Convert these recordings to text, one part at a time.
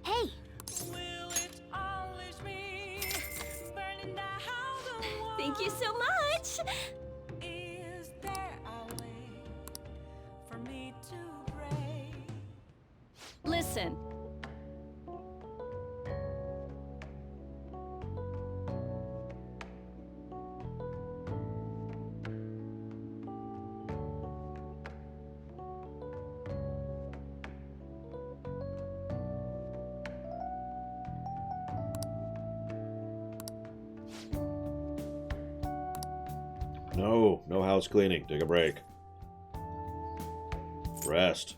Hey! Thank you so much! Listen. No house cleaning. Take a break. Rest.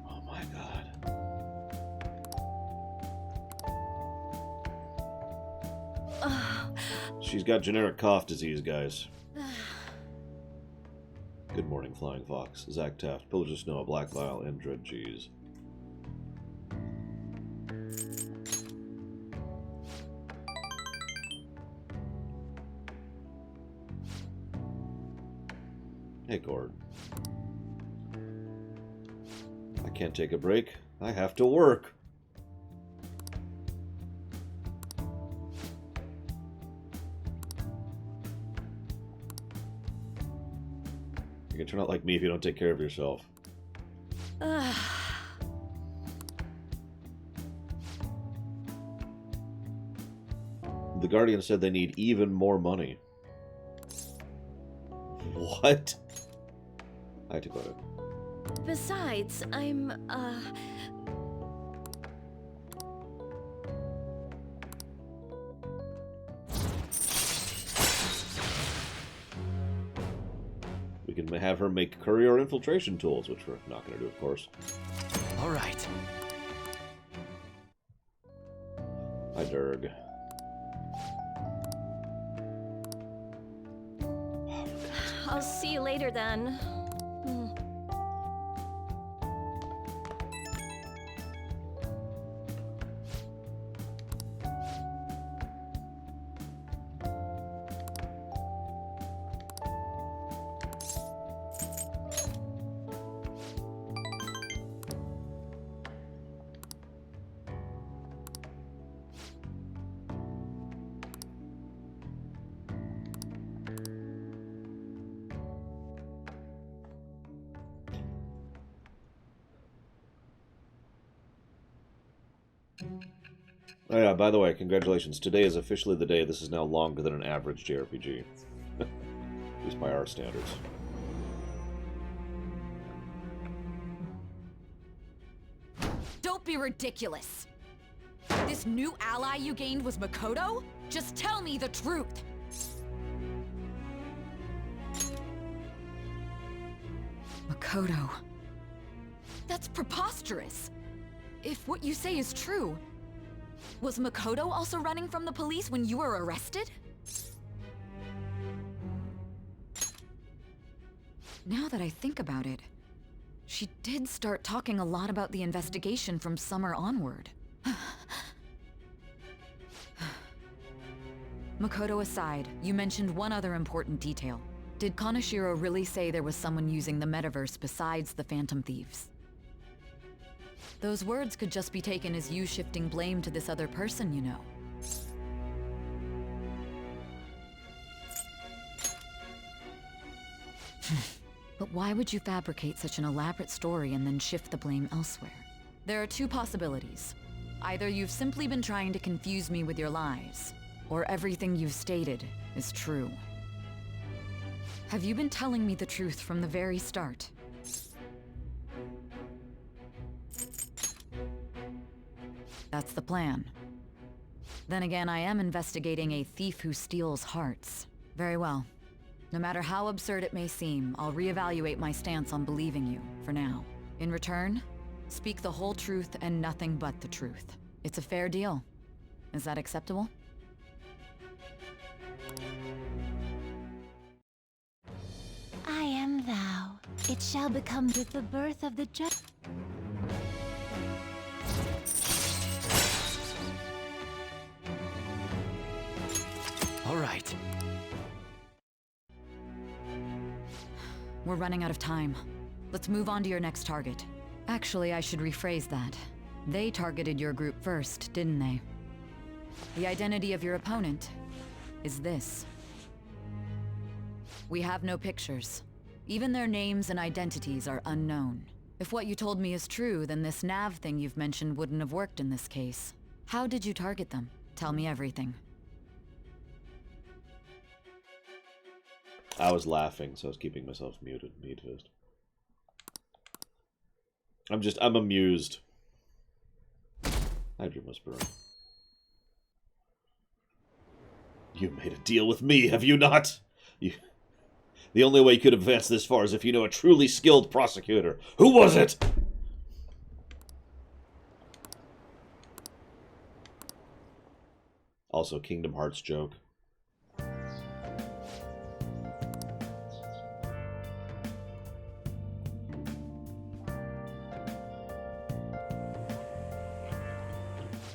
Oh my god. She's got generic cough disease, guys. Good morning, Flying Fox. Zach Taft. Pillage of Snow, Black Vial, and Dread Cheese. Hey, Gord. I can't take a break. I have to work. You're gonna turn out like me if you don't take care of yourself. The Guardian said they need even more money. What? I had to quote it. Besides, I'm, We can have her make courier infiltration tools, which we're not going to do, of course. All right. Hi, Durg. I'll see you later then. Oh yeah, by the way, congratulations. Today is officially the day this is now longer than an average JRPG. At least by our standards. Don't be ridiculous. This new ally you gained was Makoto? Just tell me the truth. Makoto. That's preposterous. If what you say is true, was Makoto also running from the police when you were arrested? Now that I think about it, she did start talking a lot about the investigation from summer onward. Makoto aside, you mentioned one other important detail. Did Kaneshiro really say there was someone using the metaverse besides the Phantom Thieves? Those words could just be taken as you shifting blame to this other person, you know. But why would you fabricate such an elaborate story and then shift the blame elsewhere? There are two possibilities. Either you've simply been trying to confuse me with your lies, or everything you've stated is true. Have you been telling me the truth from the very start? That's the plan. Then again, I am investigating a thief who steals hearts. Very well. No matter how absurd it may seem, I'll reevaluate my stance on believing you, for now. In return, speak the whole truth and nothing but the truth. It's a fair deal. Is that acceptable? I am thou. It shall become with the birth of the judge. All right. We're running out of time. Let's move on to your next target. Actually, I should rephrase that. They targeted your group first, didn't they? The identity of your opponent is this. We have no pictures. Even their names and identities are unknown. If what you told me is true, then this nav thing you've mentioned wouldn't have worked in this case. How did you target them? Tell me everything. I was laughing, so I was keeping myself muted. I'm amused. Hi, Dream Whisperer. You made a deal with me, have you not? The only way you could advance this far is if you know a truly skilled prosecutor. Who was it? Also, Kingdom Hearts joke.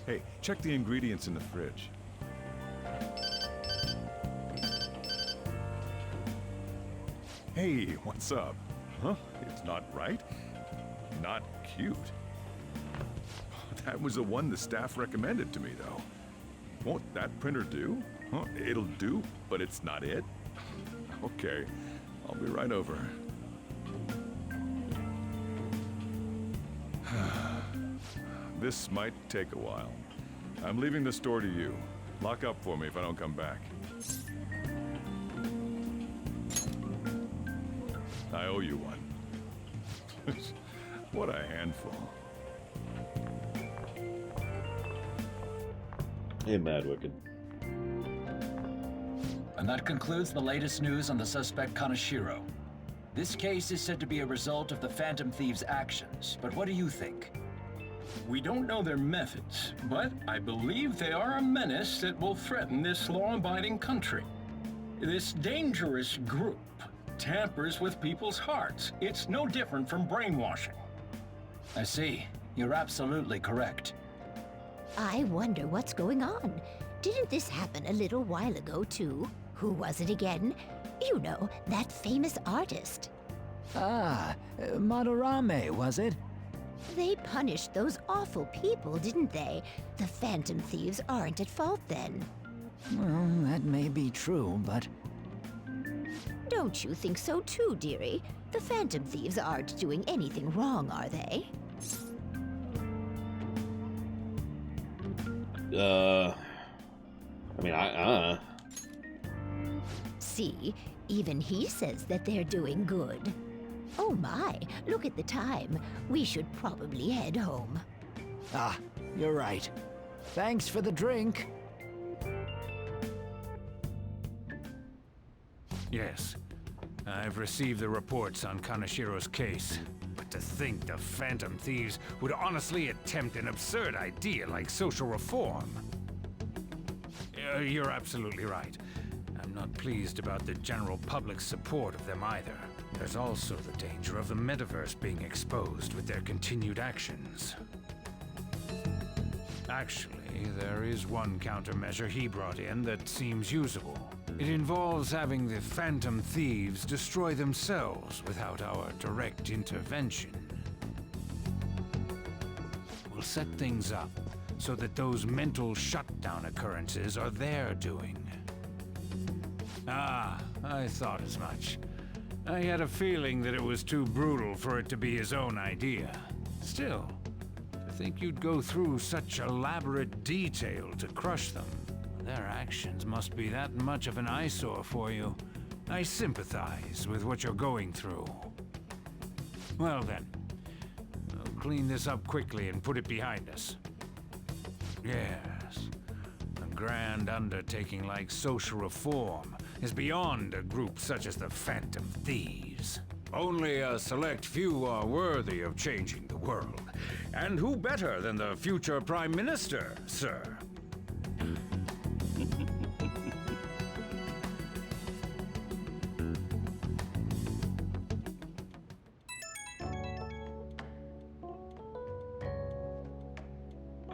Hey, check the ingredients in the fridge. Hey, what's up? Huh? It's not right? Not cute. That was the one the staff recommended to me, though. Won't that printer do? Huh? It'll do, but it's not it? Okay, I'll be right over. This might take a while. I'm leaving the store to you. Lock up for me if I don't come back. I owe you one. What a handful. Hey, Mad Wicked. And that concludes the latest news on the suspect Kaneshiro. This case is said to be a result of the Phantom Thieves' actions, but what do you think? We don't know their methods, but I believe they are a menace that will threaten this law-abiding country. This dangerous group tampers with people's hearts. It's no different from brainwashing. I see. You're absolutely correct. I wonder what's going on. Didn't this happen a little while ago, too? Who was it again? You know, that famous artist. Ah, Madarame, was it? They punished those awful people, didn't they? The Phantom Thieves aren't at fault then. Well, that may be true, but... Don't you think so too, dearie? The Phantom Thieves aren't doing anything wrong, are they? See, even he says that they're doing good. Oh my, look at the time. We should probably head home. Ah, you're right. Thanks for the drink. Yes, I've received the reports on Kaneshiro's case. But to think the Phantom Thieves would honestly attempt an absurd idea like social reform. You're absolutely right. I'm not pleased about the general public's support of them either. There's also the danger of the metaverse being exposed with their continued actions. Actually, there is one countermeasure he brought in that seems usable. It involves having the Phantom Thieves destroy themselves without our direct intervention. We'll set things up so that those mental shutdown occurrences are their doing. Ah, I thought as much. I had a feeling that it was too brutal for it to be his own idea. Still, to think you'd go through such elaborate detail to crush them. Their actions must be that much of an eyesore for you. I sympathize with what you're going through. Well then, I'll clean this up quickly and put it behind us. Yes, a grand undertaking like social reform is beyond a group such as the Phantom Thieves. Only a select few are worthy of changing the world. And who better than the future Prime Minister, sir?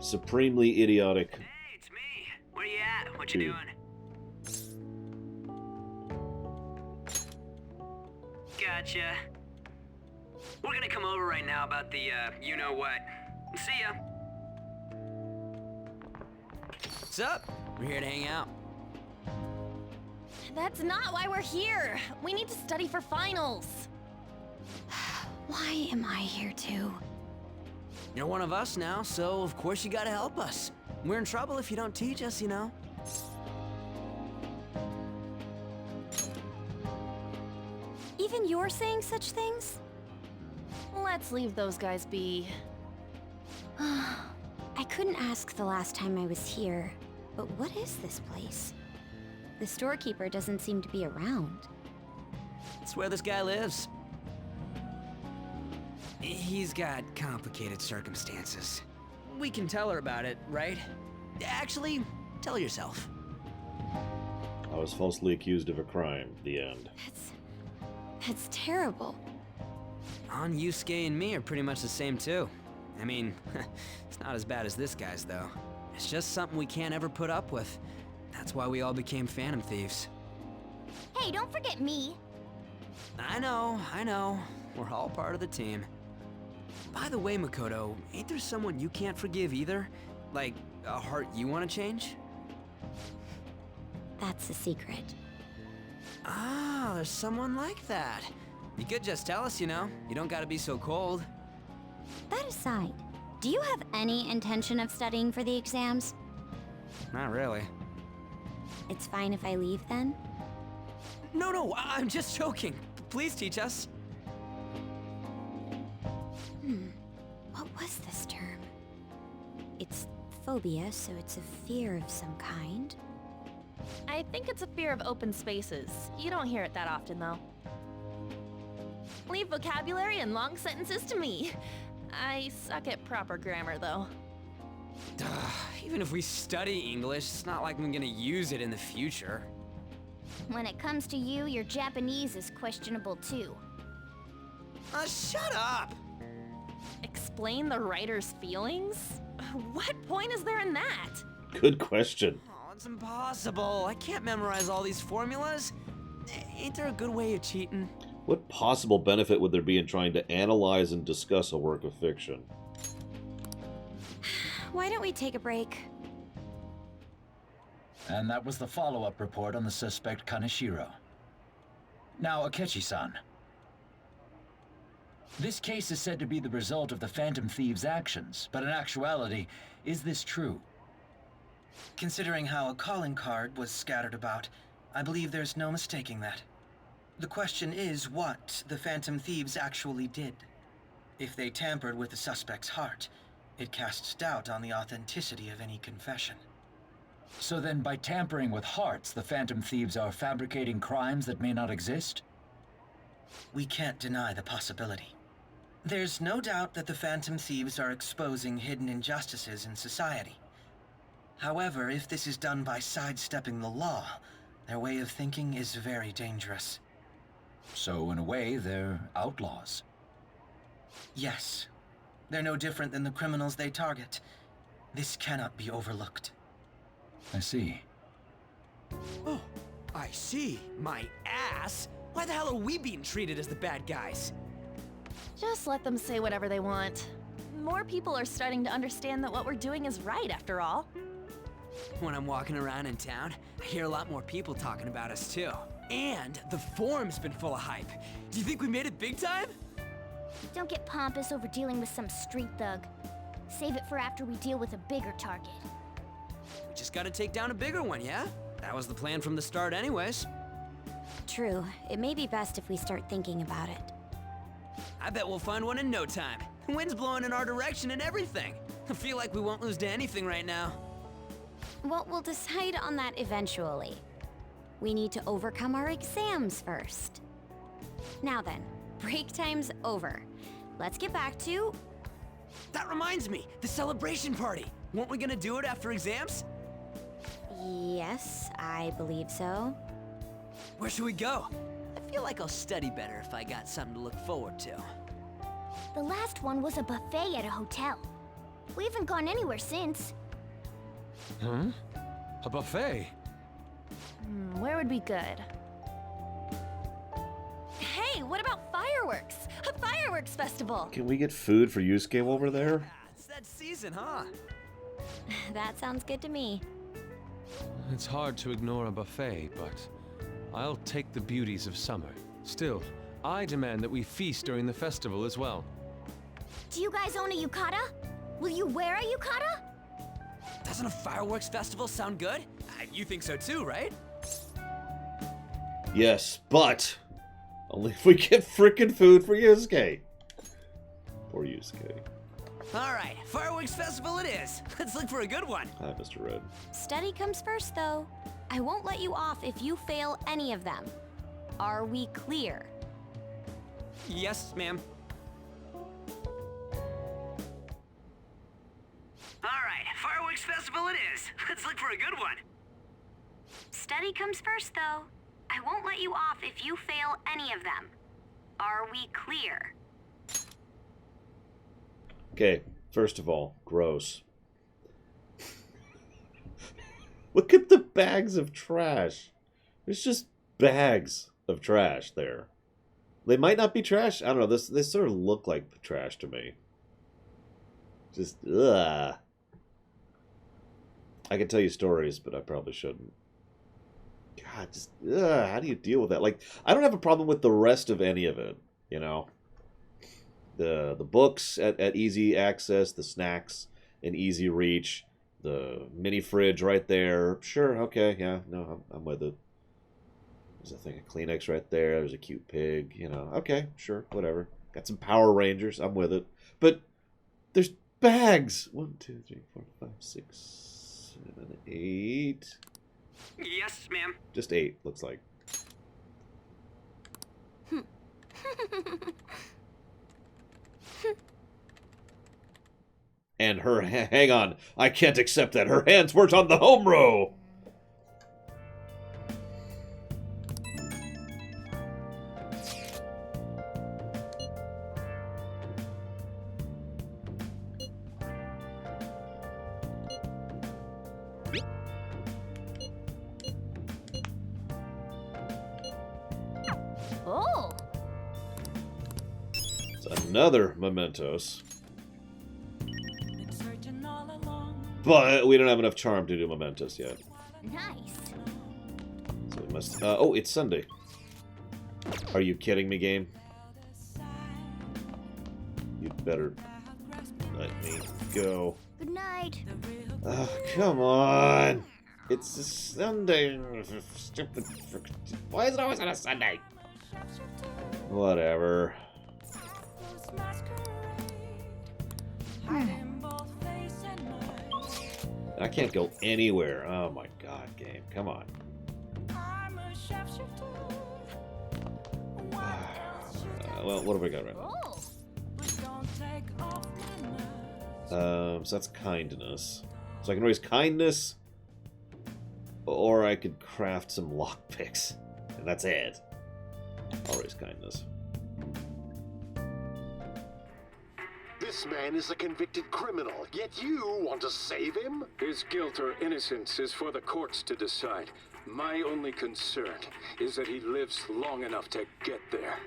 Supremely idiotic. Hey, it's me. Where you at? What you doing? gotcha. We're gonna come over right now about the, you-know-what. See ya. What's up? We're here to hang out. That's not why we're here. We need to study for finals. Why am I here too? You're one of us now, so of course you gotta help us. We're in trouble if you don't teach us, you know? Even you're saying such things? Let's leave those guys be. I couldn't ask the last time I was here, but what is this place? The storekeeper doesn't seem to be around. It's where this guy lives. He's got complicated circumstances. We can tell her about it, right? Actually, tell yourself. I was falsely accused of a crime. The end. That's terrible. On Yusuke and me are pretty much the same too. I mean, it's not as bad as this guy's though. It's just something we can't ever put up with. That's why we all became Phantom Thieves. Hey, don't forget me. I know. We're all part of the team. By the way, Makoto, ain't there someone you can't forgive either? Like, a heart you want to change? That's a secret. Ah, there's someone like that. You could just tell us, you know. You don't gotta be so cold. That aside, do you have any intention of studying for the exams? Not really. It's fine if I leave then? No, I'm just joking. Please teach us. What was this term? It's phobia, so it's a fear of some kind. I think it's a fear of open spaces. You don't hear it that often, though. Leave vocabulary and long sentences to me. I suck at proper grammar, though. Even if we study English, it's not like I'm gonna use it in the future. When it comes to you, your Japanese is questionable too. Shut up! Explain the writer's feelings? What point is there in that? Good question. Oh, it's impossible. I can't memorize all these formulas. Ain't there a good way of cheating? What possible benefit would there be in trying to analyze and discuss a work of fiction? Why don't we take a break? And that was the follow-up report on the suspect Kaneshiro. Now, Akechi-san. This case is said to be the result of the Phantom Thieves' actions, but in actuality, is this true? Considering how a calling card was scattered about, I believe there's no mistaking that. The question is what the Phantom Thieves actually did. If they tampered with the suspect's heart, it casts doubt on the authenticity of any confession. So then, by tampering with hearts, the Phantom Thieves are fabricating crimes that may not exist? We can't deny the possibility. There's no doubt that the Phantom Thieves are exposing hidden injustices in society. However, if this is done by sidestepping the law, their way of thinking is very dangerous. So, in a way, they're outlaws. Yes. They're no different than the criminals they target. This cannot be overlooked. I see. Oh, I see. My ass? Why the hell are we being treated as the bad guys? Just let them say whatever they want. More people are starting to understand that what we're doing is right, after all. When I'm walking around in town, I hear a lot more people talking about us too. And the forum's been full of hype. Do you think we made it big time? Don't get pompous over dealing with some street thug. Save it for after we deal with a bigger target. We just gotta take down a bigger one, yeah? That was the plan from the start anyways. True. It may be best if we start thinking about it. I bet we'll find one in no time. The wind's blowing in our direction and everything. I feel like we won't lose to anything right now. Well, we'll decide on that eventually. We need to overcome our exams first. Now then, break time's over. Let's get back to... That reminds me, the celebration party. Weren't we gonna do it after exams? Yes, I believe so. Where should we go? I feel like I'll study better if I got something to look forward to. The last one was a buffet at a hotel. We haven't gone anywhere since. Huh? A buffet? Where would be good? Hey, what about fireworks! A fireworks festival! Can we get food for Yusuke while we're there? It's that season, huh? That sounds good to me. It's hard to ignore a buffet, but I'll take the beauties of summer. Still, I demand that we feast during the festival as well. Do you guys own a yukata? Will you wear a yukata? Doesn't a fireworks festival sound good? You think so too, right? Yes, but only if we get frickin' food for Yusuke. Poor Yusuke. Alright, fireworks festival it is. Let's look for a good one. Hi, Mr. Red. Study comes first, though. I won't let you off if you fail any of them. Are we clear? Yes, ma'am. Alright, fireworks festival it is. Let's look for a good one. Study comes first, though. I won't let you off if you fail any of them. Are we clear? Okay, first of all, gross. Look at the bags of trash. There's just bags of trash there. They might not be trash. I don't know. They sort of look like trash to me. Just, ugh. I could tell you stories, but I probably shouldn't. God, just, ugh, how do you deal with that? Like, I don't have a problem with the rest of any of it, you know? The books at easy access, the snacks in easy reach, the mini fridge right there. Sure, okay, yeah, no, I'm with it. There's a thing of Kleenex right there. There's a cute pig, you know. Okay, sure, whatever. Got some Power Rangers. I'm with it. But there's bags. 1, 2, 3, 4, 5, 6, 7, 8. Yes, ma'am. Just 8, looks like. And her, hang on, I can't accept that. Her hands weren't on the home row. Oh! It's another Mementos. But we don't have enough charm to do Mementos yet. Nice. So we must... oh, it's Sunday. Are you kidding me, game? You'd better let me go. Good night. Oh, come on. It's a Sunday. Stupid. Why is it always on a Sunday? Whatever. I can't go anywhere. Oh my god, game. Come on. Well, what have we got right now? So that's kindness. So I can raise kindness, or I could craft some lockpicks, and that's it. I'll raise kindness. This man is a convicted criminal, yet you want to save him? His guilt or innocence is for the courts to decide. My only concern is that he lives long enough to get there.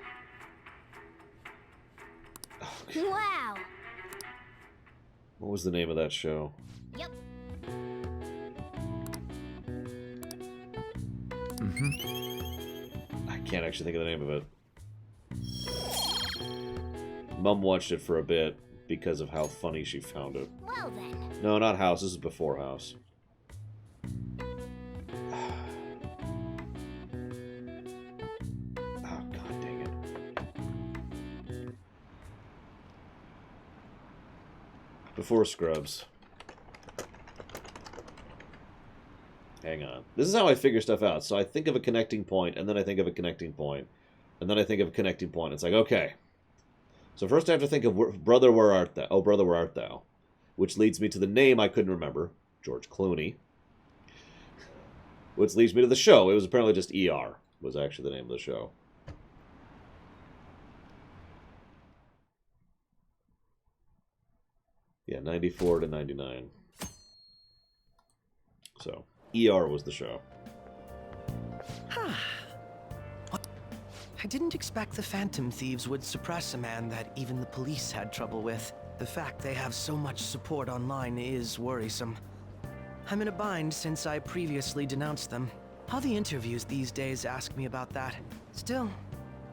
Wow. What was the name of that show? Yep. I can't actually think of the name of it. Mum watched it for a bit because of how funny she found it. Well then. No, not House. This is before House. Oh, god dang it. Before Scrubs. Hang on. This is how I figure stuff out. So I think of a connecting point, and then I think of a connecting point, and then I think of a connecting point. It's like, okay. So first I have to think of Brother, Where Art Thou? Oh, Brother, Where Art Thou? Which leads me to the name I couldn't remember. George Clooney. Which leads me to the show. It was apparently just ER. Was actually the name of the show. Yeah, 94 to 99. So, ER was the show. I didn't expect the Phantom Thieves would suppress a man that even the police had trouble with. The fact they have so much support online is worrisome. I'm in a bind since I previously denounced them. All the interviews these days ask me about that. Still,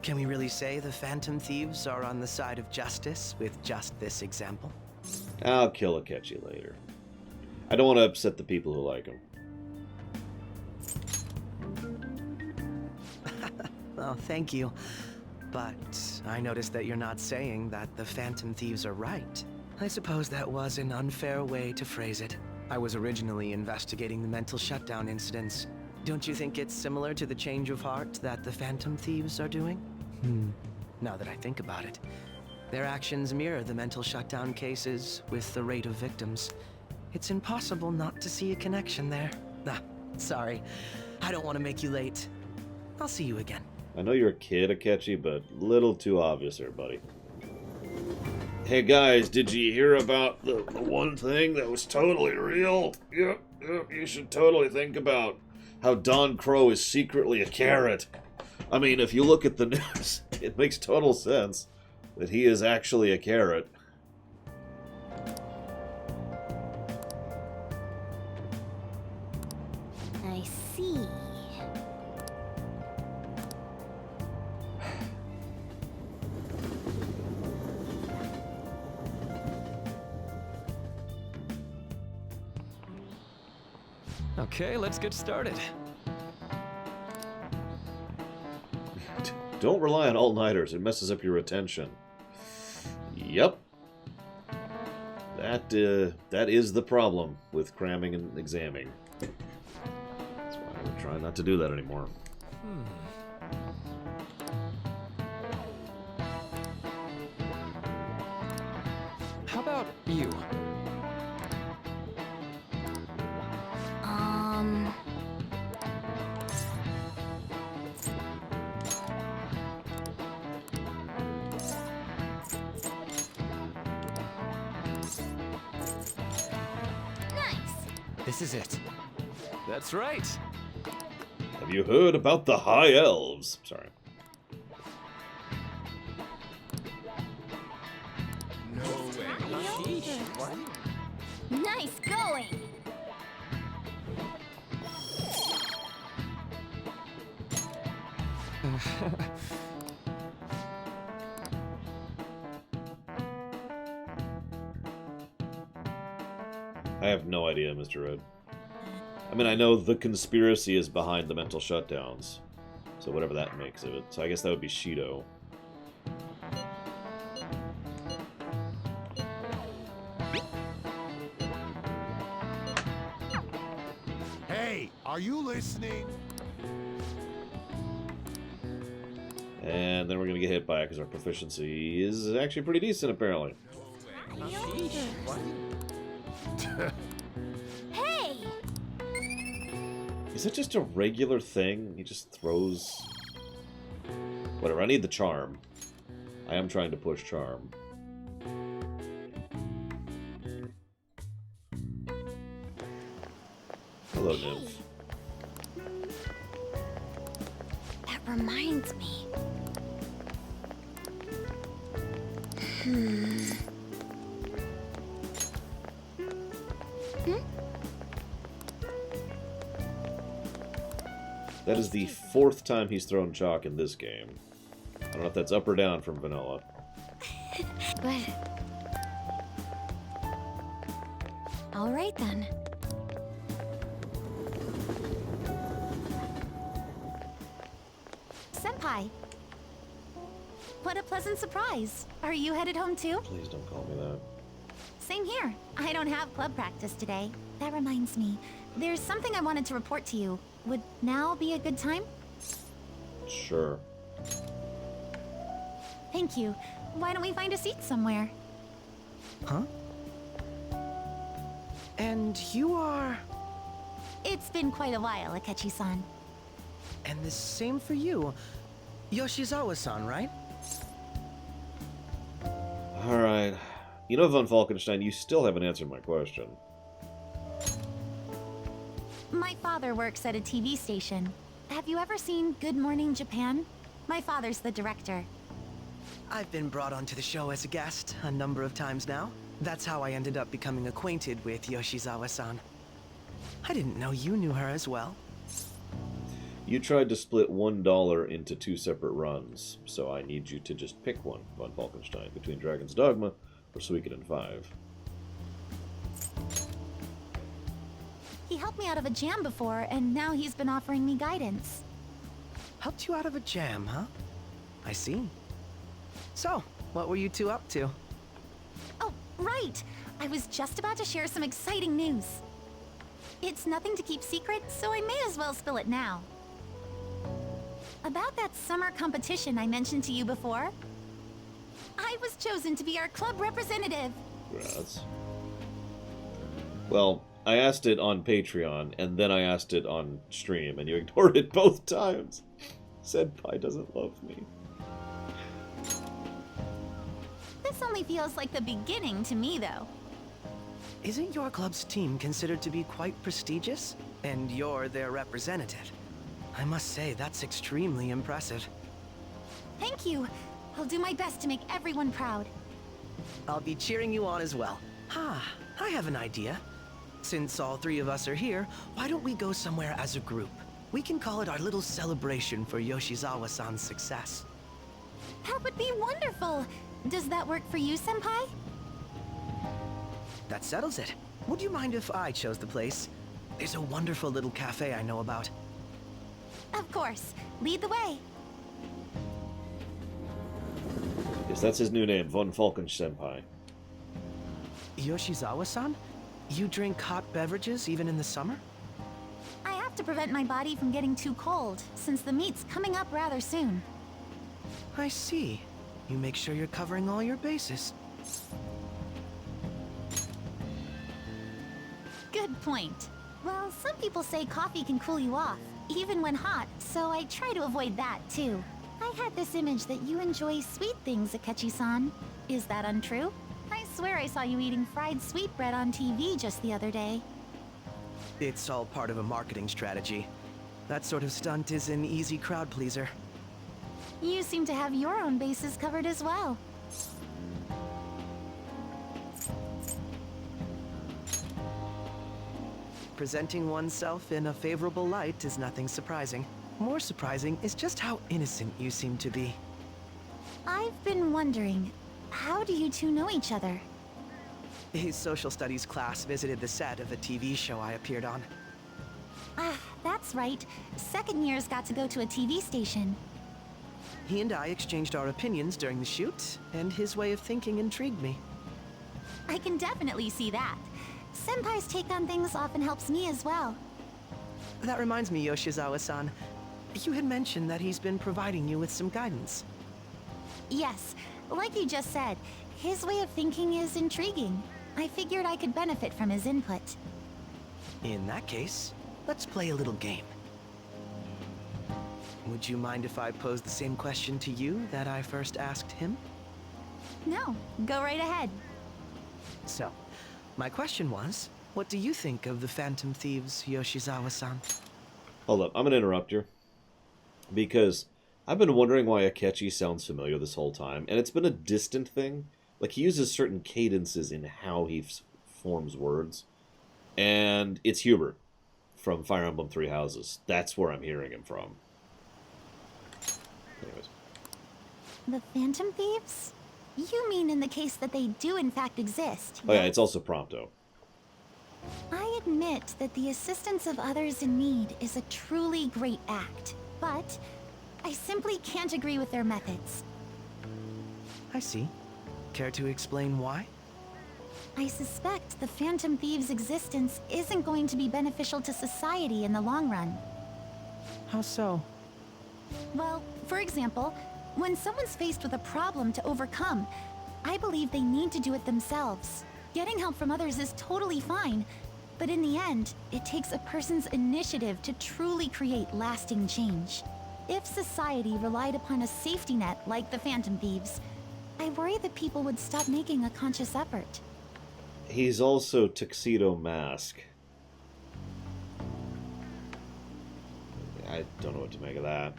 can we really say the Phantom Thieves are on the side of justice with just this example? I'll kill Akechi later. I don't want to upset the people who like him. Well, thank you. But I noticed that you're not saying that the Phantom Thieves are right. I suppose that was an unfair way to phrase it. I was originally investigating the mental shutdown incidents. Don't you think it's similar to the change of heart that the Phantom Thieves are doing? Now that I think about it, their actions mirror the mental shutdown cases with the rate of victims. It's impossible not to see a connection there. Nah, sorry. I don't want to make you late. I'll see you again. I know you're a kid, Akechi, but little too obvious there, buddy. Hey guys, did you hear about the one thing that was totally real? Yep, you should totally think about how Don Crow is secretly a carrot. I mean, if you look at the news, it makes total sense that he is actually a carrot. I see. Okay, let's get started. Don't rely on all-nighters. It messes up your attention. Yep. That is the problem with cramming and examining. That's why we're trying not to do that anymore. How about you? This is it. That's right. Have you heard about the High Elves? Sorry. No way. Nice going. I have no idea, Mr. Red. I mean, I know the conspiracy is behind the mental shutdowns, so whatever that makes of it. So I guess that would be Shido. Hey, are you listening? And then we're gonna get hit by it because our proficiency is actually pretty decent, apparently. Hey! Is it just a regular thing? He just throws... Whatever, I need the charm. I am trying to push charm. Hello, Nymph. That reminds me. That is the 4th time he's thrown chalk in this game. I don't know if that's up or down from vanilla. But... all right, then. Senpai! What a pleasant surprise. Are you headed home too? Please don't call me that. Same here. I don't have club practice today. That reminds me. There's something I wanted to report to you. Would now be a good time? Sure. Thank you. Why don't we find a seat somewhere? Huh? And you are... It's been quite a while, Akechi-san. And the same for you. Yoshizawa-san, right? Alright. You know, Von Falkenstein, you still haven't answered my question. My father works at a TV station. Have you ever seen Good Morning Japan? My father's the director. I've been brought onto the show as a guest a number of times now. That's how I ended up becoming acquainted with Yoshizawa-san. I didn't know you knew her as well. You tried to split $1 into 2 separate runs, so I need you to just pick one, von Falkenstein, between Dragon's Dogma or Suikoden 5. He helped me out of a jam before, and now he's been offering me guidance. Helped you out of a jam, huh? I see. So, what were you two up to? Oh, right! I was just about to share some exciting news. It's nothing to keep secret, so I may as well spill it now. About that summer competition I mentioned to you before, I was chosen to be our club representative. Congrats. Well, I asked it on Patreon, and then I asked it on stream, and you ignored it both times. Senpai doesn't love me. This only feels like the beginning to me, though. Isn't your club's team considered to be quite prestigious? And you're their representative. I must say, that's extremely impressive. Thank you. I'll do my best to make everyone proud. I'll be cheering you on as well. I have an idea. Since all 3 of us are here, why don't we go somewhere as a group? We can call it our little celebration for Yoshizawa-san's success. That would be wonderful. Does that work for you, Senpai? That settles it. Would you mind if I chose the place? There's a wonderful little cafe I know about. Of course. Lead the way. Yes, that's his new name, von Falken Senpai. Yoshizawa-san? You drink hot beverages even in the summer? I have to prevent my body from getting too cold, since the meet's coming up rather soon. I see. You make sure you're covering all your bases. Good point. Well, some people say coffee can cool you off, even when hot, so I try to avoid that, too. I had this image that you enjoy sweet things, Akechi-san. Is that untrue? I swear I saw you eating fried sweetbread on TV just the other day. It's all part of a marketing strategy. That sort of stunt is an easy crowd pleaser. You seem to have your own bases covered as well. Presenting oneself in a favorable light is nothing surprising. More surprising is just how innocent you seem to be. I've been wondering, how do you two know each other? His social studies class visited the set of a TV show I appeared on. Ah, that's right. Second years got to go to a TV station. He and I exchanged our opinions during the shoot, and his way of thinking intrigued me. I can definitely see that. Senpai's take on things often helps me as well. That reminds me, Yoshizawa-san. You had mentioned that he's been providing you with some guidance. Yes, like you just said, his way of thinking is intriguing. I figured I could benefit from his input. In that case, let's play a little game. Would you mind if I posed the same question to you that I first asked him? No, go right ahead. So, my question was, what do you think of the Phantom Thieves, Yoshizawa-san? Hold up, I'm gonna interrupt you. Because I've been wondering why Akechi sounds familiar this whole time, and it's been a distant thing. Like, he uses certain cadences in how he forms words. And it's Hubert from Fire Emblem Three Houses. That's where I'm hearing him from. Anyways. The Phantom Thieves? You mean in the case that they do in fact exist? Oh yeah, it's also Prompto. I admit that the assistance of others in need is a truly great act, but I simply can't agree with their methods. I see. Care to explain why? I suspect the Phantom Thieves' existence isn't going to be beneficial to society in the long run. How so? Well, for example, when someone's faced with a problem to overcome, I believe they need to do it themselves. Getting help from others is totally fine, but in the end, it takes a person's initiative to truly create lasting change. If society relied upon a safety net like the Phantom Thieves, I worry that people would stop making a conscious effort. He's also Tuxedo Mask. I don't know what to make of that.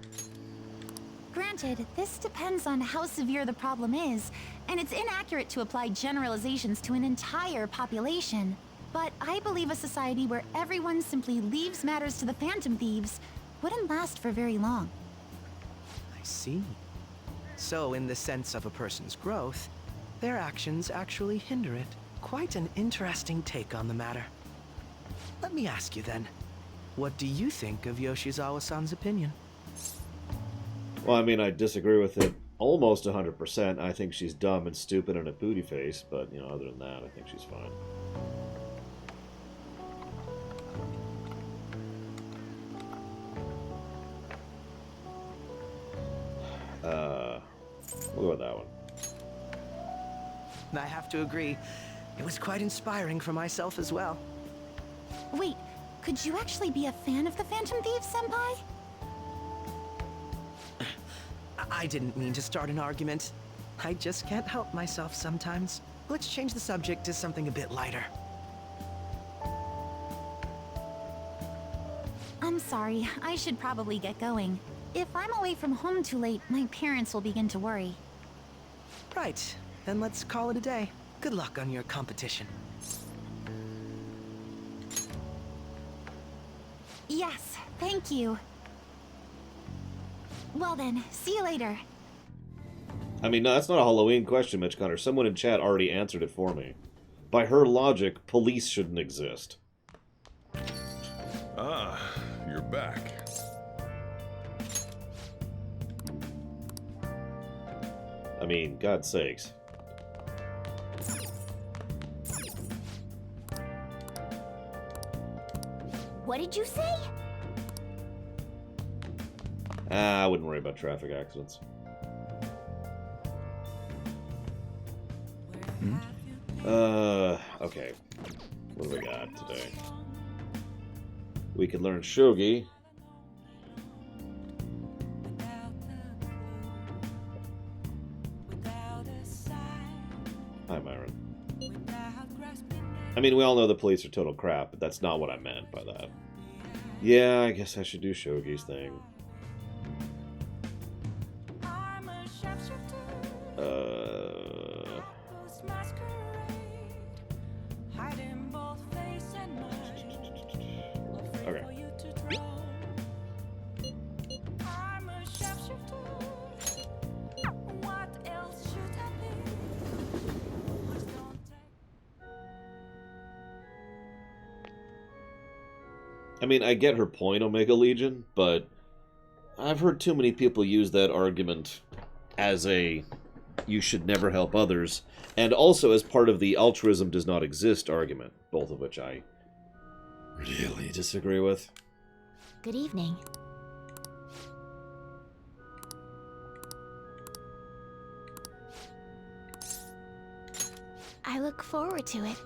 Granted, this depends on how severe the problem is, and it's inaccurate to apply generalizations to an entire population. But I believe a society where everyone simply leaves matters to the Phantom Thieves wouldn't last for very long. I see. So, in the sense of a person's growth, their actions actually hinder it. Quite an interesting take on the matter. Let me ask you then, what do you think of Yoshizawa-san's opinion? Well, I mean, I disagree with it almost 100%. I think she's dumb and stupid and a booty face, but, you know, other than that, I think she's fine. We'll go with that one. I have to agree, it was quite inspiring for myself as well. Wait, could you actually be a fan of the Phantom Thieves, Senpai? I didn't mean to start an argument. I just can't help myself sometimes. Let's change the subject to something a bit lighter. I'm sorry, I should probably get going. If I'm away from home too late, my parents will begin to worry. Right, then let's call it a day. Good luck on your competition. Yes, thank you. Well then, see you later. I mean, no, that's not a Halloween question, Mitch Connor. Someone in chat already answered it for me. By her logic, police shouldn't exist. Ah, you're back. I mean, God's sakes. What did you say? I wouldn't worry about traffic accidents. Okay. What do we got today? We could learn Shogi. Hi, Myron. I mean, we all know the police are total crap, but that's not what I meant by that. Yeah, I guess I should do Shogi's thing. Okay. I mean, I get her point, Omega Legion, but I've heard too many people use that argument as a you should never help others, and also as part of the altruism does not exist argument, both of which I really disagree with. Good evening. I look forward to it.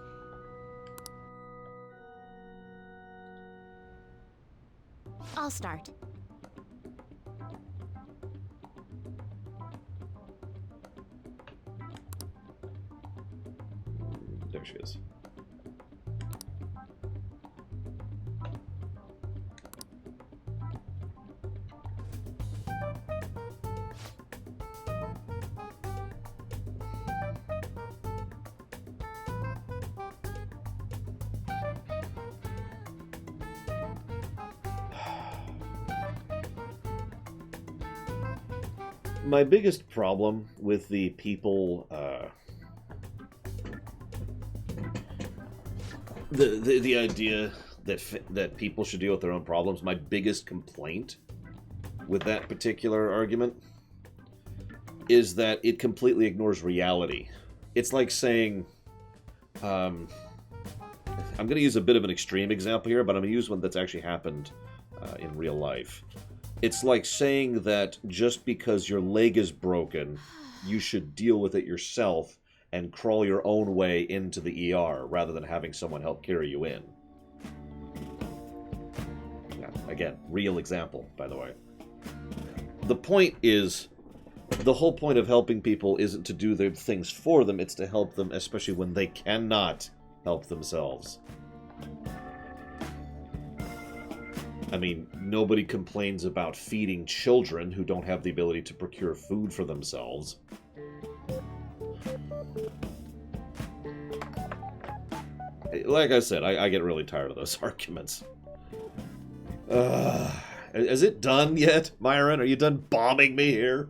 I'll start. There she is. My biggest problem with the people, the idea that people should deal with their own problems, my biggest complaint with that particular argument is that it completely ignores reality. It's like saying, I'm going to use a bit of an extreme example here, but I'm going to use one that's actually happened in real life. It's like saying that just because your leg is broken, you should deal with it yourself and crawl your own way into the ER rather than having someone help carry you in. Yeah, again, real example, by the way. The point is, the whole point of helping people isn't to do their things for them, it's to help them, especially when they cannot help themselves. I mean, nobody complains about feeding children who don't have the ability to procure food for themselves. Like I said, I get really tired of those arguments. Is it done yet, Myron? Are you done bombing me here?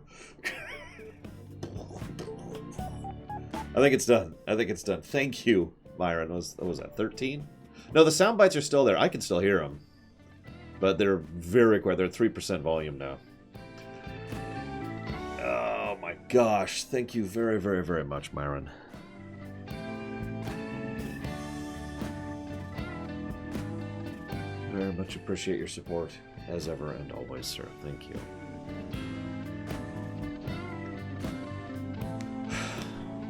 I think it's done. I think it's done. Thank you, Myron. What was that, 13? No, the sound bites are still there. I can still hear them. But they're very quiet. They're at 3% volume now. Oh my gosh. Thank you very, very, very much, Myron. Very much appreciate your support, as ever and always, sir. Thank you.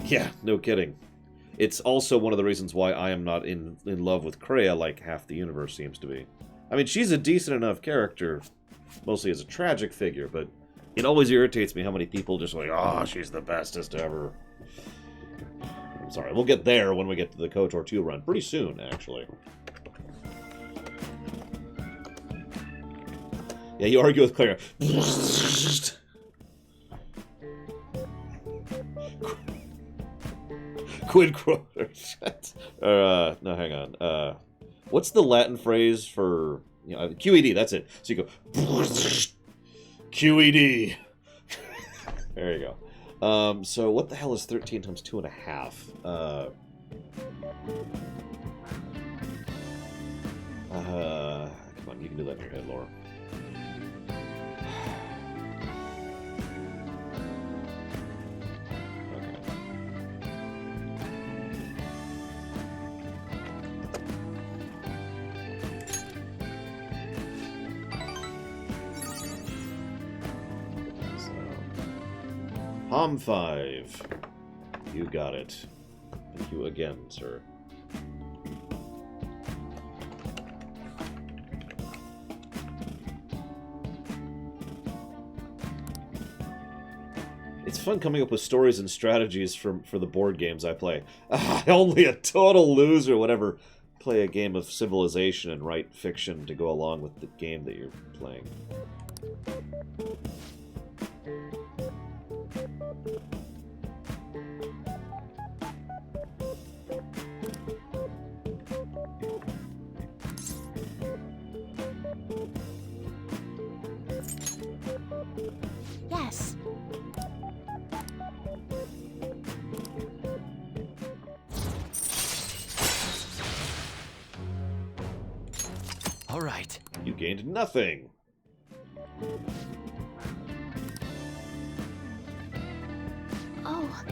Yeah, no kidding. It's also one of the reasons why I am not in love with Kreia like half the universe seems to be. I mean, she's a decent enough character, mostly as a tragic figure, but it always irritates me how many people just like, oh, she's the bestest ever. I'm sorry, we'll get there when we get to the KOTOR 2 run. Pretty soon, actually. Yeah, you argue with Claire. Quid pro... no, hang on. What's the Latin phrase for... You know, QED, that's it. So you go... QED. There you go. So what the hell is 13 times 2.5? Come on, you can do that in your head, Laura. Palm 5. You got it. Thank you again, sir. It's fun coming up with stories and strategies for the board games I play. Only a total loser would ever play a game of Civilization and write fiction to go along with the game that you're playing. Yes. All right. You gained nothing. Oh.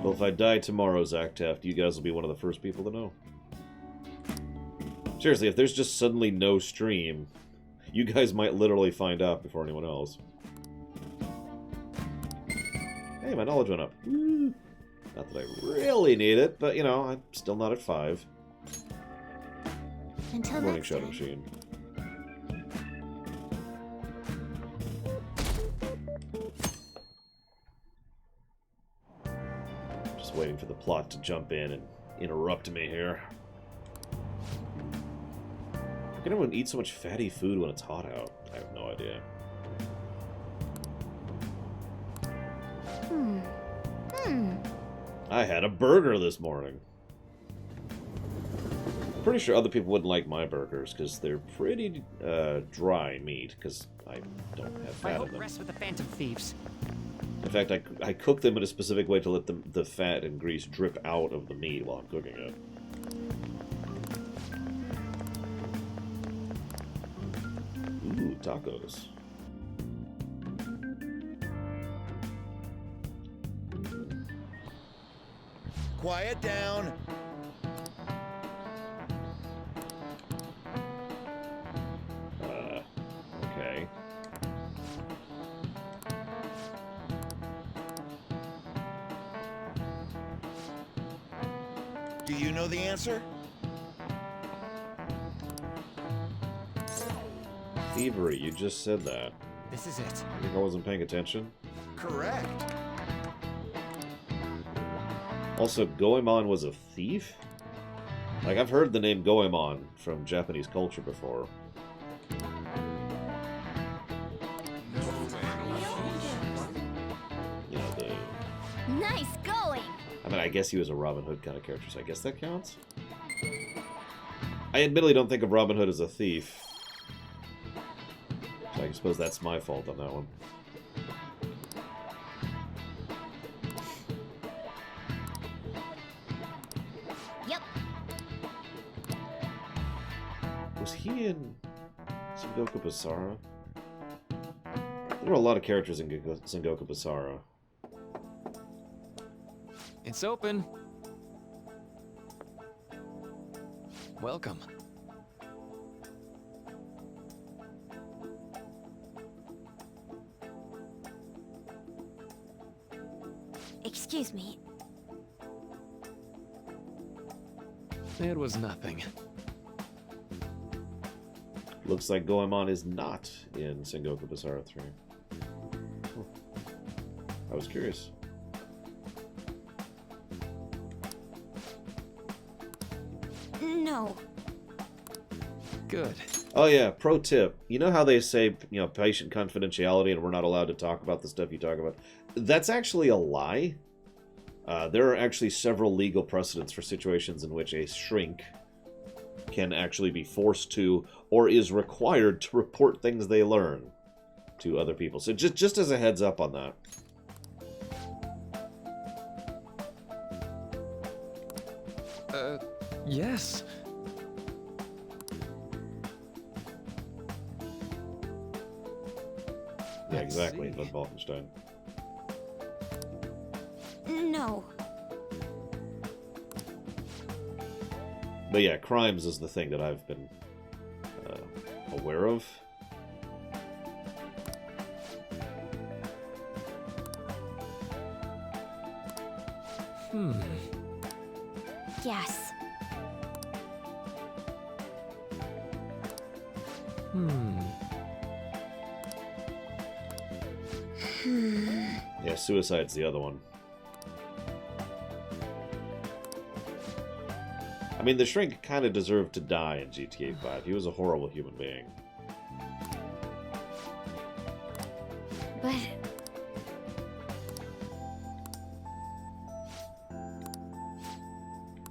Well, if I die tomorrow, Zach Taft, you guys will be one of the first people to know. Seriously, if there's just suddenly no stream, you guys might literally find out before anyone else. Hey, my knowledge went up. Woo. Not that I really need it, but, you know, I'm still not at 5. Until Morning next Shadow time. Machine. Just waiting for the plot to jump in and interrupt me here. How can everyone eat so much fatty food when it's hot out? I have no idea. I had a burger this morning. Pretty sure other people wouldn't like my burgers because they're pretty dry meat because I don't have fat in them. Rest with the Phantom Thieves. In fact, I cook them in a specific way to let the fat and grease drip out of the meat while I'm cooking it. Ooh, tacos. Quiet down. Okay. Do you know the answer? Thievery, you just said that. This is it. I think I wasn't paying attention. Correct. Also, Goemon was a thief? Like, I've heard the name Goemon from Japanese culture before. You know, Nice going! I mean, I guess he was a Robin Hood kind of character, so I guess that counts. I admittedly don't think of Robin Hood as a thief. So I suppose that's my fault on that one. Yep. Was he in Sengoku Basara? There were a lot of characters in Sengoku Basara. It's open. Welcome. Excuse me. It was nothing. Looks like Goemon is not in Sengoku Basara 3. Oh. I was curious. No. Good. Oh yeah, pro tip. You know how they say, you know, patient confidentiality and we're not allowed to talk about the stuff you talk about? That's actually a lie. There are actually several legal precedents for situations in which a shrink can actually be forced to or is required to report things they learn to other people. So just as a heads up on that. Yes. Yeah, exactly, Von Falkenstein. No. But yeah, crimes is the thing that I've been aware of. Yes. Yeah, suicide's the other one. I mean, the shrink kind of deserved to die in GTA 5. He was a horrible human being. But...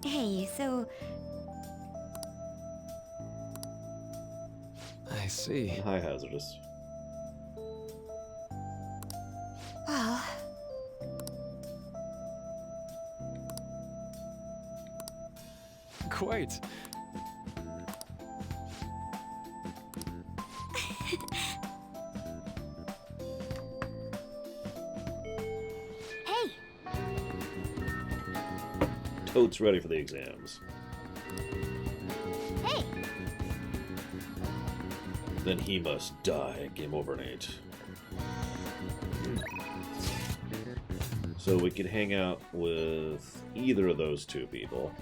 Hey, so... I see. High hazardous. Well... Quite. Hey! Toad's ready for the exams. Hey! Then he must die. Game over in 8. So we could hang out with either of those two people.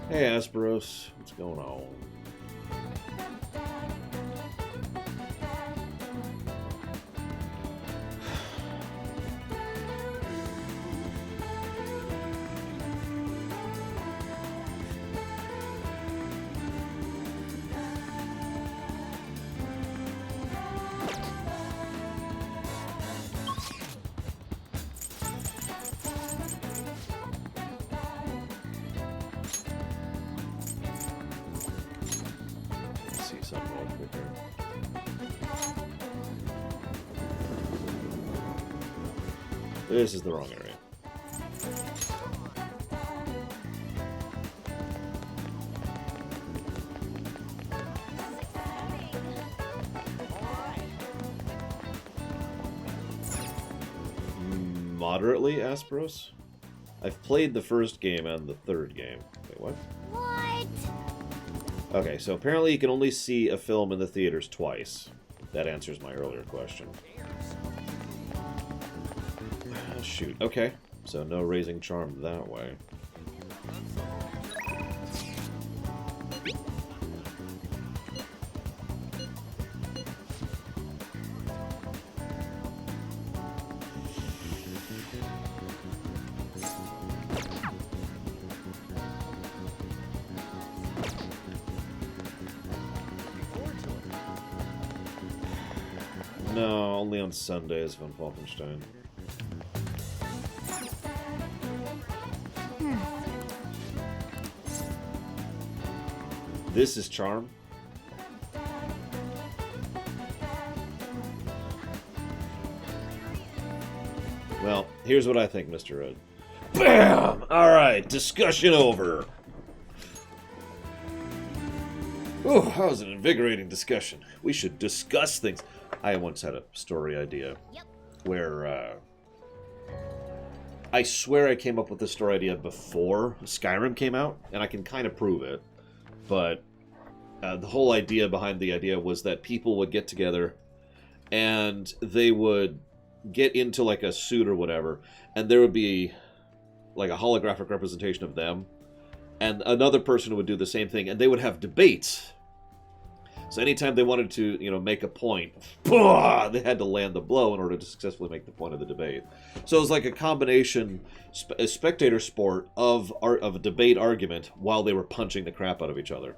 Hey, Asperos. What's going on? This is the wrong area. Moderately, Asperos? I've played the first game and the third game. Wait, what? What? Okay, so apparently you can only see a film in the theaters twice. That answers my earlier question. Shoot. Okay. So no raising charm that way. No, only on Sundays von Falkenstein. This is charm. Well, here's what I think, Mr. Red. BAM! Alright, discussion over. Ooh, that was an invigorating discussion. We should discuss things. I once had a story idea where I swear I came up with this story idea before Skyrim came out, and I can kind of prove it. But the whole idea behind the idea was that people would get together and they would get into like a suit or whatever, and there would be like a holographic representation of them, and another person would do the same thing, and they would have debates. So anytime they wanted to, you know, make a point, they had to land the blow in order to successfully make the point of the debate. So it was like a combination, a spectator sport of a debate argument while they were punching the crap out of each other.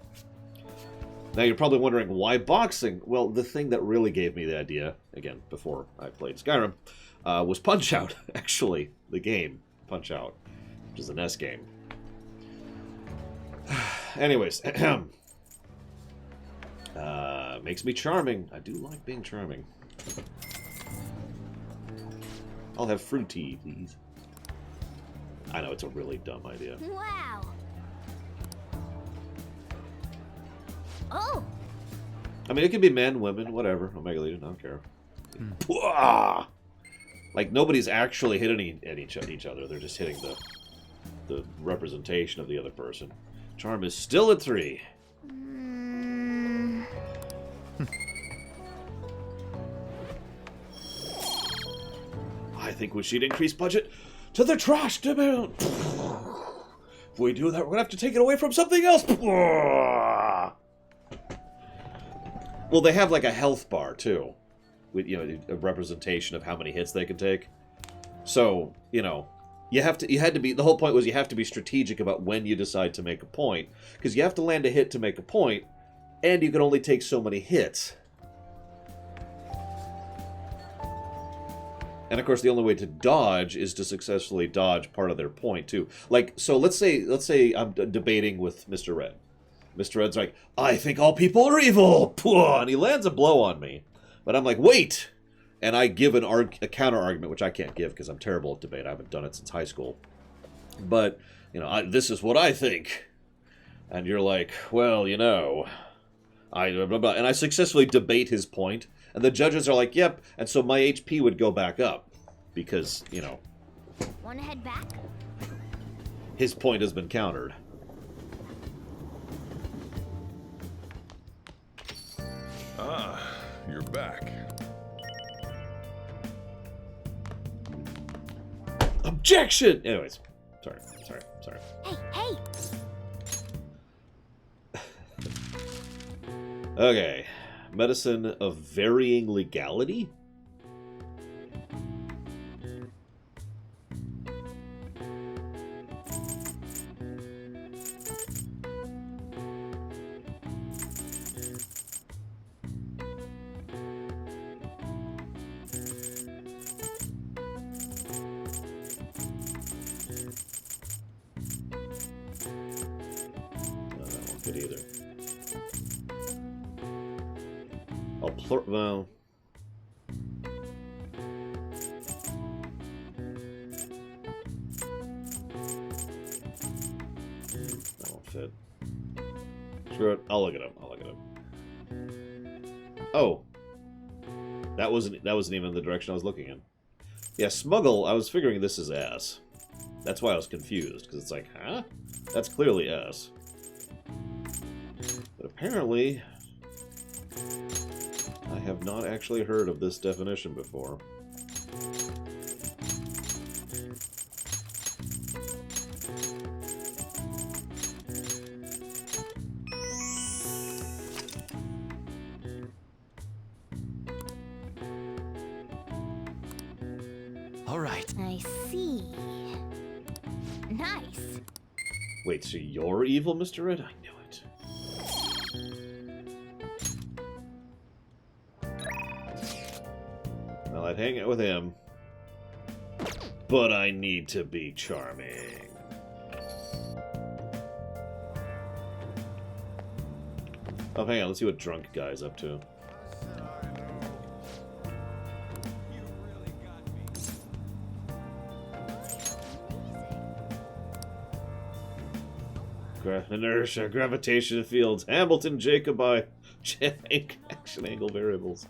Now you're probably wondering, why boxing? Well, the thing that really gave me the idea, again, before I played Skyrim, was Punch-Out! Actually, the game, Punch-Out!, which is an NES game. Anyways, makes me charming. I do like being charming. I'll have fruity, please. I know, it's a really dumb idea. Wow. Oh. I mean, it could be men, women, whatever. Omega Legion, I don't care. Pwah! Like, nobody's actually hitting at each other. They're just hitting the representation of the other person. Charm is still at 3. I think we should increase budget to the trash demand. If we do that, we're gonna have to take it away from something else. Well, they have like a health bar too, with, you know, a representation of how many hits they can take. So, you know, you had to be, the whole point was you have to be strategic about when you decide to make a point, because you have to land a hit to make a point, and you can only take so many hits. And of course, the only way to dodge is to successfully dodge part of their point too. Like, so let's say I'm debating with Mr. Red. Mr. Red's like, I think all people are evil, and he lands a blow on me. But I'm like, wait, and I give a counter argument, which I can't give because I'm terrible at debate. I haven't done it since high school. But you know, this is what I think, and you're like, well, you know, blah, blah, blah. And I successfully debate his point. And the judges are like, yep, and so my HP would go back up, because, you know, Wanna head back? his point has been countered. Ah, you're back. Objection! Anyways, sorry. Hey, hey! Okay. Medicine of varying legality? No, that won't fit either. Well, that won't fit. Screw it. I'll look it up. Oh, that wasn't even the direction I was looking in. Yeah, smuggle. I was figuring this is S. That's why I was confused, because it's like, huh? That's clearly S. But apparently, I have not actually heard of this definition before. All right. I see. Nice. Wait, so you're evil, Mr. Red? I knew it. Well, I'd hang out with him. But I need to be charming. Oh, hang on. Let's see what drunk guy's up to. Inertia, gravitation fields, Hamilton, Jacobi, action angle variables.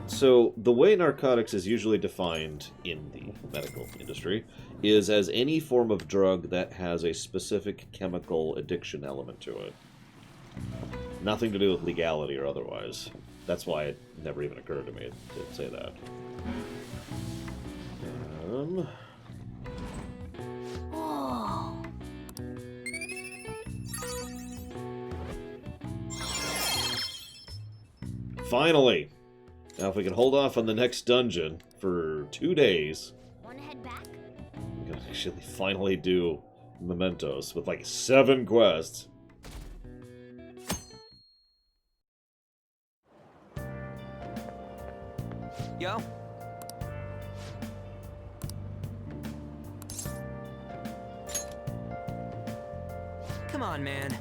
So, the way narcotics is usually defined in the medical industry is as any form of drug that has a specific chemical addiction element to it. Nothing to do with legality or otherwise. That's why it never even occurred to me to say that. Whoa. Finally! Now if we can hold off on the next dungeon for 2 days, Wanna head back? we can actually finally do Mementos with like 7 quests. Yo. Come on, man.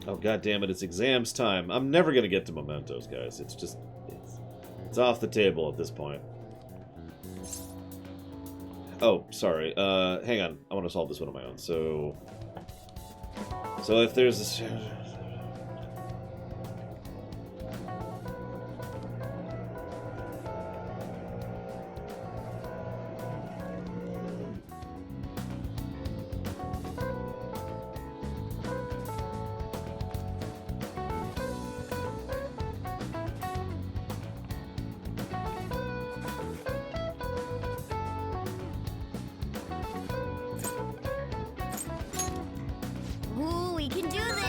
Oh god damn it, it's exams time. I'm never gonna get to Mementos, guys. It's just it's off the table at this point. Oh, sorry. Hang on. I want to solve this one on my own. So if there's this Ooh, we can do this.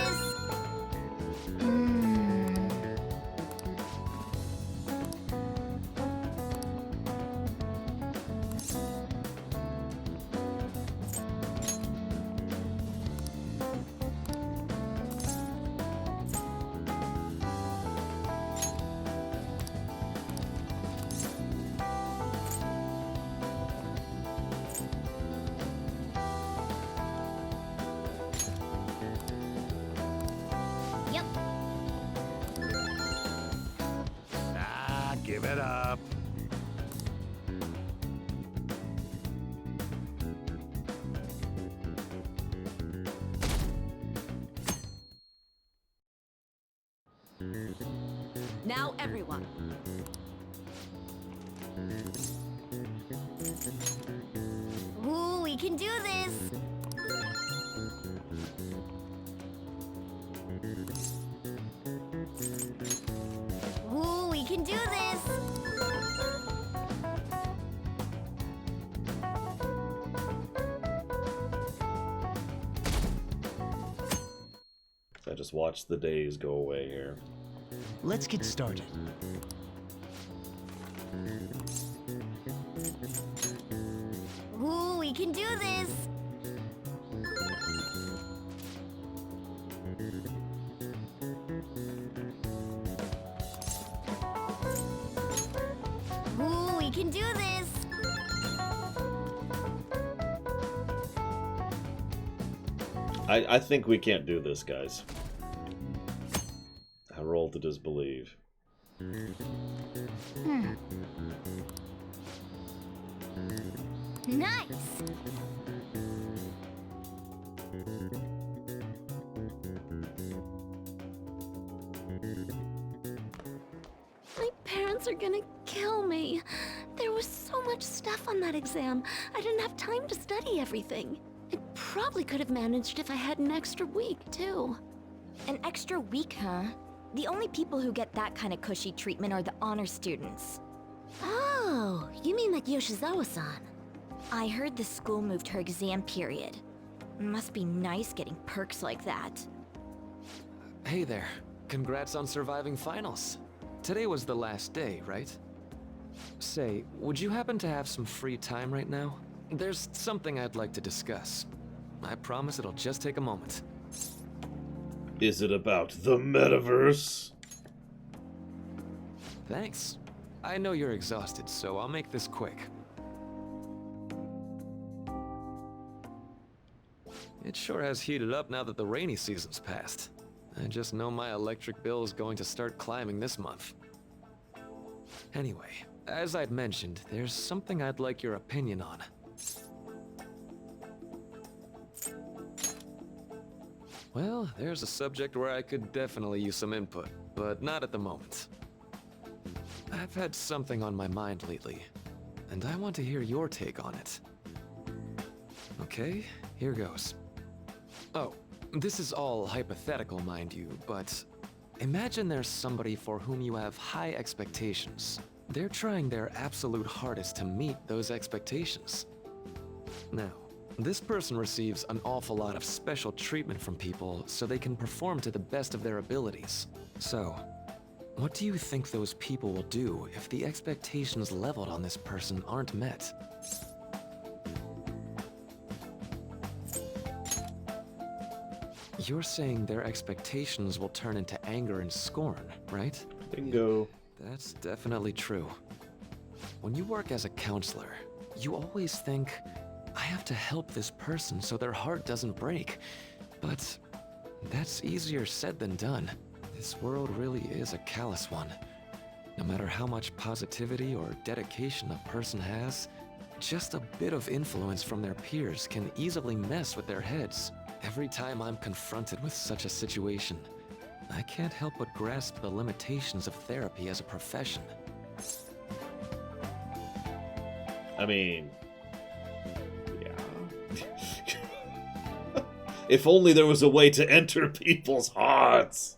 Yep. Ah, give it up. Now, everyone. Ooh, we can do this. Ooh, we can do this. I just watched the days go away here. Let's get started. Ooh, we can do this. Ooh, we can do this. I think we can't do this, guys. I roll to disbelieve. Nice. My parents are gonna kill me. There was so much stuff on that exam. I didn't have time to study everything. I probably could have managed if I had an extra week, too. An extra week, huh? The only people who get that kind of cushy treatment are the honor students. Oh, you mean like Yoshizawa-san? I heard the school moved her exam period. Must be nice getting perks like that. Hey there. Congrats on surviving finals. Today was the last day, right? Say, would you happen to have some free time right now? There's something I'd like to discuss. I promise it'll just take a moment. Is it about the metaverse? Thanks. I know you're exhausted, so I'll make this quick. It sure has heated up now that the rainy season's passed. I just know my electric bill is going to start climbing this month. Anyway, as I'd mentioned, there's something I'd like your opinion on. Well, there's a subject where I could definitely use some input, but not at the moment. I've had something on my mind lately, and I want to hear your take on it. Okay, here goes. Oh, this is all hypothetical, mind you, but imagine there's somebody for whom you have high expectations. They're trying their absolute hardest to meet those expectations. Now, this person receives an awful lot of special treatment from people so they can perform to the best of their abilities. So, what do you think those people will do if the expectations leveled on this person aren't met? You're saying their expectations will turn into anger and scorn, right? Bingo. That's definitely true. When you work as a counselor, you always think, I have to help this person so their heart doesn't break. But that's easier said than done. This world really is a callous one. No matter how much positivity or dedication a person has, just a bit of influence from their peers can easily mess with their heads. Every time I'm confronted with such a situation, I can't help but grasp the limitations of therapy as a profession. I mean, yeah. If only there was a way to enter people's hearts.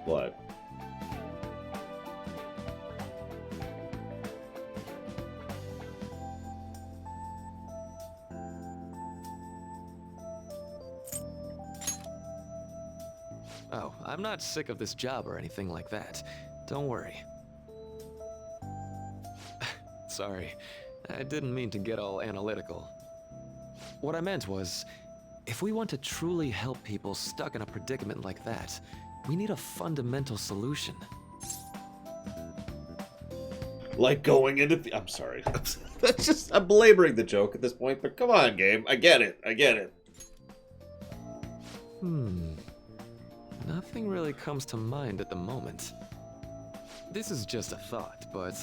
What? Oh, I'm not sick of this job or anything like that. Don't worry. Sorry, I didn't mean to get all analytical. What I meant was, if we want to truly help people stuck in a predicament like that, we need a fundamental solution. Like going into the... I'm sorry. That's just... I'm belaboring the joke at this point, but come on, game. I get it. I get it. Nothing really comes to mind at the moment. This is just a thought, but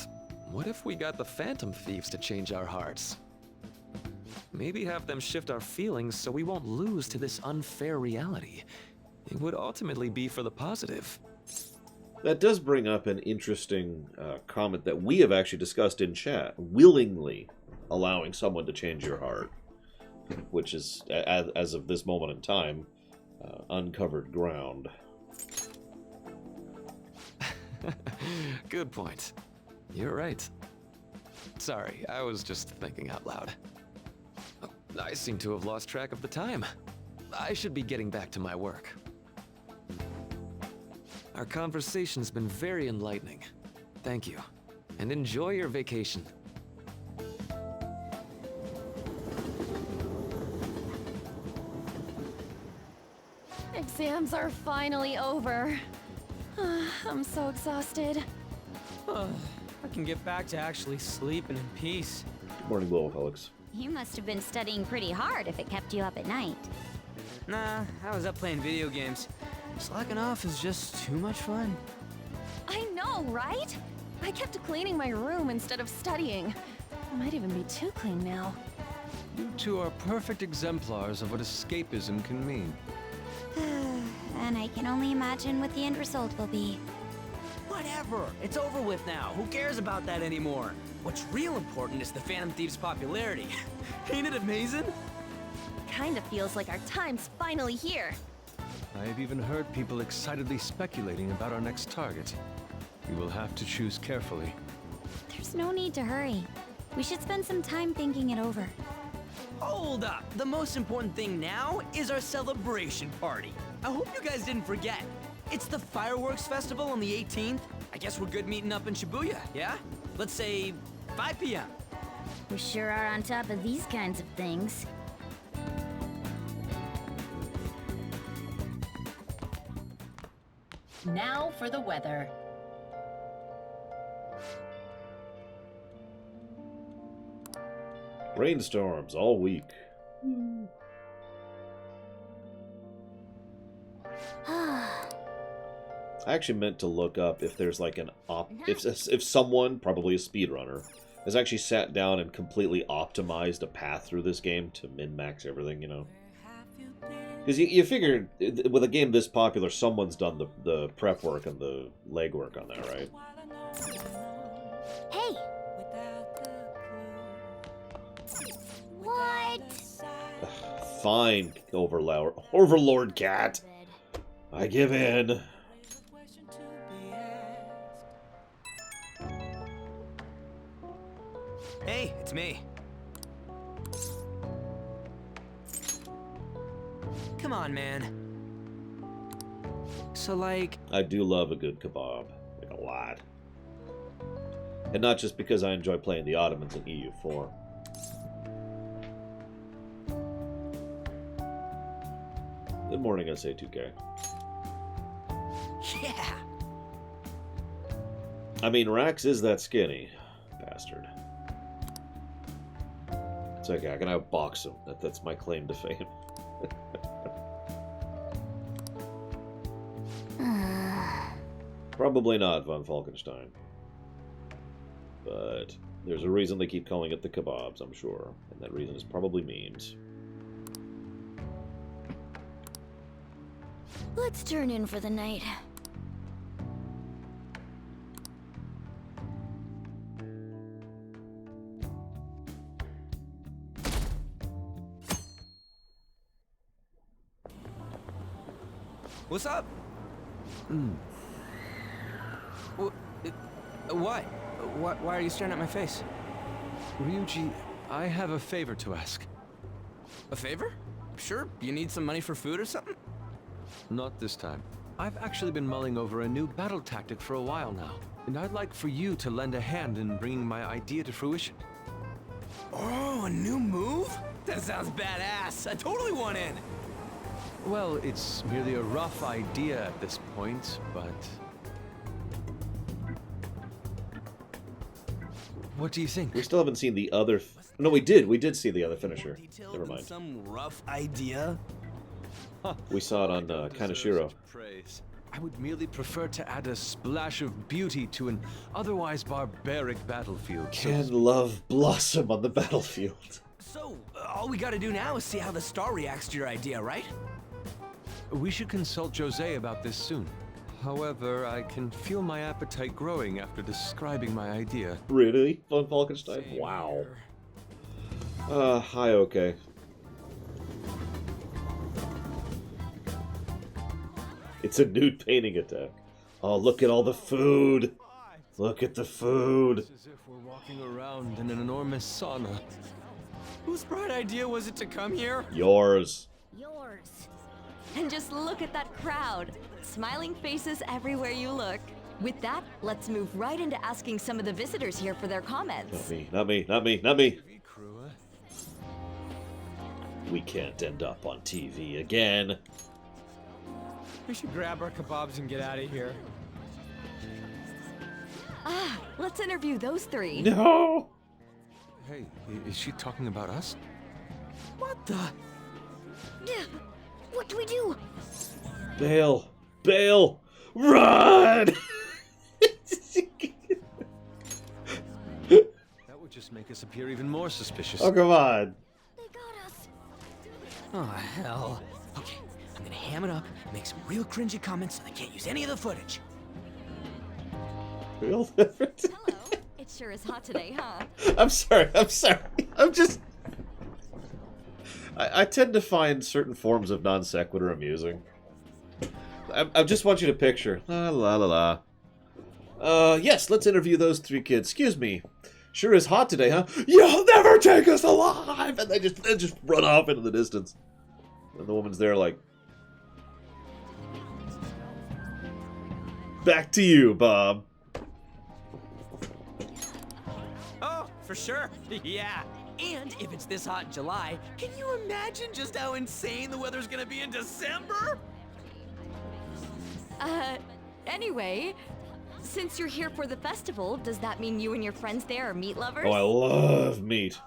what if we got the Phantom Thieves to change our hearts? Maybe have them shift our feelings so we won't lose to this unfair reality. It would ultimately be for the positive. That does bring up an interesting comment that we have actually discussed in chat. Willingly allowing someone to change your heart. Which is, as of this moment in time, uncovered ground. Good point. You're right. Sorry, I was just thinking out loud. Oh, I seem to have lost track of the time. I should be getting back to my work. Our conversation's been very enlightening. Thank you, and enjoy your vacation. Exams are finally over. I'm so exhausted. I can get back to actually sleeping in peace. Good morning, Little Alex. You must have been studying pretty hard if it kept you up at night. Nah, I was up playing video games. Slacking off is just too much fun. I know, right? I kept cleaning my room instead of studying. It might even be too clean now. You two are perfect exemplars of what escapism can mean. And I can only imagine what the end result will be. What Whatever. It's over with now. Who cares about that anymore? What's real important is the Phantom Thieves' popularity. Ain't it amazing? Kinda feels like our time's finally here. I've even heard people excitedly speculating about our next target. We will have to choose carefully. There's no need to hurry. We should spend some time thinking it over. Hold up! The most important thing now is our celebration party. I hope you guys didn't forget. It's the fireworks festival on the 18th. I guess we're good meeting up in Shibuya, yeah? Let's say 5 p.m. We sure are on top of these kinds of things. Now for the weather. Rainstorms all week. I actually meant to look up if there's like an if someone, probably a speedrunner, has actually sat down and completely optimized a path through this game to min-max everything, you know. Because you figure, with a game this popular, someone's done the prep work and the legwork on that, right? Hey! What? Fine, Overlord Cat. I give in. Hey, it's me. Come on, man. So, like... I do love a good kebab. Like, a lot. And not just because I enjoy playing the Ottomans in EU4. Good morning, SA2K. Yeah! I mean, Rax is that skinny. Bastard. It's okay, I can outbox him. That's my claim to fame. Probably not Von Falkenstein. But there's a reason they keep calling it the kebabs, I'm sure. And that reason is probably memes. Let's turn in for the night. What's up? What? Why are you staring at my face? Ryuji, I have a favor to ask. A favor? Sure, you need some money for food or something? Not this time. I've actually been mulling over a new battle tactic for a while now, and I'd like for you to lend a hand in bringing my idea to fruition. Oh, a new move? That sounds badass. I totally want in. Well, it's merely a rough idea at this point, but... What do you think? We still haven't seen the other... No, we did. We did see the other finisher. Never mind. Some rough idea? We saw it on Kaneshiro. I would merely prefer to add a splash of beauty to an otherwise barbaric battlefield. Can love blossom on the battlefield? So, all we gotta do now is see how the star reacts to your idea, right? We should consult Jose about this soon. However, I can feel my appetite growing after describing my idea. Really? Von Falkenstein? Wow. Hi, okay. It's a nude painting attack. Oh, look at all the food! Look at the food! It's as if we're walking around in an enormous sauna. Whose bright idea was it to come here? Yours. Yours. And just look at that crowd. Smiling faces everywhere you look. With that, let's move right into asking some of the visitors here for their comments. Not me, not me, not me, not me! We can't end up on TV again. We should grab our kebabs and get out of here. Ah, let's interview those three. No! Hey, is she talking about us? What the? What do we do? Bail! Bail! Run! That would just make us appear even more suspicious. Oh, come on. Oh, hell. Okay, I'm gonna ham it up, make some real cringy comments so they can't use any of the footage. Real different. Hello. It sure is hot today, huh? I'm sorry. I'm just. I tend to find certain forms of non sequitur amusing. I just want you to picture. La la la la. Yes, let's interview those three kids. Excuse me. Sure is hot today, huh? You'll never take us alive! And they just run off into the distance. And the woman's there like... Back to you, Bob. Oh, for sure. Yeah. And if it's this hot in July, can you imagine just how insane the weather's gonna be in December? Anyway, since you're here for the festival, does that mean you and your friends there are meat lovers? Oh, I love meat.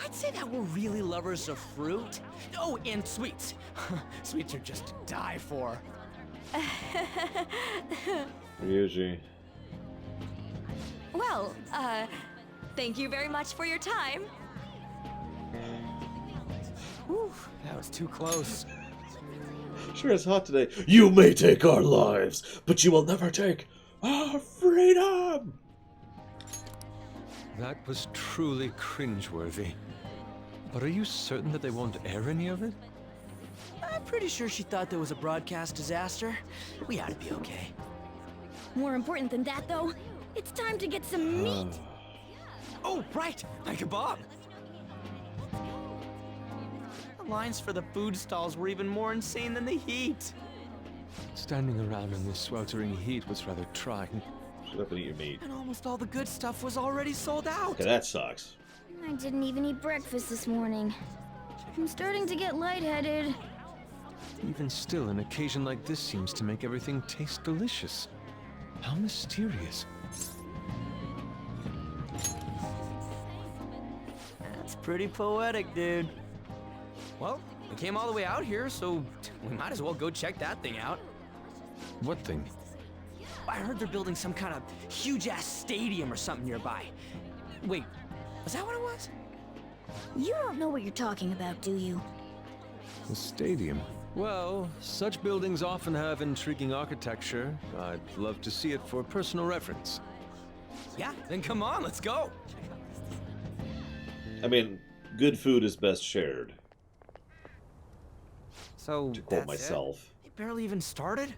I'd say that we're really lovers of fruit. Oh, and sweets. Sweets are just to die for. Ryuji. Well, thank you very much for your time. Whew, that was too close. Sure is hot today. You may take our lives, but you will never take our freedom! That was truly cringeworthy. But are you certain that they won't air any of it? I'm pretty sure she thought there was a broadcast disaster. We ought to be okay. More important than that, though, it's time to get some meat. Oh, right! My kebab! The lines for the food stalls were even more insane than the heat. Standing around in this sweltering heat was rather trying. Shut up and eat your meat. And almost all the good stuff was already sold out. Okay, that sucks. I didn't even eat breakfast this morning. I'm starting to get lightheaded. Even still, an occasion like this seems to make everything taste delicious. How mysterious. That's pretty poetic, dude. Well, we came all the way out here, so we might as well go check that thing out. What thing? I heard they're building some kind of huge-ass stadium or something nearby. Wait, was that what it was? You don't know what you're talking about, do you? The stadium. Well, such buildings often have intriguing architecture. I'd love to see it for personal reference. Yeah, then come on, let's go. I mean, good food is best shared. So, To quote that's myself. It? They barely even started?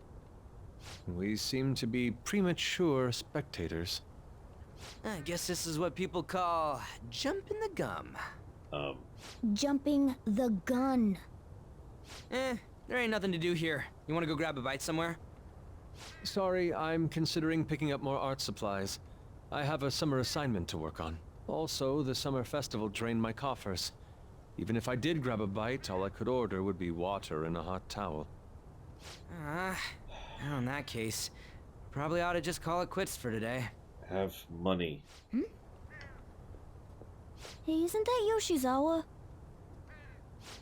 We seem to be premature spectators. I guess this is what people call jumping the gum. Jumping the gun. There ain't nothing to do here. You want to go grab a bite somewhere? Sorry, I'm considering picking up more art supplies. I have a summer assignment to work on. Also, the summer festival drained my coffers. Even if I did grab a bite, all I could order would be water and a hot towel. Well, in that case, probably ought to just call it quits for today. Have money. Hey, isn't that Yoshizawa?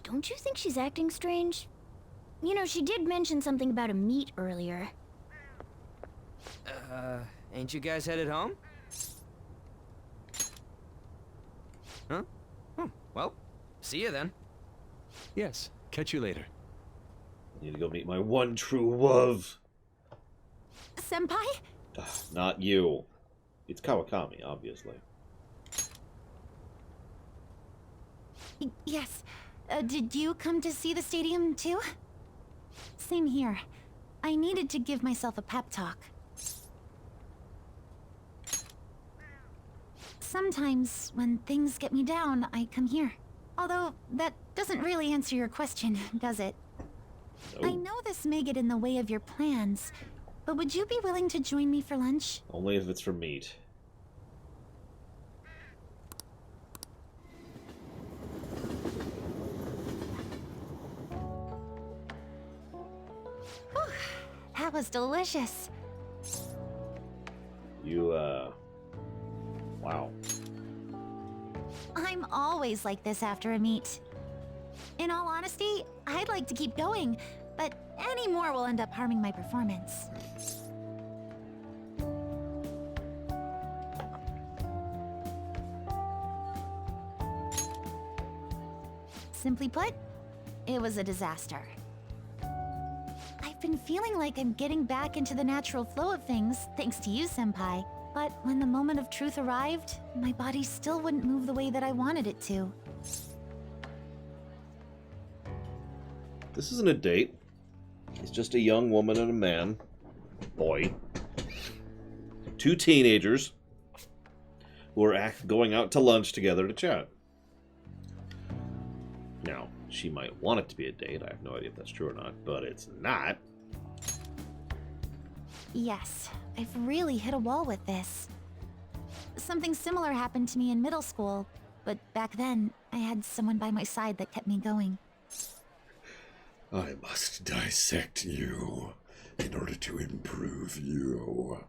Don't you think she's acting strange? You know, she did mention something about a meat earlier. Ain't you guys headed home? Huh? Well, see you then. Yes, catch you later. I need to go meet my one true love. Senpai? Not you. It's Kawakami, obviously. Yes. Did you come to see the stadium, too? Same here. I needed to give myself a pep talk. Sometimes, when things get me down, I come here. Although, that doesn't really answer your question, does it? No. I know this may get in the way of your plans, but would you be willing to join me for lunch? Only if it's for meat. Whew, that was delicious. You, wow. I'm always like this after a meet. In all honesty, I'd like to keep going, but any more will end up harming my performance. Simply put, it was a disaster. I've been feeling like I'm getting back into the natural flow of things, thanks to you, Senpai. But when the moment of truth arrived, my body still wouldn't move the way that I wanted it to. This isn't a date. It's just a young woman and a man. Boy. Two teenagers who are going out to lunch together to chat. Now, she might want it to be a date. I have no idea if that's true or not, but it's not. Yes, I've really hit a wall with this. Something similar happened to me in middle school, but back then, I had someone by my side that kept me going. I must dissect you in order to improve you.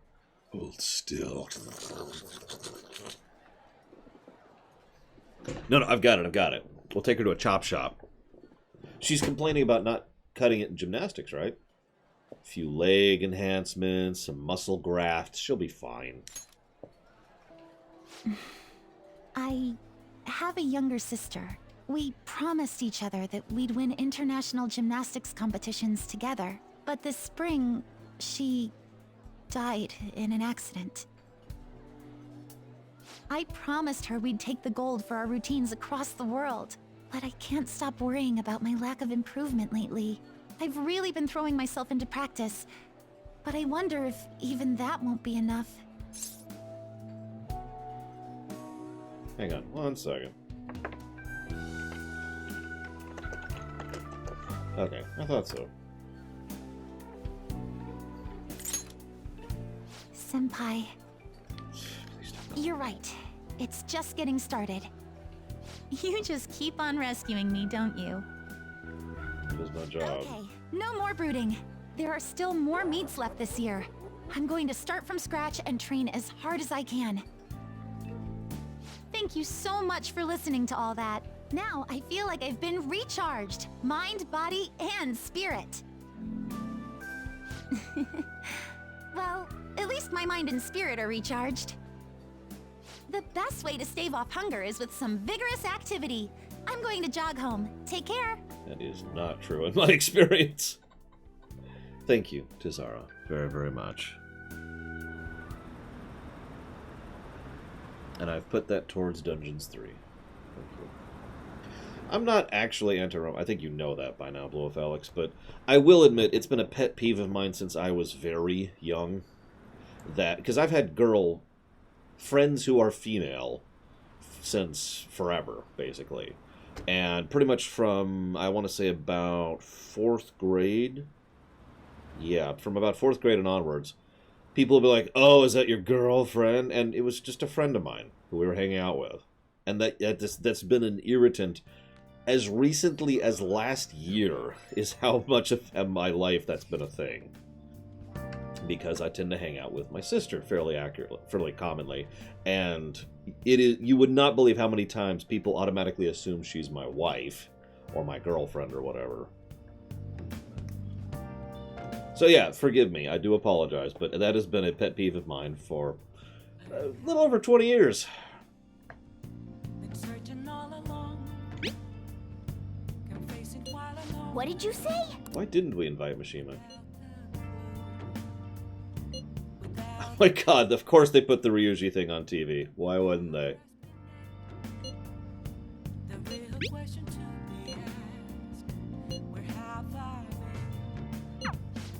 Hold still. No, I've got it. We'll take her to a chop shop. She's complaining about not cutting it in gymnastics, right? A few leg enhancements, some muscle grafts. She'll be fine. I have a younger sister. We promised each other that we'd win international gymnastics competitions together. But this spring, she died in an accident. I promised her we'd take the gold for our routines across the world. But I can't stop worrying about my lack of improvement lately. I've really been throwing myself into practice, but I wonder if even that won't be enough. Hang on 1 second. Okay, I thought so. Senpai, you're right. It's just getting started. You just keep on rescuing me, don't you? It is my job. Okay, no more brooding. There are still more meets left this year. I'm going to start from scratch and train as hard as I can. Thank you so much for listening to all that. Now I feel like I've been recharged. Mind, body, and spirit. Well, at least my mind and spirit are recharged. The best way to stave off hunger is with some vigorous activity. I'm going to jog home. Take care. That is not true in my experience. Thank you, Tizara, very, very much. And I've put that towards Dungeons 3. Thank you. I'm not actually anti-Rome. I think you know that by now, Blow Off Alex, but I will admit it's been a pet peeve of mine since I was very young. That, because I've had girl friends who are female since forever, basically. And pretty much from, I want to say, about 4th grade. Yeah, from about 4th grade and onwards. People will be like, oh, is that your girlfriend? And it was just a friend of mine who we were hanging out with. And that's been an irritant as recently as last year is how much of my life that's been a thing. Because I tend to hang out with my sister fairly commonly, and you would not believe how many times people automatically assume she's my wife or my girlfriend or whatever. So yeah, forgive me, I do apologize, but that has been a pet peeve of mine for a little over 20 years. What did you say? Why didn't we invite Mishima? Oh my god, of course they put the Ryuji thing on TV. Why wouldn't they?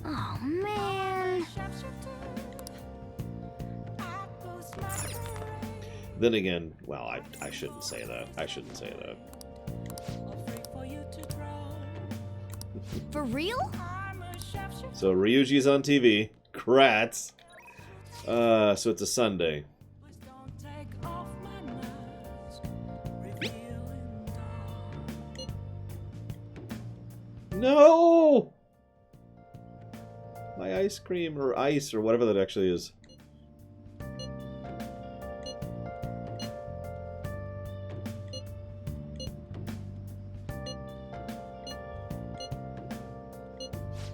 Oh, man. Then again, well, I shouldn't say that. I shouldn't say that. For real? So Ryuji's on TV. Kratz. So it's a Sunday. No! My ice cream, or ice, or whatever that actually is.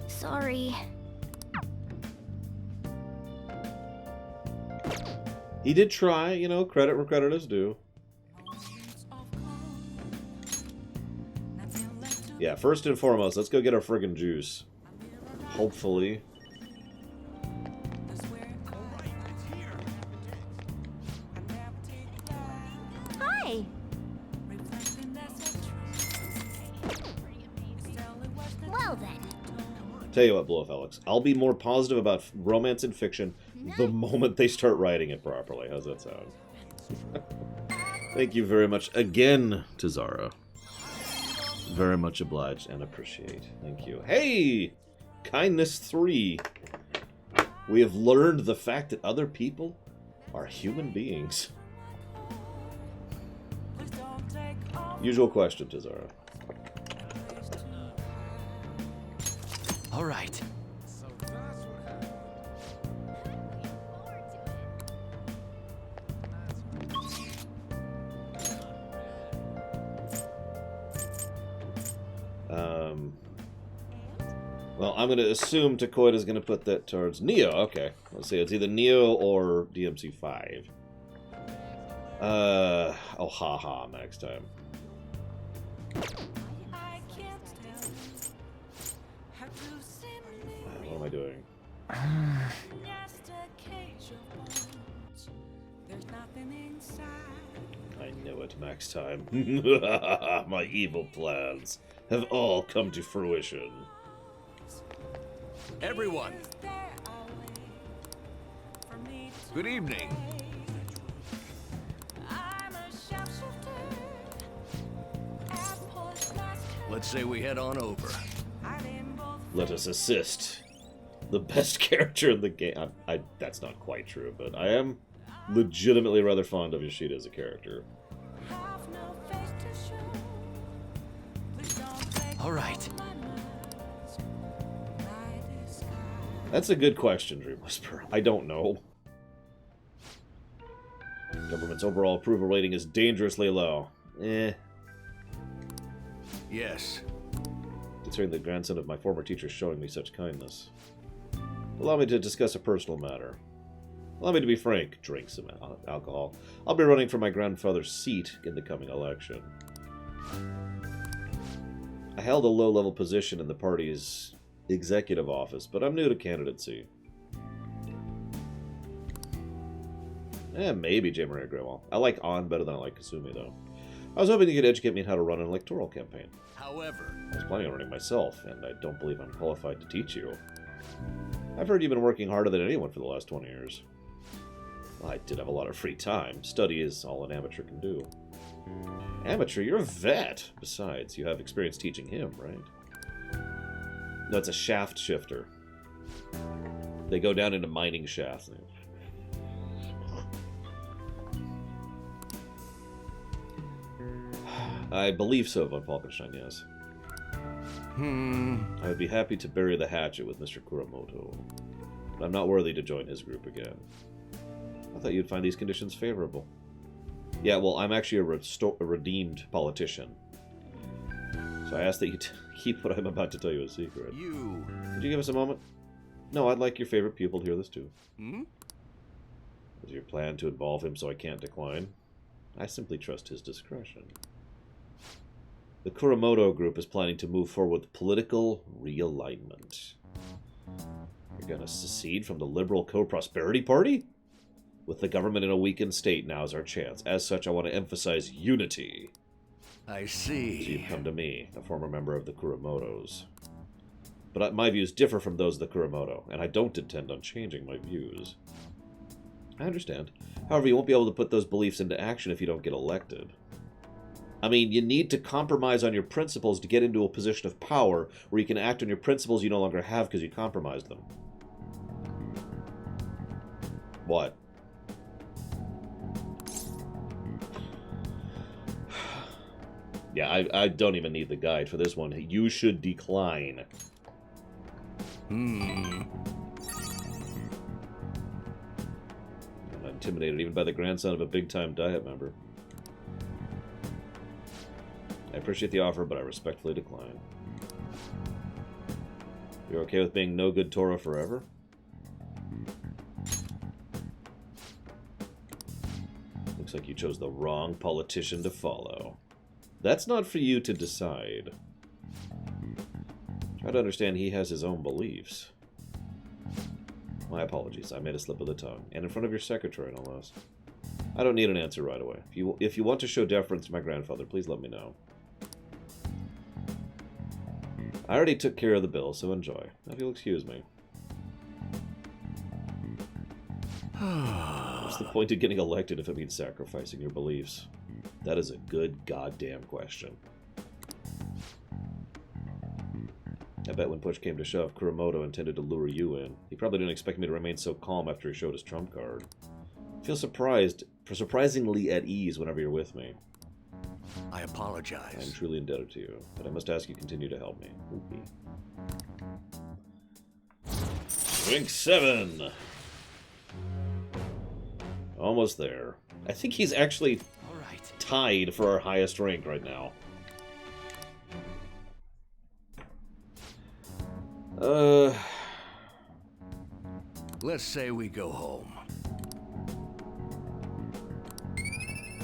Sorry. He did try, you know, credit where credit is due. Yeah, first and foremost, let's go get our friggin' juice. Hopefully. Hi. Well then. Tell you what, Blow Off Alex, I'll be more positive about romance and fiction the moment they start writing it properly. How's that sound? Thank you very much again to Zara. Very much obliged and appreciate. Thank you. Hey! Kindness 3. We have learned the fact that other people are human beings. Usual question to Zara. All right. Well, I'm going to assume Takoida's going to put that towards Neo. Okay. Let's see. It's either Neo or DMC5. Oh, haha, next time. What am I doing? I knew it, Max time. My evil plans have all come to fruition. Everyone. Good evening. Let's say we head on over. Let us assist. The best character in the game. That's not quite true, but I am legitimately rather fond of Yoshida as a character. All right. That's a good question, Dream Whisper. I don't know. Government's overall approval rating is dangerously low. Yes. Considering the grandson of my former teacher showing me such kindness. Allow me to discuss a personal matter. Allow me to be frank. Drink some alcohol. I'll be running for my grandfather's seat in the coming election. I held a low-level position in the party's executive office, but I'm new to candidacy. Maybe J. Maria Grewal. I like An better than I like Kasumi, though. I was hoping you could educate me on how to run an electoral campaign. However, I was planning on running myself, and I don't believe I'm qualified to teach you. I've heard you've been working harder than anyone for the last 20 years. Well, I did have a lot of free time. Study is all an amateur can do. Amateur? You're a vet! Besides, you have experience teaching him, right? No, it's a shaft shifter. They go down into mining shafts. I believe so, von Falkenstein, yes. I would be happy to bury the hatchet with Mr. Kuramoto. But I'm not worthy to join his group again. I thought you'd find these conditions favorable. Yeah, well, I'm actually a redeemed politician. So I ask that you keep what I'm about to tell you a secret. Could you give us a moment? No, I'd like your favorite pupil to hear this too. Is your plan to involve him so I can't decline? I simply trust his discretion. The Kuramoto group is planning to move forward with political realignment. You're gonna secede from the Liberal Co-Prosperity Party? With the government in a weakened state, now's our chance. As such, I want to emphasize unity. I see. So you've come to me, a former member of the Kuramotos. But my views differ from those of the Kuramoto, and I don't intend on changing my views. I understand. However, you won't be able to put those beliefs into action if you don't get elected. I mean, you need to compromise on your principles to get into a position of power where you can act on your principles you no longer have because you compromised them. What? Yeah, I don't even need the guide for this one. You should decline. I'm not intimidated even by the grandson of a big-time Diet member. I appreciate the offer, but I respectfully decline. You're okay with being no good Toro forever? Looks like you chose the wrong politician to follow. That's not for you to decide. Try to understand he has his own beliefs. My apologies, I made a slip of the tongue. And in front of your secretary, no less. I don't need an answer right away. If you want to show deference to my grandfather, please let me know. I already took care of the bill, so enjoy. If you'll excuse me. What's the point of getting elected if it means sacrificing your beliefs? That is a good goddamn question. I bet when push came to shove, Kuromoto intended to lure you in. He probably didn't expect me to remain so calm after he showed his trump card. I feel surprisingly at ease whenever you're with me. I apologize. I'm truly indebted to you, but I must ask you continue to help me. Drink 7! Almost there. I think he's actually tied for our highest rank right now. Let's say we go home.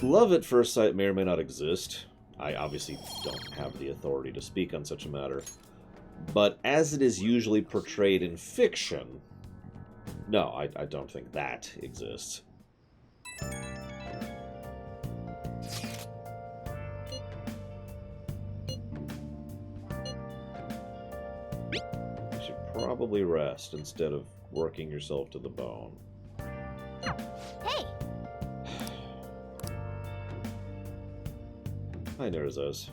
Love at first sight may or may not exist. I obviously don't have the authority to speak on such a matter. But as it is usually portrayed in fiction, no, I don't think that exists. You should probably rest instead of working yourself to the bone. Hey! Hi, Nerzos.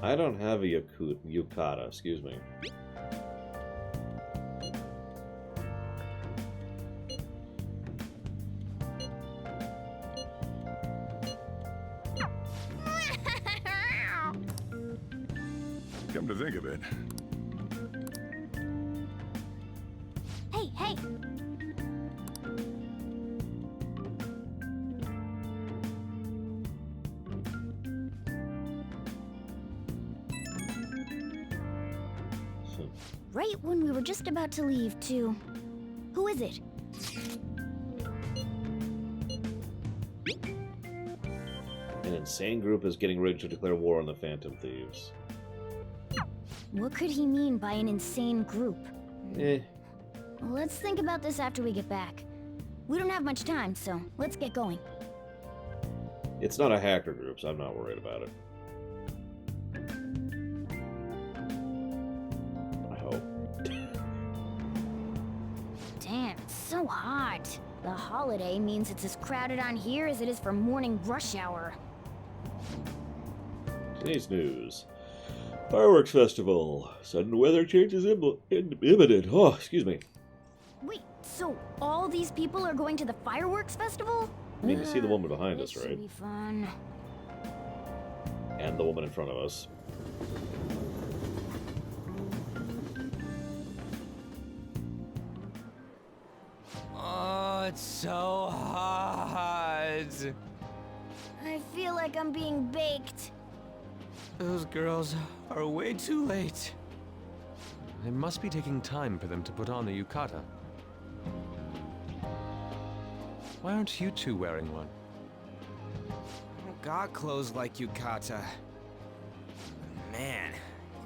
I don't have a yukata, excuse me. Come to think of it, Hey, hey! Right when we were just about to leave, too. Who is it? An insane group is getting ready to declare war on the Phantom Thieves. What could he mean by an insane group? Let's think about this after we get back. We don't have much time, so let's get going. It's not a hacker group, so I'm not worried about it. I hope. Damn, it's so hot. The holiday means it's as crowded on here as it is for morning rush hour. Today's news. Fireworks Festival. Sudden weather changes imminent. Oh, excuse me. Wait, so all these people are going to the fireworks festival? I mean, you see the woman behind us, This right? should be fun. And the woman in front of us. Oh, it's so hot. I feel like I'm being baked. Those girls are way too late. It must be taking time for them to put on the yukata. Why aren't you two wearing one? I don't got clothes like Yukata. Man,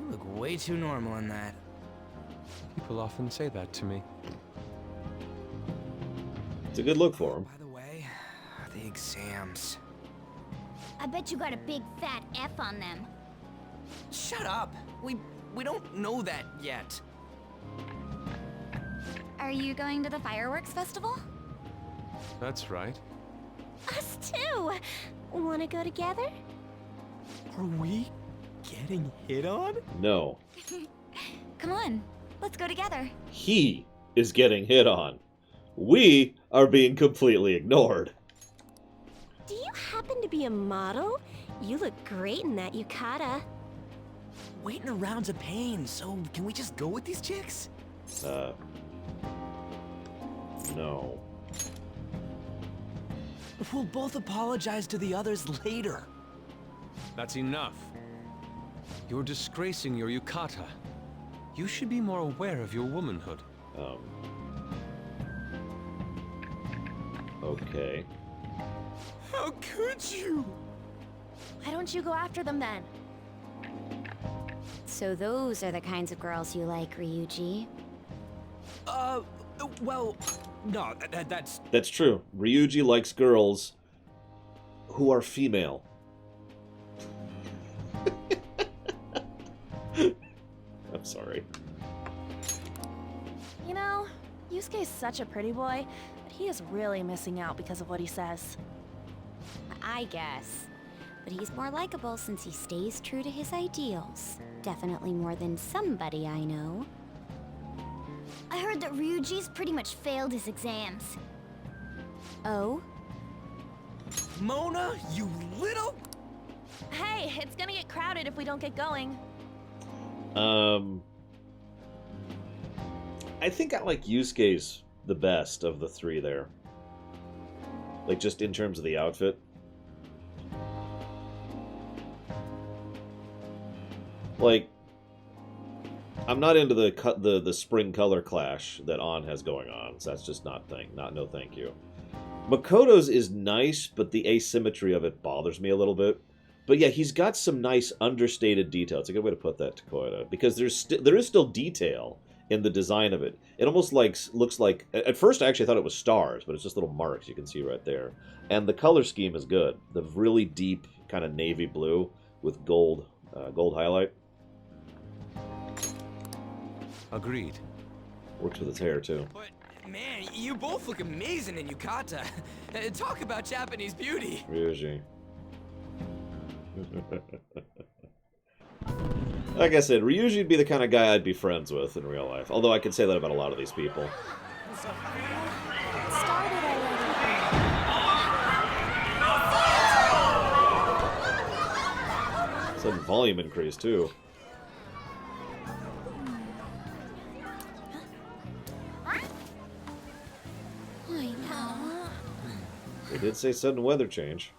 you look way too normal in that. People often say that to me. It's a good look for him. By the way, the exams. I bet you got a big fat F on them. Shut up! We don't know that yet. Are you going to the fireworks festival? That's right. Us too! Wanna go together? Are we getting hit on? No. Come on, let's go together. He is getting hit on. We are being completely ignored. Do you happen to be a model? You look great in that yukata. Waiting around's a pain, so can we just go with these chicks? No. We'll both apologize to the others later. That's enough. You're disgracing your yukata. You should be more aware of your womanhood. Okay. How could you? Why don't you go after them then? So those are the kinds of girls you like, Ryuji. Well, no, that's... That's true. Ryuji likes girls who are female. I'm sorry. You know, Yusuke's such a pretty boy, but he is really missing out because of what he says. I guess. But he's more likable since he stays true to his ideals. Definitely more than somebody I know. I heard that Ryuji's pretty much failed his exams. Oh? Mona, you little... Hey, it's gonna get crowded if we don't get going. I think I like Yusuke's the best of the three there. Like, just in terms of the outfit. Like, I'm not into the spring color clash that An has going on, so that's just no thank you. Makoto's is nice, but the asymmetry of it bothers me a little bit. But yeah, he's got some nice understated detail. It's a good way to put that, Koida, because there is still detail in the design of it. It almost looks like, at first I actually thought it was stars, but it's just little marks you can see right there. And the color scheme is good. The really deep kind of navy blue with gold highlight. Agreed. Works with its hair too. But, man, you both look amazing in yukata. Talk about Japanese beauty. Ryuji. Like I said, Ryuji would be the kind of guy I'd be friends with in real life. Although I could say that about a lot of these people. Sudden volume increase too. I know. They did say sudden weather change.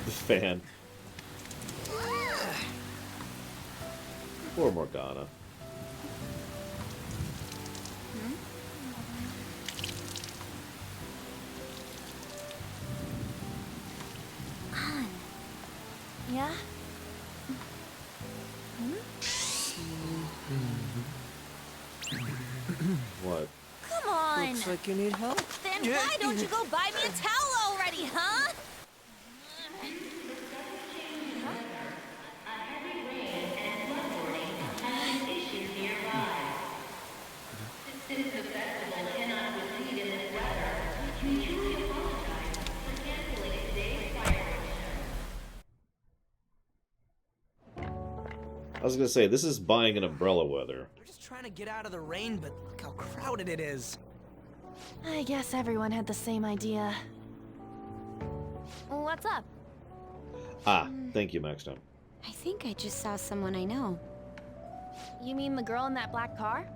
The fan. Poor Morgana. Yeah? What? Come on! Looks like you need help. Then why don't you go buy me a towel already, huh? I was gonna say, this is buying an umbrella weather. We're just trying to get out of the rain, but look how crowded it is. I guess everyone had the same idea. What's up? Ah, thank you, Maxstone. I think I just saw someone I know. You mean the girl in that black car?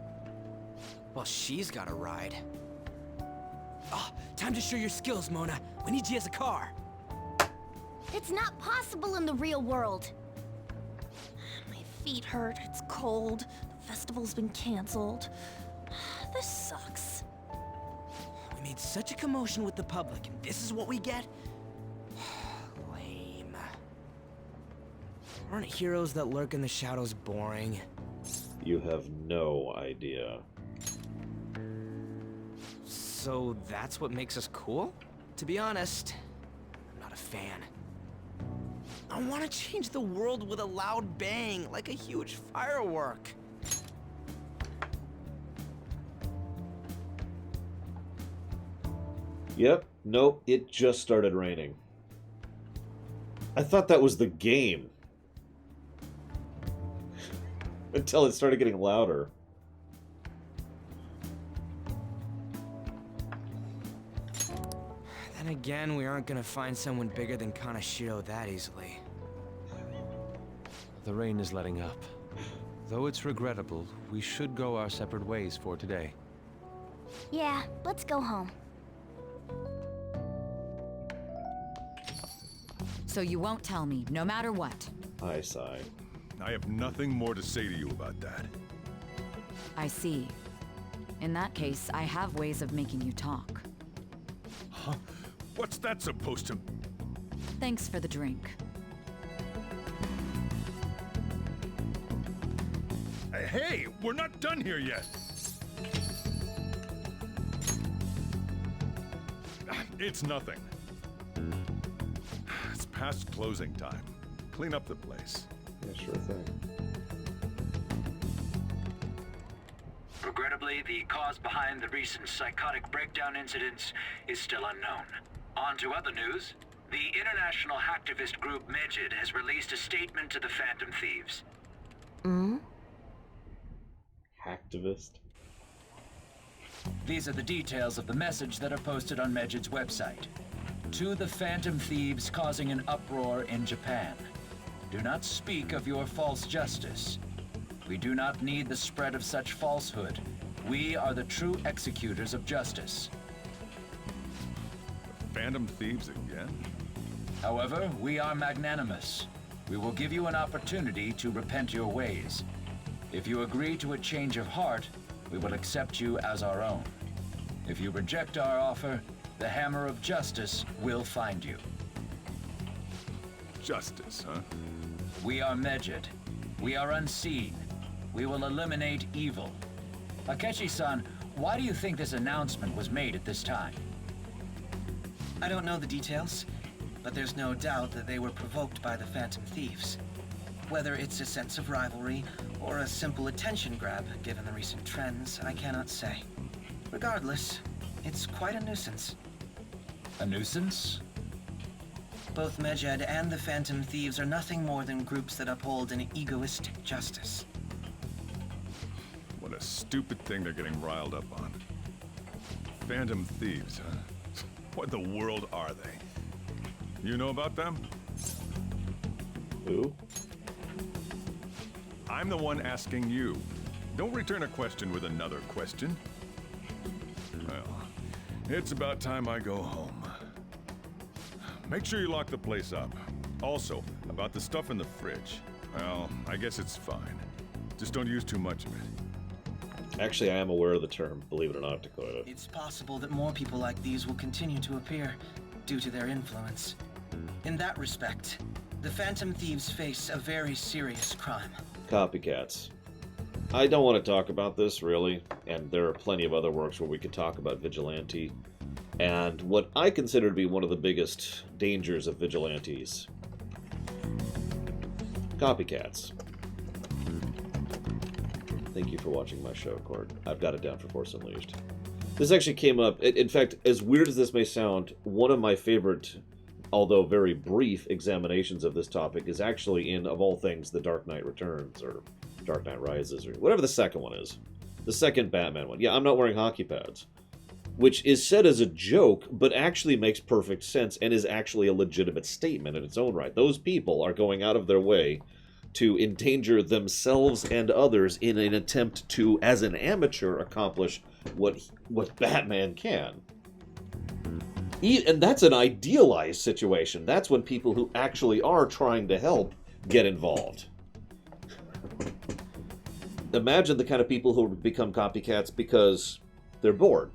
Well, she's got a ride. Oh, time to show your skills, Mona. We need you as a car. It's not possible in the real world. My feet hurt, it's cold, the festival's been canceled. This sucks. We made such a commotion with the public, and this is what we get? Lame. Aren't heroes that lurk in the shadows boring? You have no idea. So that's what makes us cool? To be honest, I'm not a fan. I want to change the world with a loud bang, like a huge firework. Yep, nope, it just started raining. I thought that was the game. Until it started getting louder. Then again, we aren't gonna find someone bigger than Kanashiro that easily. The rain is letting up. Though it's regrettable, we should go our separate ways for today. Yeah, let's go home. So you won't tell me, no matter what. I sigh. I have nothing more to say to you about that. I see. In that case, I have ways of making you talk. Huh? What's that supposed to... Thanks for the drink. Hey, we're not done here yet. It's nothing. It's past closing time. Clean up the place. Yeah, sure thing. Regrettably, the cause behind the recent psychotic breakdown incidents is still unknown. On to other news. The international hacktivist group Medjed has released a statement to the Phantom Thieves. Hacktivist? These are the details of the message that are posted on Medjed's website. To the Phantom Thieves causing an uproar in Japan. Do not speak of your false justice. We do not need the spread of such falsehood. We are the true executors of justice. Phantom Thieves again? However, we are magnanimous. We will give you an opportunity to repent your ways. If you agree to a change of heart, we will accept you as our own. If you reject our offer, the hammer of justice will find you. Justice, huh? We are Medjed. We are unseen. We will eliminate evil. Akechi-san, why do you think this announcement was made at this time? I don't know the details, but there's no doubt that they were provoked by the Phantom Thieves. Whether it's a sense of rivalry or a simple attention grab, given the recent trends, I cannot say. Regardless, it's quite a nuisance. A nuisance? Both Medjed and the Phantom Thieves are nothing more than groups that uphold an egoistic justice. What a stupid thing they're getting riled up on. Phantom Thieves, huh? What in the world are they? You know about them? Who? I'm the one asking you. Don't return a question with another question. Well, it's about time I go home. Make sure you lock the place up. Also, about the stuff in the fridge. Well, I guess it's fine. Just don't use too much of it. Actually, I am aware of the term, believe it or not, Dakota. It's possible that more people like these will continue to appear due to their influence. In that respect, the Phantom Thieves face a very serious crime. Copycats. I don't want to talk about this, really, and there are plenty of other works where we could talk about Vigilante, and what I consider to be one of the biggest dangers of Vigilantes. Copycats. Thank you for watching my show, Cord. I've got it down for Force Unleashed. This actually came up, in fact, as weird as this may sound, one of my favorite, although very brief, examinations of this topic is actually in, of all things, The Dark Knight Returns, or Dark Knight Rises, or whatever the second one is. The second Batman one. Yeah, I'm not wearing hockey pads. Which is said as a joke, but actually makes perfect sense and is actually a legitimate statement in its own right. Those people are going out of their way to endanger themselves and others in an attempt to, as an amateur, accomplish what Batman can. And that's an idealized situation. That's when people who actually are trying to help get involved. Imagine the kind of people who become copycats because they're bored,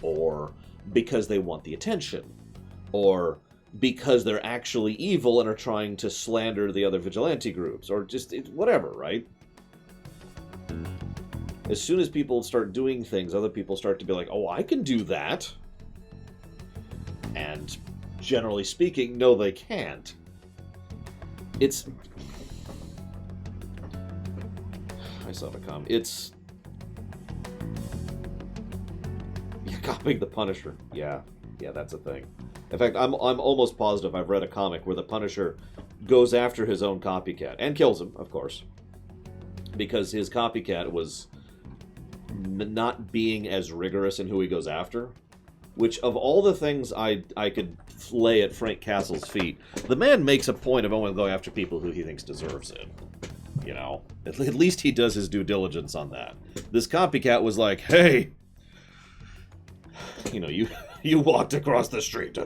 or because they want the attention, or because they're actually evil and are trying to slander the other vigilante groups, or just whatever, right? As soon as people start doing things, other people start to be like, oh, I can do that. And generally speaking, no, they can't. It's... I saw the comment. It's... Yeah, copying the Punisher. Yeah, that's a thing. In fact, I'm almost positive I've read a comic where the Punisher goes after his own copycat, and kills him, of course, because his copycat was not being as rigorous in who he goes after, which, of all the things I could lay at Frank Castle's feet, the man makes a point of only going after people who he thinks deserves it. You know? At least he does his due diligence on that. This copycat was like, hey, you know, you walked across the street.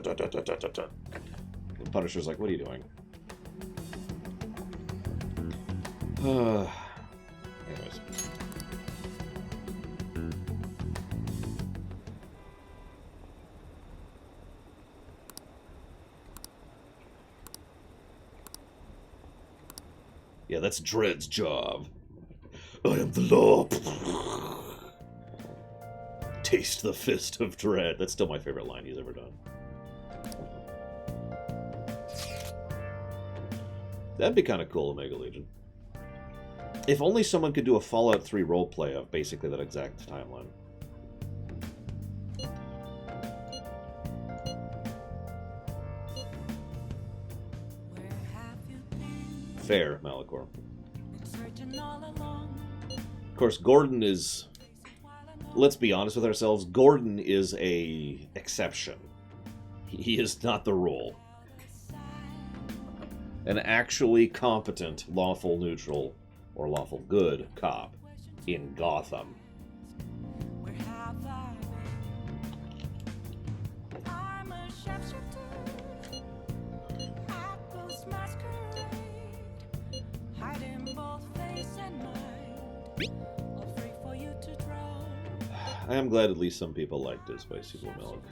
The Punisher's like, what are you doing? Anyways. Yeah, that's Dredd's job. I am the law. Taste the fist of Dredd. That's still my favorite line he's ever done. That'd be kind of cool, Omega Legion. If only someone could do a Fallout 3 roleplay of basically that exact timeline. Fair, Malachor. Of course, Gordon is... Let's be honest with ourselves, Gordon is a exception. He is not the rule. An actually competent, lawful neutral, or lawful good cop in Gotham. I am glad at least some people liked it, Spicy Blue Milk.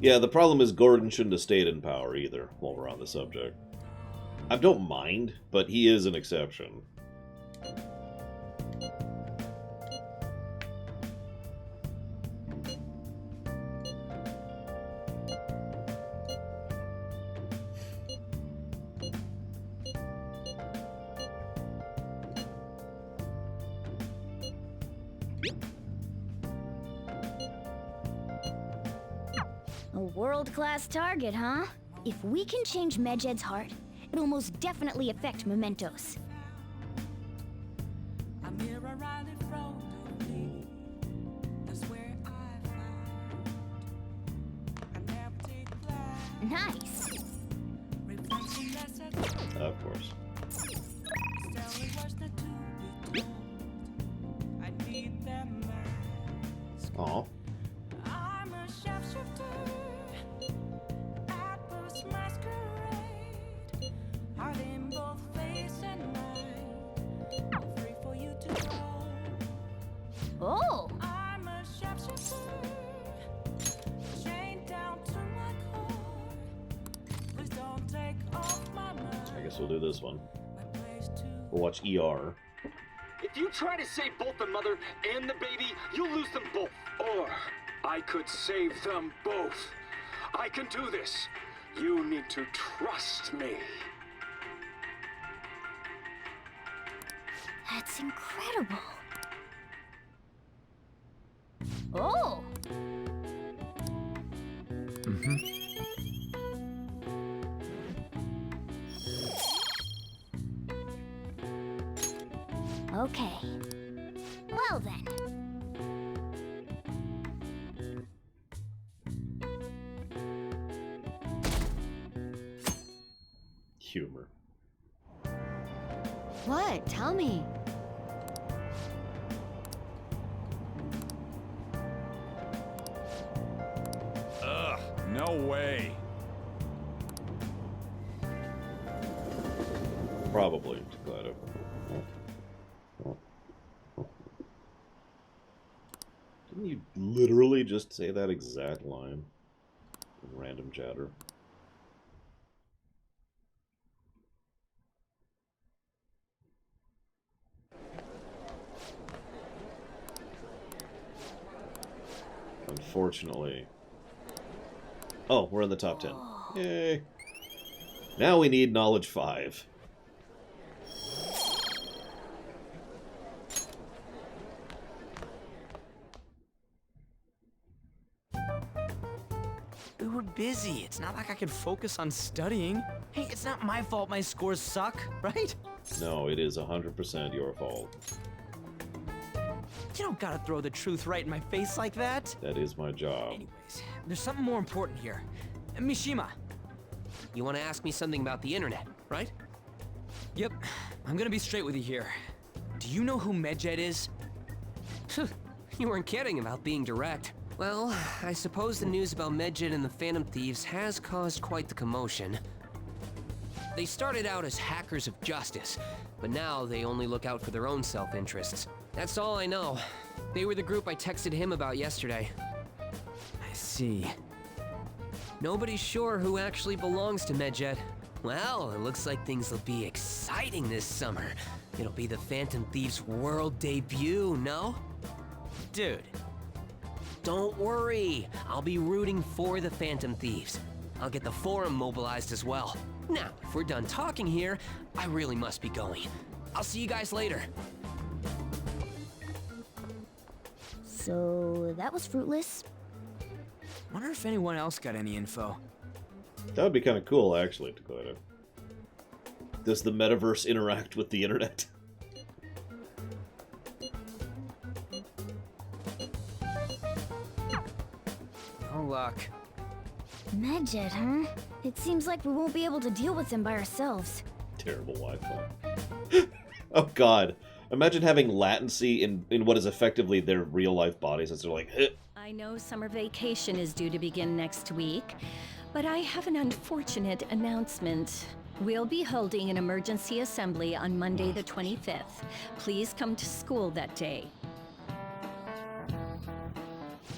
Yeah, the problem is Gordon shouldn't have stayed in power either, while we're on the subject. I don't mind, but he is an exception. A world-class target, huh? If we can change Medjed's heart, it'll most definitely affect Mementos. Nice. Of course. Aw. Oh! I guess we'll do this one. We'll watch ER. If you try to save both the mother and the baby, you'll lose them both. Or I could save them both. I can do this. You need to trust me. That's incredible. Oh! Okay. Well then. Humor. What? Tell me. Ugh, no way. Probably, glad of. Didn't you literally just say that exact line? In random chatter. Unfortunately. Oh, we're in the top 10. Yay. Now we need Knowledge 5. We were busy. It's not like I could focus on studying. Hey, it's not my fault my scores suck, right? No, it is 100% your fault. You don't gotta throw the truth right in my face like that. That is my job. Anyways, there's something more important here. Mishima. You want to ask me something about the internet, right? Yep. I'm gonna be straight with you here. Do you know who Medjed is? You weren't kidding about being direct. Well, I suppose the news about Medjed and the Phantom Thieves has caused quite the commotion. They started out as hackers of justice, but now they only look out for their own self-interests. That's all I know. They were the group I texted him about yesterday. I see. Nobody's sure who actually belongs to Medjed. Well, it looks like things will be exciting this summer. It'll be the Phantom Thieves' world debut, no? Dude. Don't worry. I'll be rooting for the Phantom Thieves. I'll get the forum mobilized as well. Now, if we're done talking here, I really must be going. I'll see you guys later. So, that was fruitless. Wonder if anyone else got any info. That would be kind of cool, actually, Dakota. Does the metaverse interact with the internet? No luck. Medjed, huh? It seems like we won't be able to deal with them by ourselves. Terrible Wi-Fi. Oh god. Imagine having latency in what is effectively their real-life bodies as they're like, eh. I know summer vacation is due to begin next week, but I have an unfortunate announcement. We'll be holding an emergency assembly on Monday the 25th. Please come to school that day.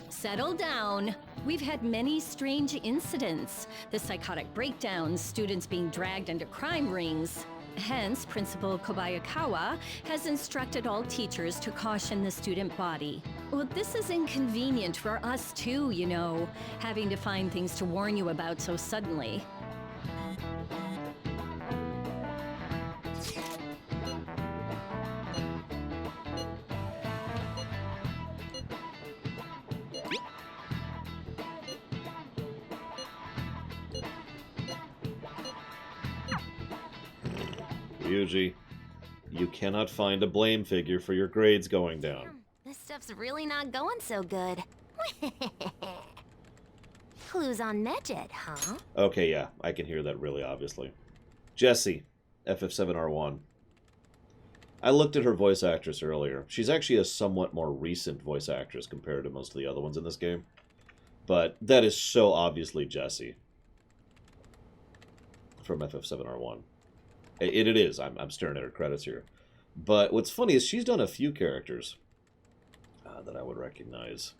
Settle down. We've had many strange incidents. The psychotic breakdowns, students being dragged into crime rings. Hence, Principal Kobayakawa has instructed all teachers to caution the student body. Well, this is inconvenient for us too, you know, having to find things to warn you about so suddenly. Ryuji, you cannot find a blame figure for your grades going down. This stuff's really not going so good. Clues on Medjed, huh? Okay, yeah, I can hear that really obviously. Jessie, FF7R1. I looked at her voice actress earlier. She's actually a somewhat more recent voice actress compared to most of the other ones in this game. But that is so obviously Jessie from FF7R1. It is. I'm staring at her credits here. But what's funny is she's done a few characters that I would recognize.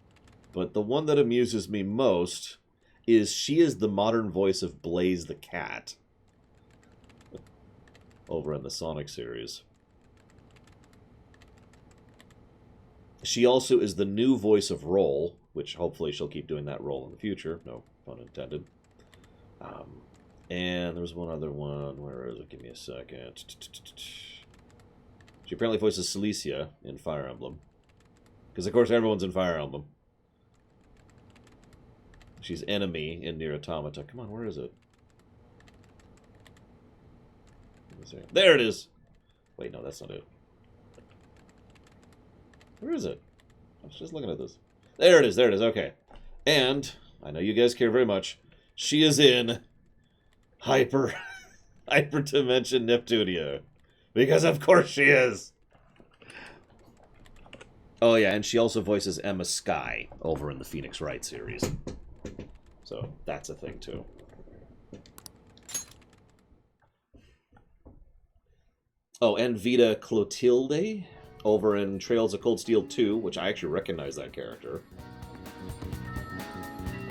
But the one that amuses me most is she is the modern voice of Blaze the Cat over in the Sonic series. She also is the new voice of Roll, which hopefully she'll keep doing that role in the future. No pun intended. And there's one other one. Where is it? Give me a second. She apparently voices Celicia in Fire Emblem. Because, of course, everyone's in Fire Emblem. She's Enemy in Nier Automata. Come on, where is it? There it is! Wait, no, that's not it. Where is it? I was just looking at this. There it is, okay. And, I know you guys care very much, she is in Hyper Dimension Neptunia. Because of course she is! Oh yeah, and she also voices Emma Skye over in the Phoenix Wright series. So, that's a thing too. Oh, and Vita Clotilde over in Trails of Cold Steel 2, which I actually recognize that character.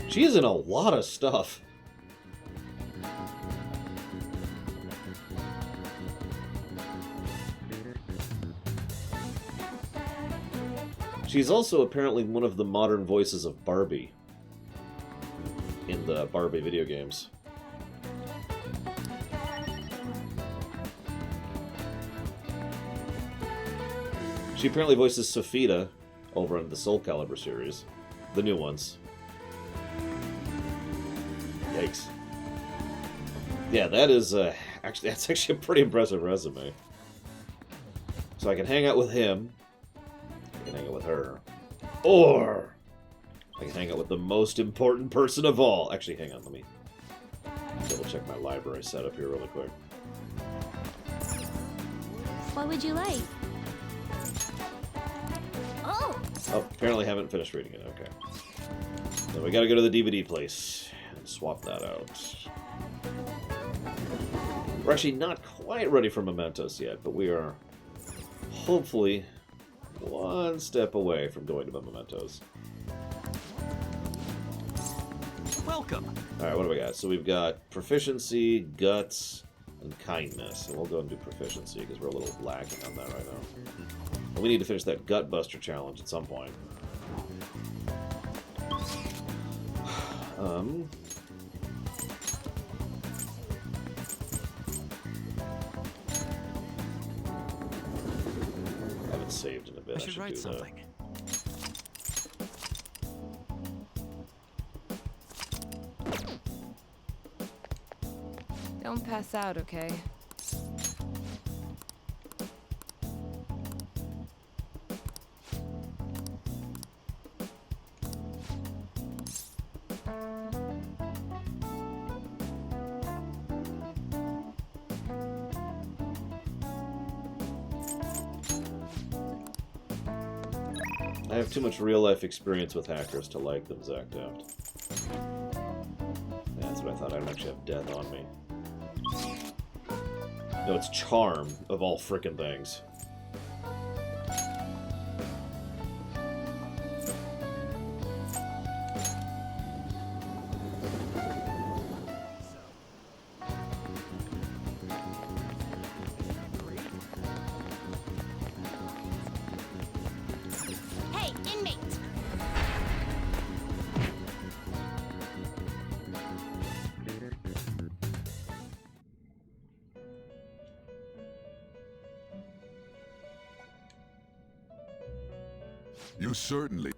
She is in a lot of stuff. She's also apparently one of the modern voices of Barbie in the Barbie video games. She apparently voices Sophia over in the Soul Calibur series. The new ones. Yikes. Yeah, that is, that's actually a pretty impressive resume. So I can hang out with him. I can hang out with her. Or I can hang out with the most important person of all. Actually, hang on, let me double check my library setup here really quick. What would you like? Oh, apparently haven't finished reading it, okay. So we gotta go to the DVD place and swap that out. We're actually not quite ready for Mementos yet, but we are hopefully one step away from going to Mementos. Welcome. Alright, what do we got? So we've got Proficiency, Guts, and Kindness. And we'll go and do Proficiency because we're a little lacking on that right now. And we need to finish that Gut Buster challenge at some point. Haven't saved in a bit. I should write do something. Don't pass out, okay? I have too much real-life experience with hackers to like them, Zach Daft. Yeah, that's what I thought. I don't actually have death on me. No, it's charm, of all frickin' things. Hey, inmate! You certainly...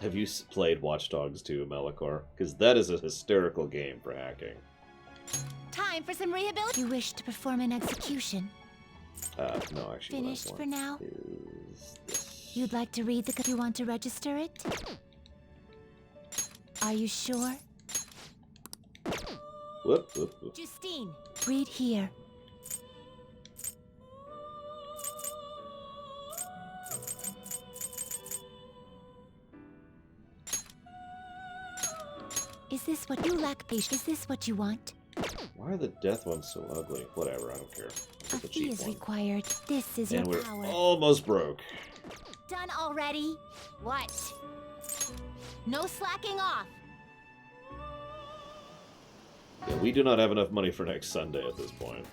Have you played Watch Dogs 2, Melikor? Because that is a hysterical game for hacking. Time for some rehabilitation. You wish to perform an execution. No, actually. Finished for now? You'd like to read the... You want to register it? Are you sure? Whoop, whoop, whoop. Justine, read here. Is this what you lack patience? Is this what you want? Why are the death ones so ugly? Whatever, I don't care. A The fee cheap is one. required. This is And your we're power. almost broke. Done already? What? No slacking off. Yeah, we do not have enough money for next Sunday at this point.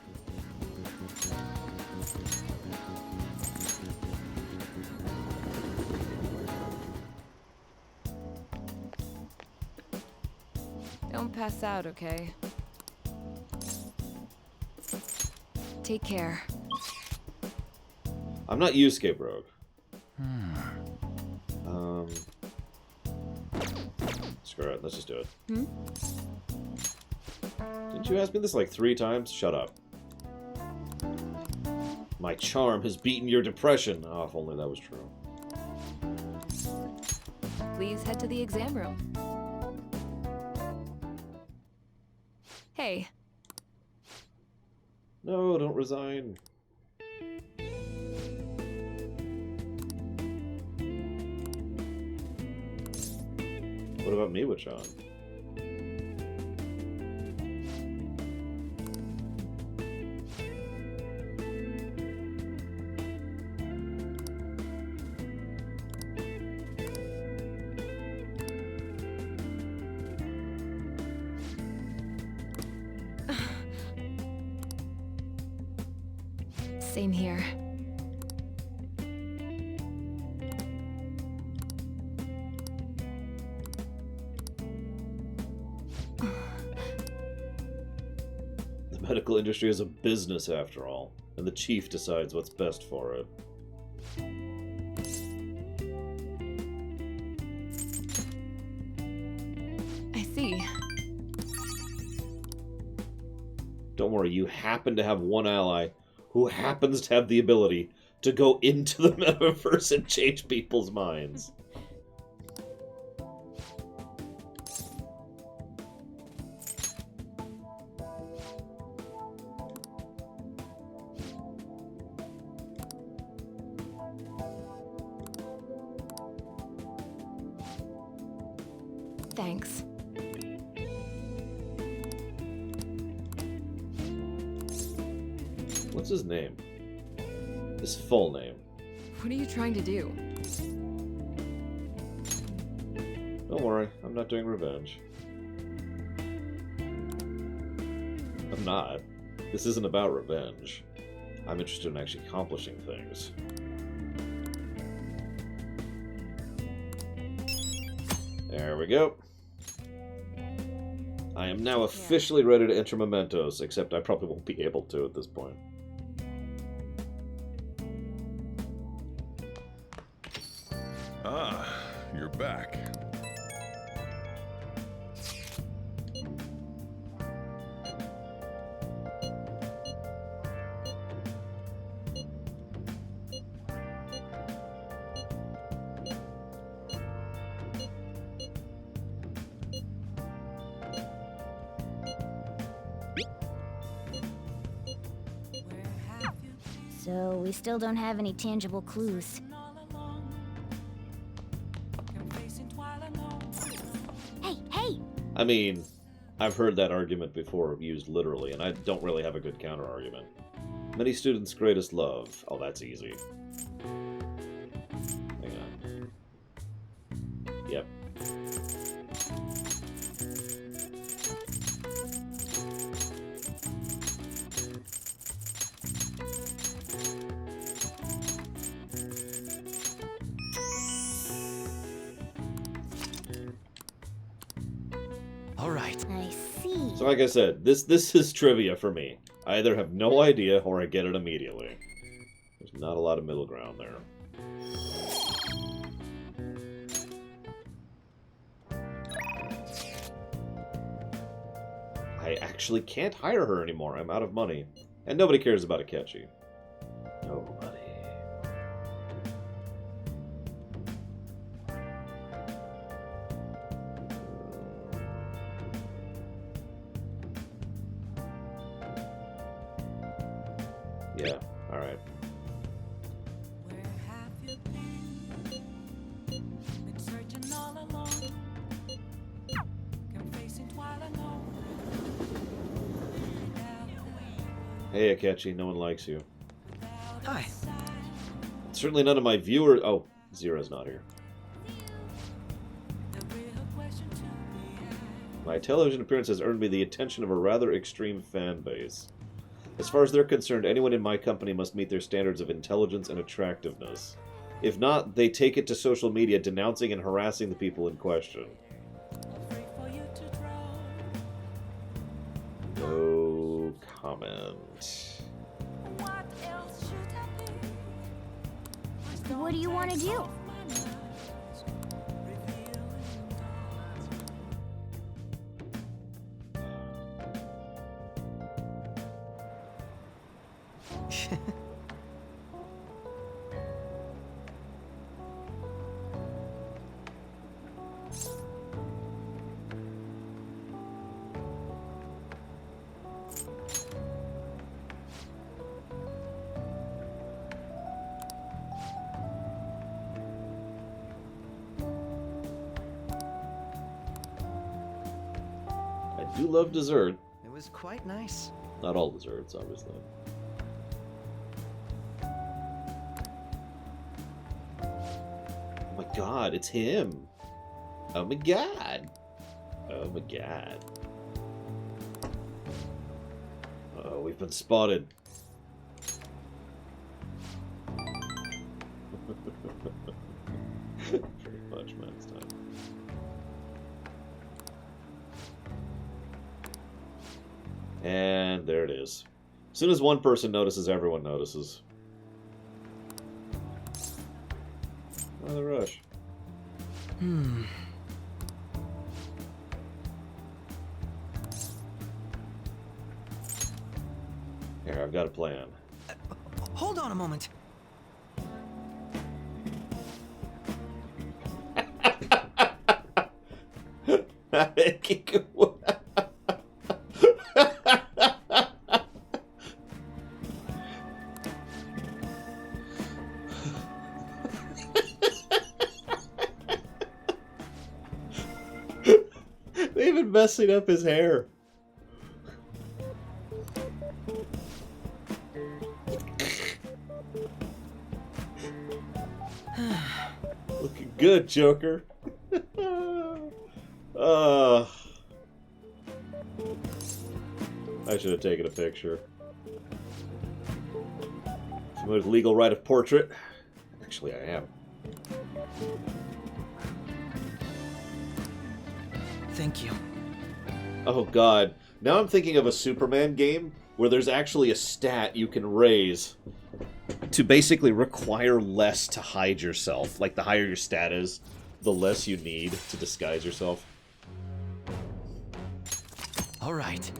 Don't pass out, okay? Take care. I'm not Yusuke broke. Screw it. Let's just do it. Didn't you ask me this like 3 times? Shut up. My charm has beaten your depression. Oh, if only that was true. Please head to the exam room. Hey. No, don't resign. What about Miwa-chan? Same here. The medical industry is a business after all, and the chief decides what's best for it. I see. Don't worry, you happen to have one ally who happens to have the ability to go into the metaverse and change people's minds. Thanks. What's his name? His full name. What are you trying to do? Don't worry, I'm not doing revenge. I'm not. This isn't about revenge. I'm interested in actually accomplishing things. There we go. I am now officially ready to enter mementos, except I probably won't be able to at this point. Ah, you're back. So we still don't have any tangible clues. Hey, hey! I mean, I've heard that argument before used literally, and I don't really have a good counter-argument. Many students' greatest love. Oh, that's easy. Hang on. Yep. All right. I see. So like I said, this is trivia for me. I either have no idea or I get it immediately. There's not a lot of middle ground there. I actually can't hire her anymore. I'm out of money. And nobody cares about Akechi. Nobody. Yeah, alright. Hey Akechi, no one likes you. Hi. Certainly none of my viewers... Oh, Zero's not here. My television appearance has earned me the attention of a rather extreme fan base. As far as they're concerned, anyone in my company must meet their standards of intelligence and attractiveness. If not, they take it to social media denouncing and harassing the people in question. No comment. What do you want to do? I do love dessert. It was quite nice. Not all desserts, obviously. Oh my god, it's him! Oh my god! Oh my god. Uh-oh, we've been spotted. Pretty much, man, it's time. And there it is. As soon as one person notices, everyone notices. Why the rush? Here, I've got a plan. Hold on a moment. messing up his hair. Looking good, Joker. I should have taken a picture. With legal right of portrait. Actually, I am. Thank you. Oh god. Now I'm thinking of a Superman game where there's actually a stat you can raise to basically require less to hide yourself. Like, the higher your stat is, the less you need to disguise yourself. All right.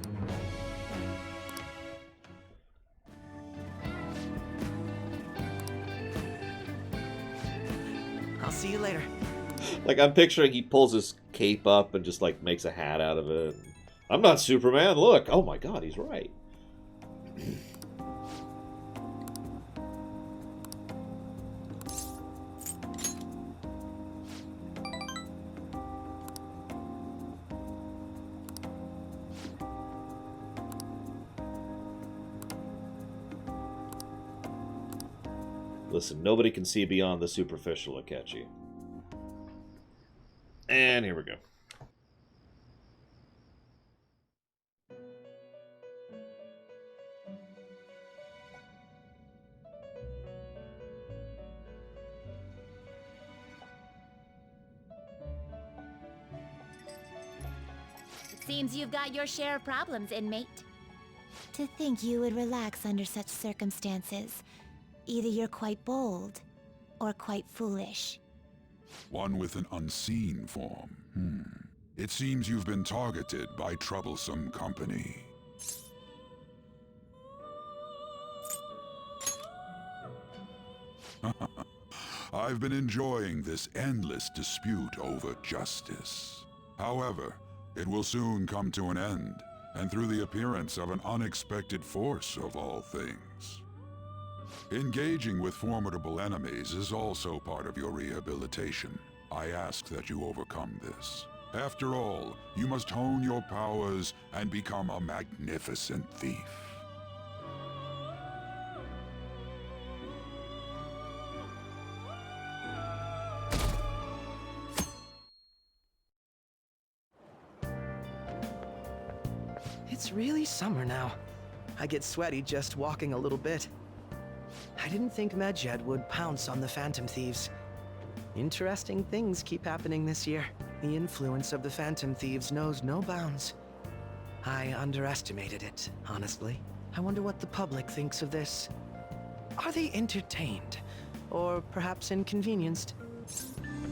I'll see you later. Like, I'm picturing he pulls his cape up and just, like, makes a hat out of it. I'm not Superman, look! Oh my god, he's right. Listen, nobody can see beyond the superficial, Akechi. And here we go. It seems you've got your share of problems, inmate. To think you would relax under such circumstances. Either you're quite bold, or quite foolish. One with an unseen form. It seems you've been targeted by troublesome company. I've been enjoying this endless dispute over justice. However, it will soon come to an end, and through the appearance of an unexpected force of all things. Engaging with formidable enemies is also part of your rehabilitation. I ask that you overcome this. After all, you must hone your powers and become a magnificent thief. It's really summer now. I get sweaty just walking a little bit. I didn't think Medjed would pounce on the Phantom Thieves. Interesting things keep happening this year. The influence of the Phantom Thieves knows no bounds. I underestimated it, honestly. I wonder what the public thinks of this. Are they entertained? Or perhaps inconvenienced?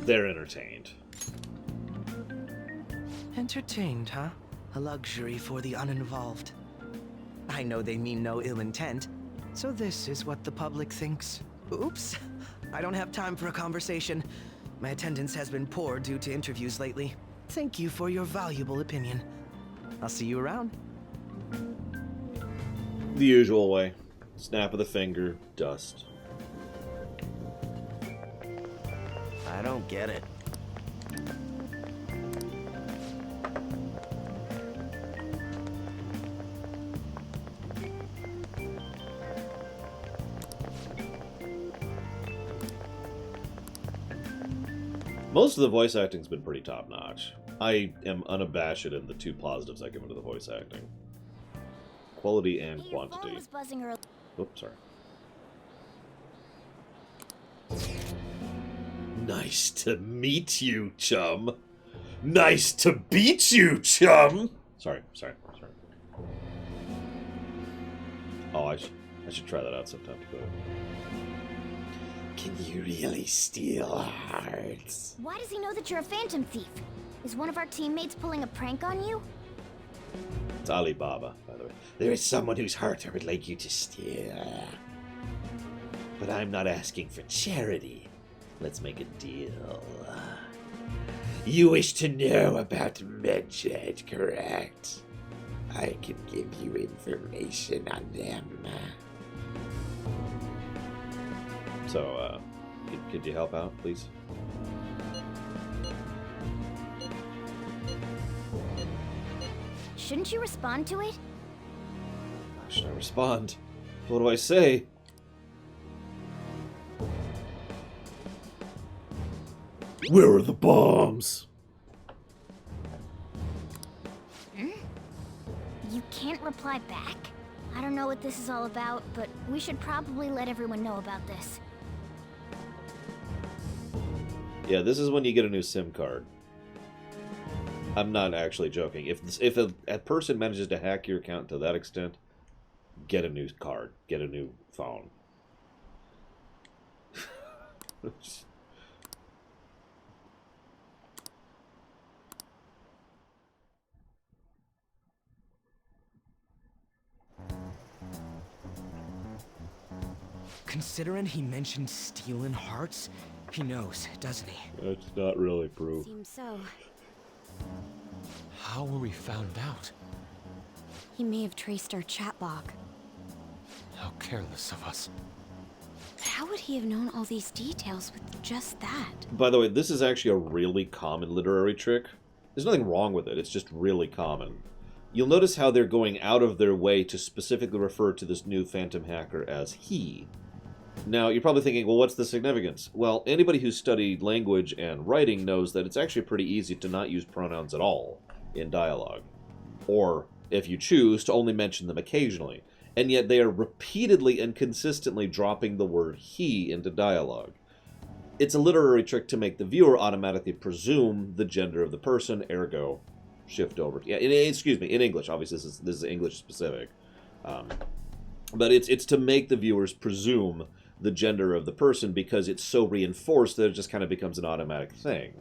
They're entertained. Entertained, huh? A luxury for the uninvolved. I know they mean no ill intent. So this is what the public thinks. Oops. I don't have time for a conversation. My attendance has been poor due to interviews lately. Thank you for your valuable opinion. I'll see you around. The usual way. Snap of the finger, dust. I don't get it. Most of the voice acting's been pretty top-notch. I am unabashed in the two positives I give into the voice acting. Quality and quantity. Oops, sorry. Nice to meet you, chum. Nice to beat you, chum. Sorry. Oh, I should try that out sometime. Can you really steal hearts? Why does he know that you're a Phantom Thief? Is one of our teammates pulling a prank on you? It's Alibaba, by the way. There is someone whose heart I would like you to steal. But I'm not asking for charity. Let's make a deal. You wish to know about Medjed, correct? I can give you information on them. So, could you help out, please? Shouldn't you respond to it? How should I respond? What do I say? Where are the bombs? You can't reply back? I don't know what this is all about, but we should probably let everyone know about this. Yeah, this is when you get a new SIM card. I'm not actually joking. If a person manages to hack your account to that extent, get a new card, get a new phone. Considering he mentioned stealing hearts, he knows, doesn't he? That's not really proof. Seems so. How were we found out? He may have traced our chat log. How careless of us. How would he have known all these details with just that? By the way, this is actually a really common literary trick. There's nothing wrong with it, it's just really common. You'll notice how they're going out of their way to specifically refer to this new Phantom Hacker as he. Now, you're probably thinking, well, what's the significance? Well, anybody who's studied language and writing knows that it's actually pretty easy to not use pronouns at all in dialogue. Or, if you choose, to only mention them occasionally. And yet they are repeatedly and consistently dropping the word he into dialogue. It's a literary trick to make the viewer automatically presume the gender of the person, ergo, shift over. Yeah, excuse me, in English. Obviously, this is English specific. But it's to make the viewers presume the gender of the person because it's so reinforced that it just kind of becomes an automatic thing.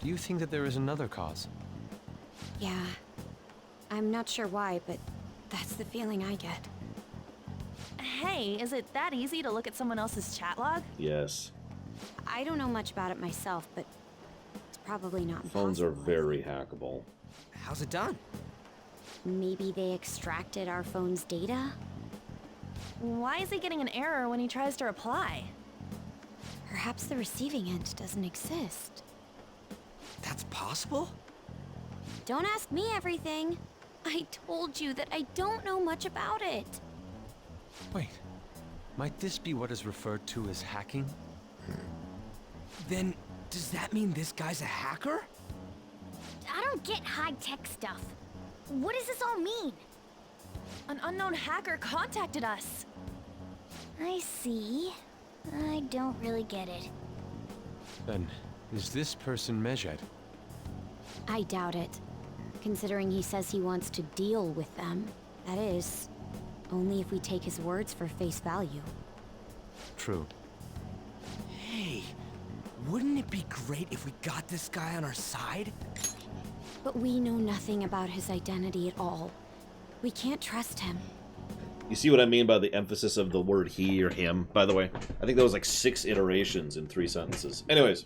Do you think that there is another cause? Yeah. I'm not sure why, but that's the feeling I get. Hey, is it that easy to look at someone else's chat log? Yes. I don't know much about it myself, but it's probably not Phones are very hackable. How's it done? Maybe they extracted our phone's data? Why is he getting an error when he tries to reply? Perhaps the receiving end doesn't exist. That's possible? Don't ask me everything. I told you that I don't know much about it. Wait, might this be what is referred to as hacking? Then, does that mean this guy's a hacker? I don't get high-tech stuff. What does this all mean? An unknown hacker contacted us. I see. I don't really get it. Then, is this person Medjed? I doubt it. Considering he says he wants to deal with them. That is, only if we take his words for face value. True. Hey, wouldn't it be great if we got this guy on our side? But we know nothing about his identity at all. We can't trust him. You see what I mean by the emphasis of the word he or him, by the way? I think that was like 6 iterations in 3 sentences. Anyways.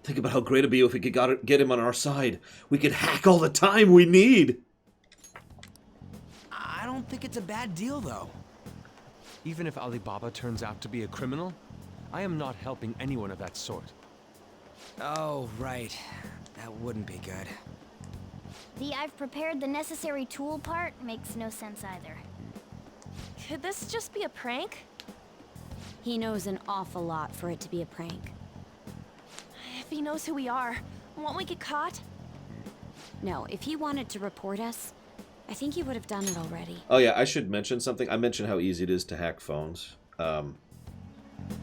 Think about how great it'd be if we could get him on our side. We could hack all the time we need. I don't think it's a bad deal, though. Even if Alibaba turns out to be a criminal, I am not helping anyone of that sort. Oh, right. That wouldn't be good. The I've prepared the necessary tool part makes no sense either. Could this just be a prank? He knows an awful lot for it to be a prank. If he knows who we are, won't we get caught? No, if he wanted to report us, I think he would have done it already. Oh yeah, I should mention something. I mentioned how easy it is to hack phones. To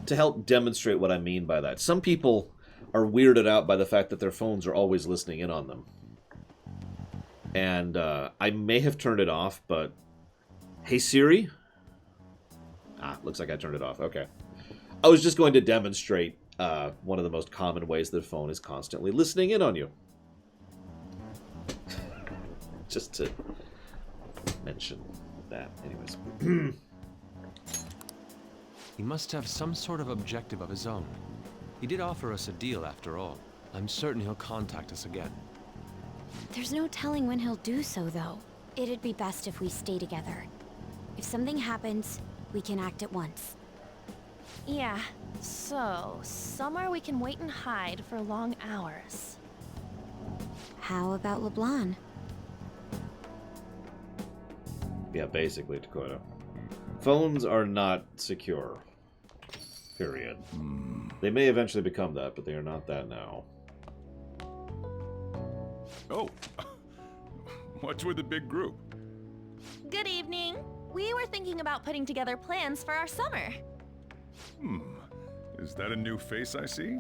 help demonstrate what I mean by that. Some people are weirded out by the fact that their phones are always listening in on them. And I may have turned it off, but... Hey Siri? Ah, looks like I turned it off. Okay. I was just going to demonstrate one of the most common ways that a phone is constantly listening in on you. Just to mention that. Anyways. He must have some sort of objective of his own. He did offer us a deal after all. I'm certain he'll contact us again. There's no telling when he'll do so, though. It'd be best if we stay together. If something happens, we can act at once. Yeah, so somewhere we can wait and hide for long hours. How about LeBlanc? Yeah, basically, Dakota. Phones are not secure. Period. They may eventually become that, but they are not that now. Oh, what's with the big group? Good evening. We were thinking about putting together plans for our summer. Is that a new face I see?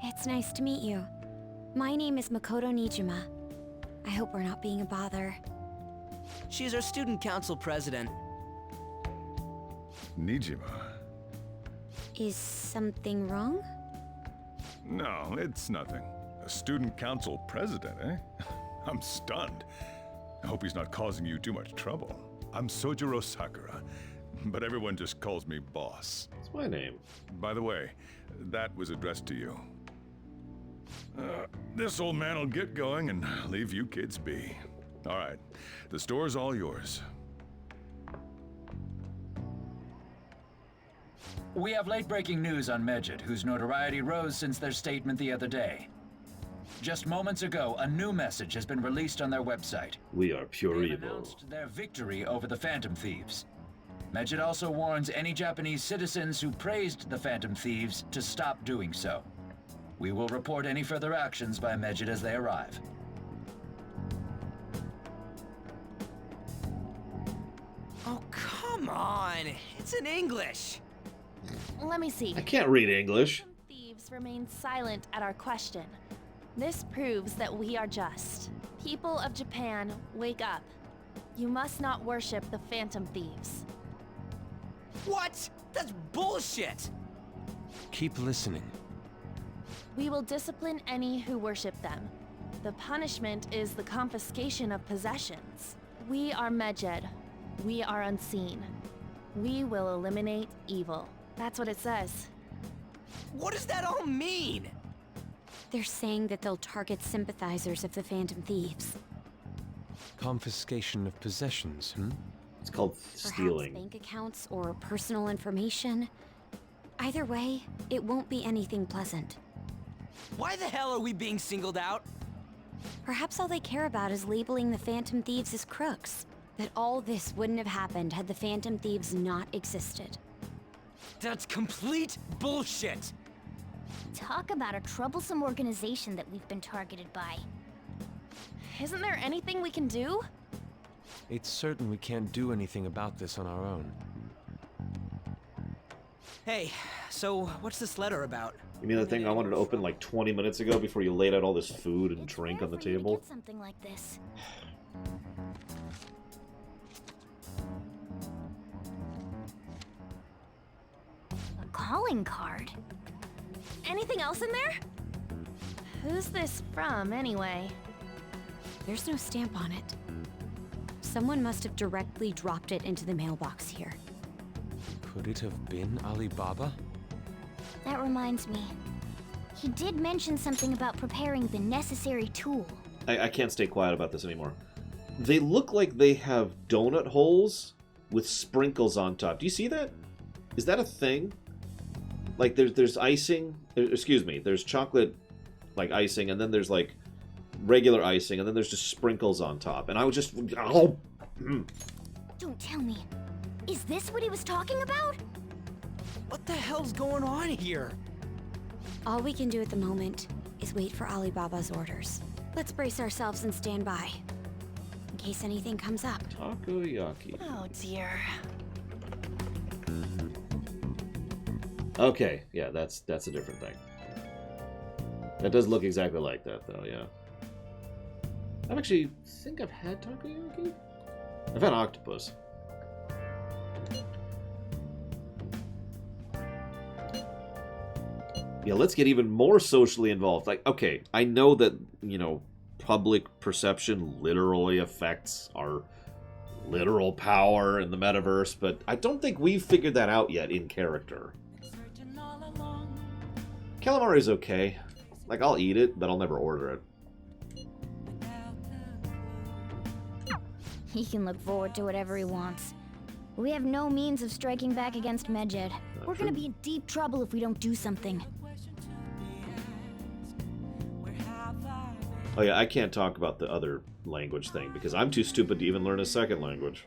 It's nice to meet you. My name is Makoto Nijima. I hope we're not being a bother. She's our student council president. Nijima? Is something wrong? No, it's nothing. A student council president, eh? I'm stunned. I hope he's not causing you too much trouble. I'm Sojiro Sakura, but everyone just calls me boss. That's my name. By the way, that was addressed to you. This old man will get going and leave you kids be. All right, the store's all yours. We have late-breaking news on Medjed, whose notoriety rose since their statement the other day. Just moments ago, a new message has been released on their website. We are pure They've evil. announced their victory over the Phantom Thieves. Medjed also warns any Japanese citizens who praised the Phantom Thieves to stop doing so. We will report any further actions by Medjed as they arrive. Oh, come on. It's in English. Let me see. I can't read English. Thieves remain silent at our question. This proves that we are just. People of Japan, wake up. You must not worship the Phantom Thieves. What? That's bullshit! Keep listening. We will discipline any who worship them. The punishment is the confiscation of possessions. We are Medjed. We are unseen. We will eliminate evil. That's what it says. What does that all mean? They're saying that they'll target sympathizers of the Phantom Thieves. Confiscation of possessions, It's called stealing. Perhaps bank accounts or personal information. Either way, it won't be anything pleasant. Why the hell are we being singled out? Perhaps all they care about is labeling the Phantom Thieves as crooks. That all this wouldn't have happened had the Phantom Thieves not existed. That's complete bullshit! Talk about a troublesome organization that we've been targeted by. Isn't there anything we can do? It's certain we can't do anything about this on our own. Hey, so what's this letter about? You mean the thing I wanted to open like 20 minutes ago before you laid out all this food and drink on the table? Get something like this. A calling card. Anything else in there? Who's this from, anyway? There's no stamp on it. Someone must have directly dropped it into the mailbox here. Could it have been Alibaba? That reminds me. He did mention something about preparing the necessary tool. I can't stay quiet about this anymore. They look like they have donut holes with sprinkles on top. Do you see that? Is that a thing? Like there's icing, excuse me, there's chocolate like icing, and then there's like regular icing, and then there's just sprinkles on top. And I was just, oh. Don't tell me. Is this what he was talking about? What the hell's going on here? All we can do at the moment is wait for Alibaba's orders. Let's brace ourselves and stand by, in case anything comes up. Takoyaki. Oh dear. Okay, yeah, that's a different thing. That does look exactly like that, though, yeah. I think I've had takoyaki? I've had octopus. Yeah, let's get even more socially involved. Like, okay, I know that, public perception literally affects our literal power in the metaverse, but I don't think we've figured that out yet in character. Calamari's okay. Like, I'll eat it, but I'll never order it. He can look forward to whatever he wants. We have no means of striking back against Medjed. We're gonna be in deep trouble if we don't do something. Oh yeah, I can't talk about the other language thing because I'm too stupid to even learn a second language.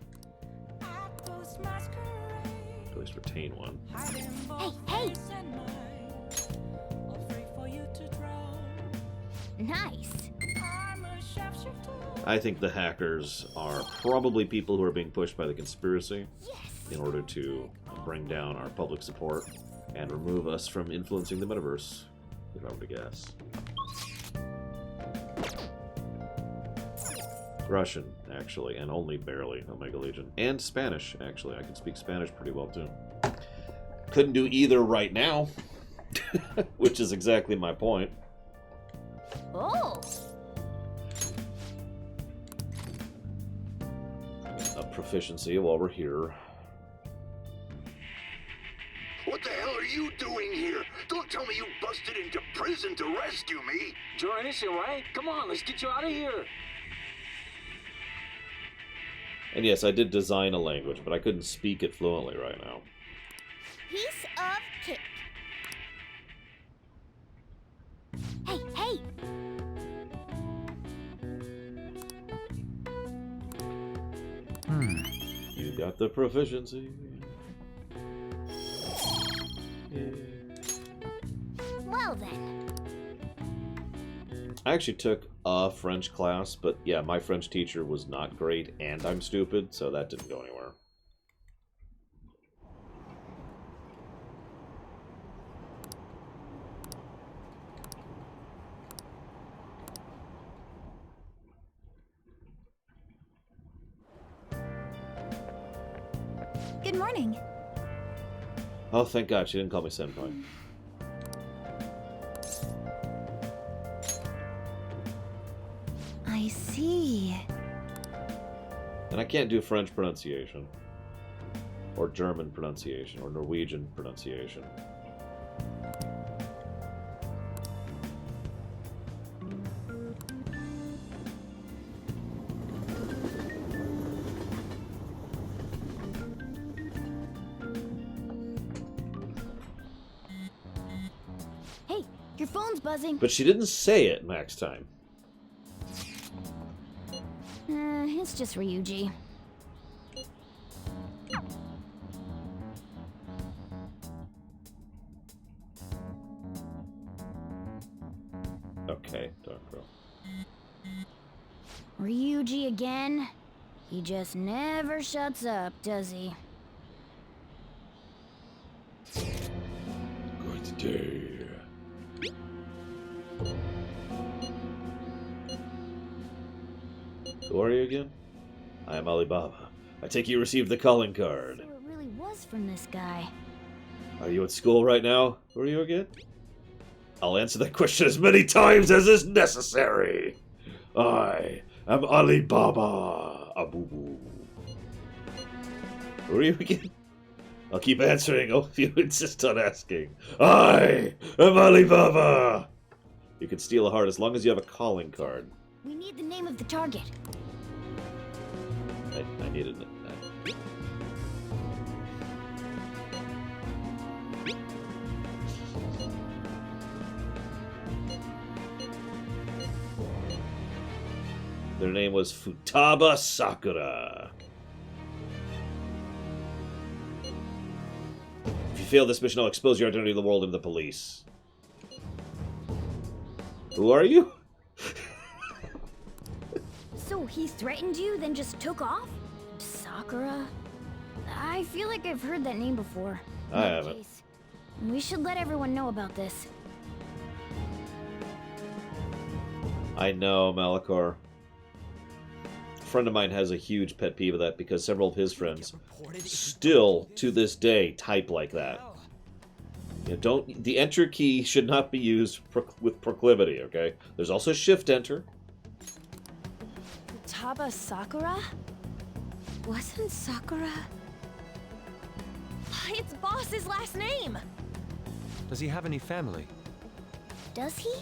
At least retain one. Hey! Nice. I think the hackers are probably people who are being pushed by the conspiracy in order to bring down our public support and remove us from influencing the metaverse, if I were to guess. Russian, actually, and only barely Omega Legion. And Spanish, actually. I can speak Spanish pretty well, too. Couldn't do either right now, which is exactly my point. Oh! A proficiency while we're here. What the hell are you doing here? Don't tell me you busted into prison to rescue me. Join us, right? Come on, let's get you out of here. And yes, I did design a language, but I couldn't speak it fluently right now. Piece of cake. Hey! You got the proficiency. Well then. I actually took a French class, but yeah, my French teacher was not great, and I'm stupid, so that didn't go anywhere. Good morning. Oh, thank God she didn't call me senpai. I see. And I can't do French pronunciation, or German pronunciation, or Norwegian pronunciation. Hey, your phone's buzzing. But she didn't say it next time. It's just Ryuji. Okay, Dark Girl. Ryuji again? He just never shuts up, does he? Good day. Who are you again? I am Alibaba. I take you received the calling card. So it really was from this guy. Are you at school right now? Who are you again? I'll answer that question as many times as is necessary. I am Alibaba. Abubu. Who are you again? I'll keep answering if you insist on asking. I am Alibaba. You can steal a heart as long as you have a calling card. We need the name of the target. I needed that. Their name was Futaba Sakura. If you fail this mission, I'll expose your identity to the world and the police. Who are you? So he threatened you, then just took off? Sakura? I feel like I've heard that name before. I haven't. We should let everyone know about this. I know, Malachor. A friend of mine has a huge pet peeve of that because several of his friends still, to this day, type like that. You know, the enter key should not be used with proclivity, okay? There's also shift enter. Futaba Sakura? Wasn't Sakura? It's Boss's last name! Does he have any family? Does he?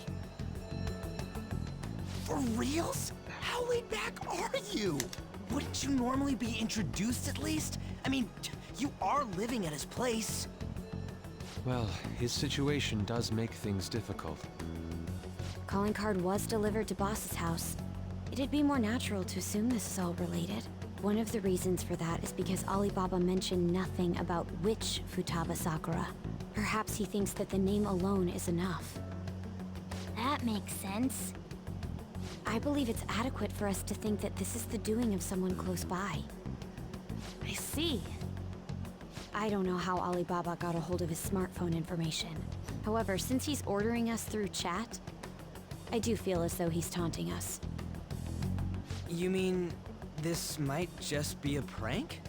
For reals? How laid back are you? Wouldn't you normally be introduced at least? I mean, you are living at his place. Well, his situation does make things difficult. calling card was delivered to Boss's house. It'd be more natural to assume this is all related. One of the reasons for that is because Alibaba mentioned nothing about which Futaba Sakura. Perhaps he thinks that the name alone is enough. That makes sense. I believe it's adequate for us to think that this is the doing of someone close by. I see. I don't know how Alibaba got a hold of his smartphone information. However, since he's ordering us through chat, I do feel as though he's taunting us. You mean this might just be a prank?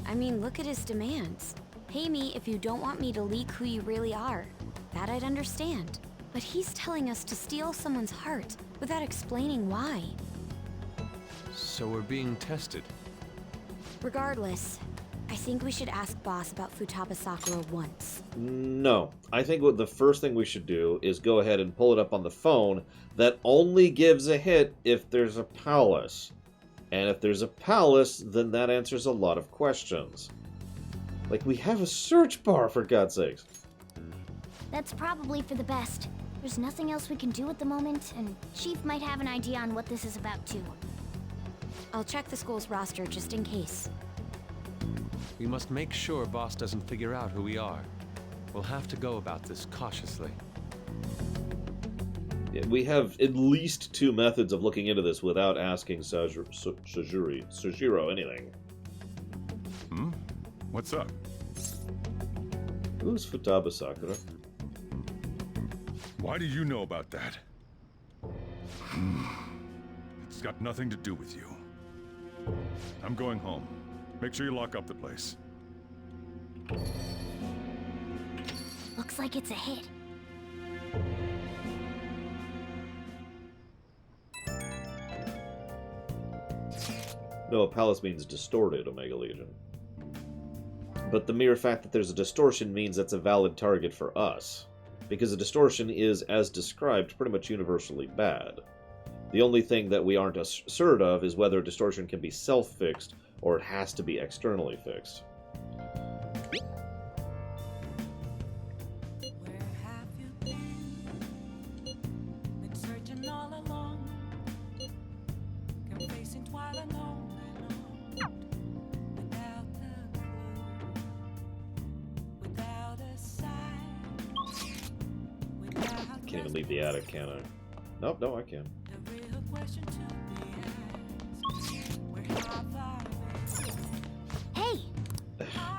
I mean, look at his demands. Pay me if you don't want me to leak who you really are. That I'd understand. But he's telling us to steal someone's heart without explaining why. So we're being tested. Regardless, I think we should ask Boss about Futaba Sakura once. No. I think what the first thing we should do is go ahead and pull it up on the phone that only gives a hit if there's a palace. And if there's a palace, then that answers a lot of questions. Like, we have a search bar, for God's sakes. That's probably for the best. There's nothing else we can do at the moment, and Chief might have an idea on what this is about too. I'll check the school's roster just in case. We must make sure Boss doesn't figure out who we are. We'll have to go about this cautiously. Yeah, we have at least 2 methods of looking into this without asking Sojiro anything. Hmm? What's up? Who's Futaba Sakura? Why do you know about that? It's got nothing to do with you. I'm going home. Make sure you lock up the place. Looks like it's a hit. No, a palace means distorted, Omega Legion. But the mere fact that there's a distortion means that's a valid target for us. Because a distortion is, as described, pretty much universally bad. The only thing that we aren't assured of is whether a distortion can be self-fixed or it has to be externally fixed. Can't even leave the attic, can I? Nope, no, I can. Hey!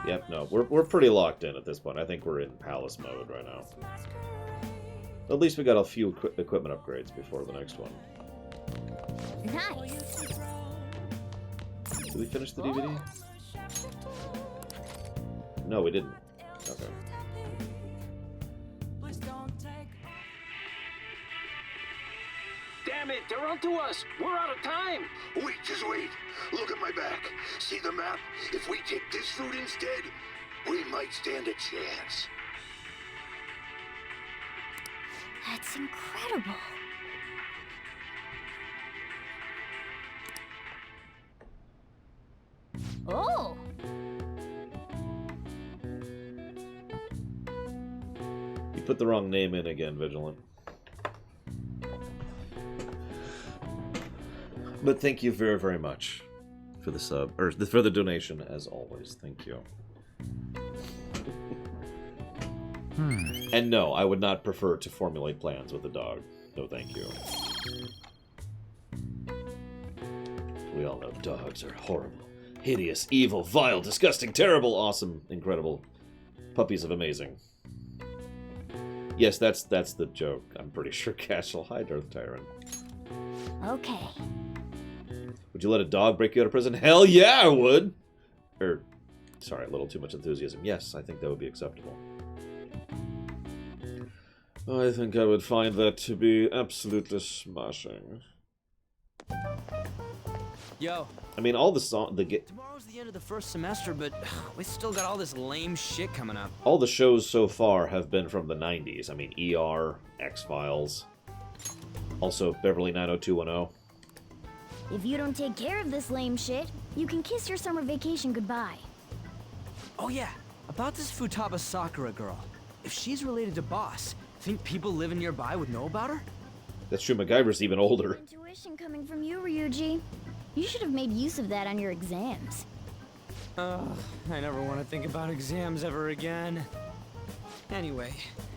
Yep, no, we're pretty locked in at this point. I think we're in palace mode right now. At least we got a few equipment upgrades before the next one. Nice! Did we finish the DVD? No, we didn't. Okay. Damn it, they're onto us! We're out of time! Wait, just wait. Look at my back. See the map? If we take this route instead, we might stand a chance. That's incredible. Oh! You put the wrong name in again, Vigilant. But thank you very, very much for the sub, or for the donation, as always. Thank you. And no, I would not prefer to formulate plans with a dog. No, thank you. We all know dogs are horrible, hideous, evil, vile, disgusting, terrible, awesome, incredible puppies of amazing. Yes, that's the joke. I'm pretty sure Cashel Hydra the Tyrant. Okay. Would you let a dog break you out of prison? Hell yeah, I would! Sorry, a little too much enthusiasm. Yes, I think that would be acceptable. I think I would find that to be absolutely smashing. Yo. I mean, all the Tomorrow's the end of the first semester, but we still got all this lame shit coming up. all the shows so far have been from the 90s. I mean, ER, X-Files, also Beverly 90210. If you don't take care of this lame shit, you can kiss your summer vacation goodbye. Oh yeah, about this Futaba Sakura girl. If she's related to Boss, think people living nearby would know about her? That's true, MacGyver's even older. Intuition coming from you, Ryuji. You should have made use of that on your exams. Ugh, I never want to think about exams ever again. Anyway,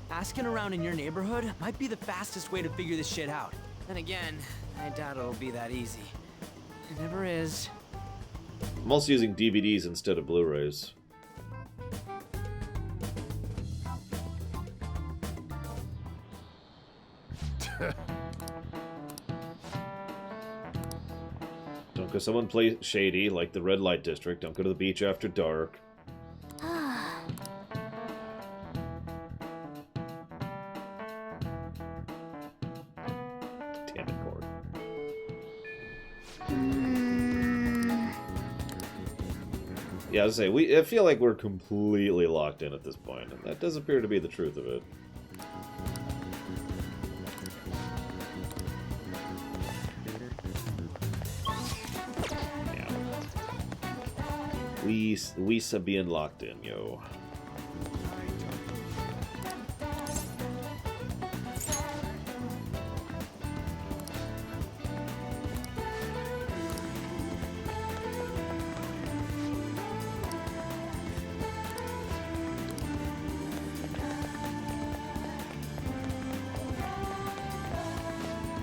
asking around in your neighborhood might be the fastest way to figure this shit out. Then again, I doubt it'll be that easy. It never is. I'm also using DVDs instead of Blu-rays. Don't go someone play shady like the Red Light District. Don't go to the beach after dark. Damn it, Cord. Yeah, I was gonna say, I feel like we're completely locked in at this point, and that does appear to be the truth of it. We being locked in, yo.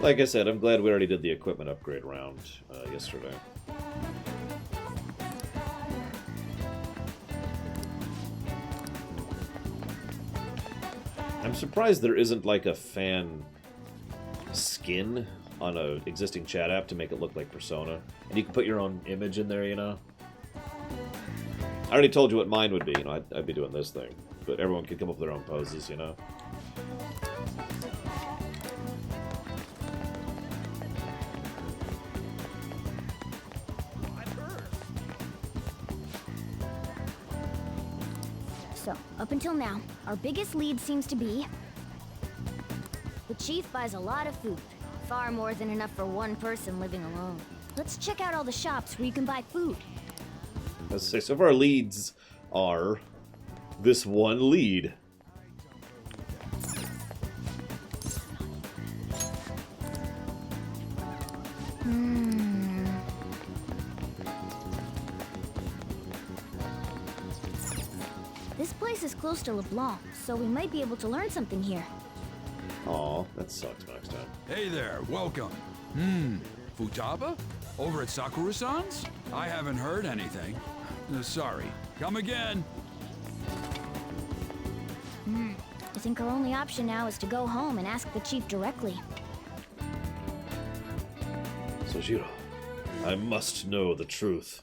Like I said, I'm glad we already did the equipment upgrade round yesterday. I'm surprised there isn't like a fan skin on an existing chat app to make it look like Persona. And you can put your own image in there, you know? I already told you what mine would be, you know, I'd be doing this thing. But everyone could come up with their own poses, you know? So, up until now, our biggest lead seems to be... the chief buys a lot of food. Far more than enough for one person living alone. Let's check out all the shops where you can buy food. Let's say, so far leads are this one lead. This place is close to LeBlanc, so we might be able to learn something here. Aw, that sucks next time. Hey there, welcome. Futaba? Over at Sakura-san's? I haven't heard anything. Sorry. Come again. I think our only option now is to go home and ask the chief directly. Sojiro, I must know the truth.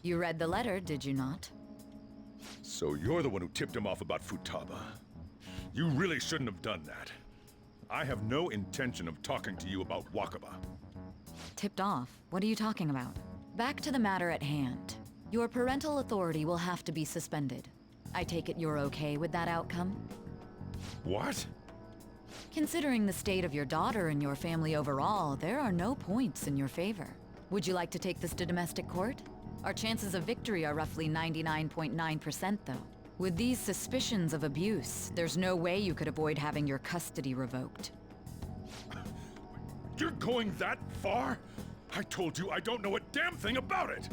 You read the letter, did you not? So you're the one who tipped him off about Futaba. You really shouldn't have done that. I have no intention of talking to you about Wakaba. Tipped off? What are you talking about? Back to the matter at hand. Your parental authority will have to be suspended. I take it you're okay with that outcome? What? Considering the state of your daughter and your family overall, there are no points in your favor. Would you like to take this to domestic court? Our chances of victory are roughly 99.9% though. With these suspicions of abuse, there's no way you could avoid having your custody revoked. You're going that far? I told you I don't know a damn thing about it!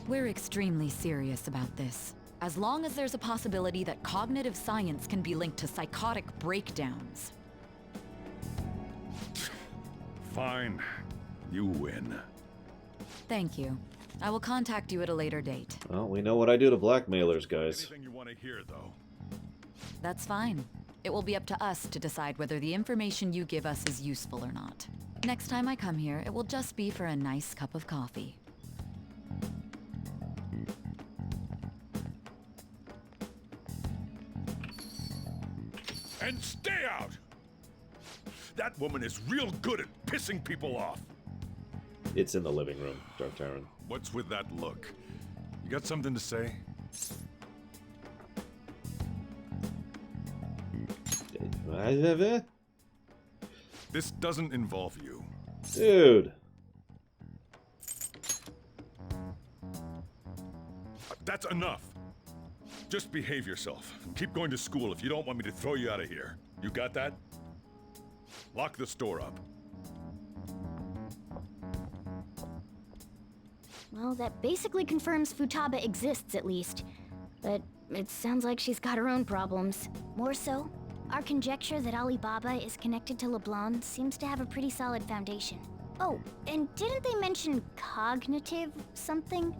We're extremely serious about this. As long as there's a possibility that cognitive science can be linked to psychotic breakdowns. Fine. You win. Thank you. I will contact you at a later date. Well, we know what I do to blackmailers, guys. Anything you want to hear, though? That's fine. It will be up to us to decide whether the information you give us is useful or not. Next time I come here, it will just be for a nice cup of coffee. And stay out! That woman is real good at pissing people off. It's in the living room, Dark Tyrant. What's with that look? You got something to say? This doesn't involve you. Dude. That's enough. Just behave yourself. Keep going to school if you don't want me to throw you out of here. You got that? Lock the store up. Well, that basically confirms Futaba exists, at least. But it sounds like she's got her own problems. More so, our conjecture that Alibaba is connected to LeBlanc seems to have a pretty solid foundation. Oh, and didn't they mention cognitive something?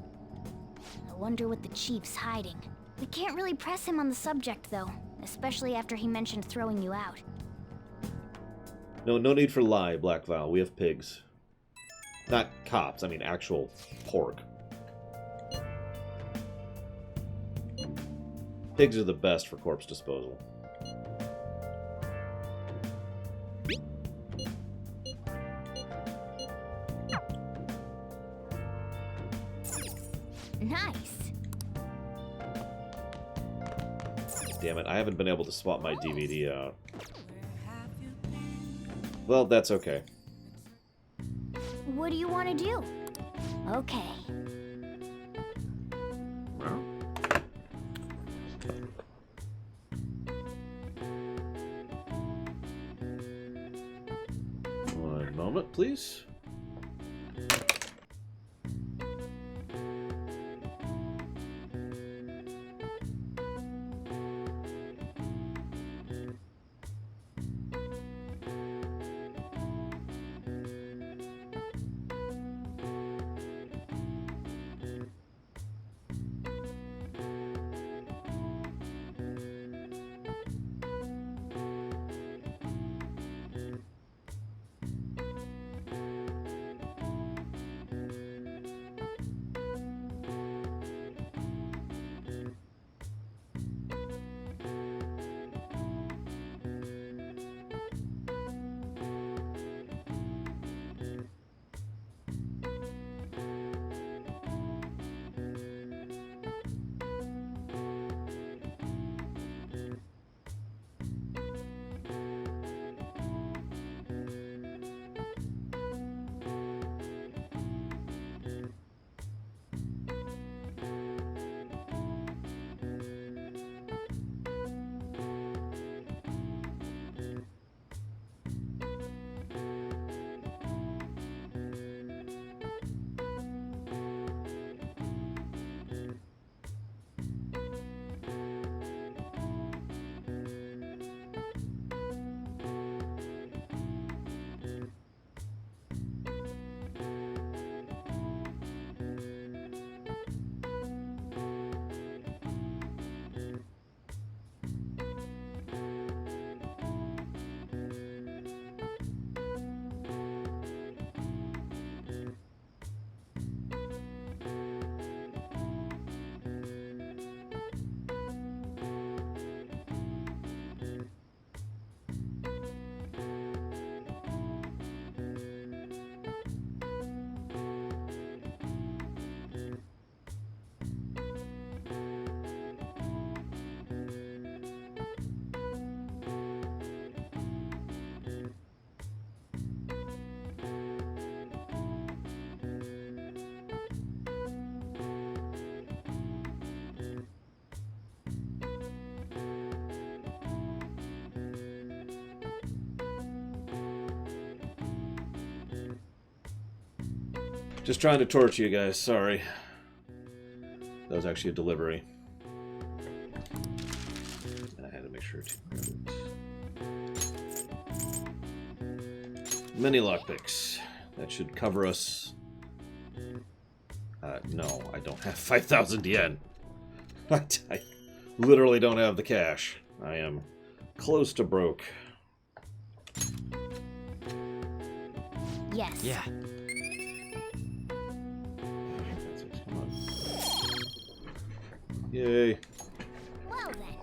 I wonder what the chief's hiding. We can't really press him on the subject, though, especially after he mentioned throwing you out. No need for lie, Black Val. We have pigs. Not cops, I mean actual pork. Pigs are the best for corpse disposal. Nice. Damn it, I haven't been able to swap my DVD out. Well, that's okay. What do you want to do? Okay. One moment, please. Just trying to torture you guys, sorry. That was actually a delivery. I had to make sure to grab it. Mini lockpicks. That should cover us. No, I don't have 5,000 yen. I literally don't have the cash. I am close to broke. Yes. Yeah. Yay. Well then.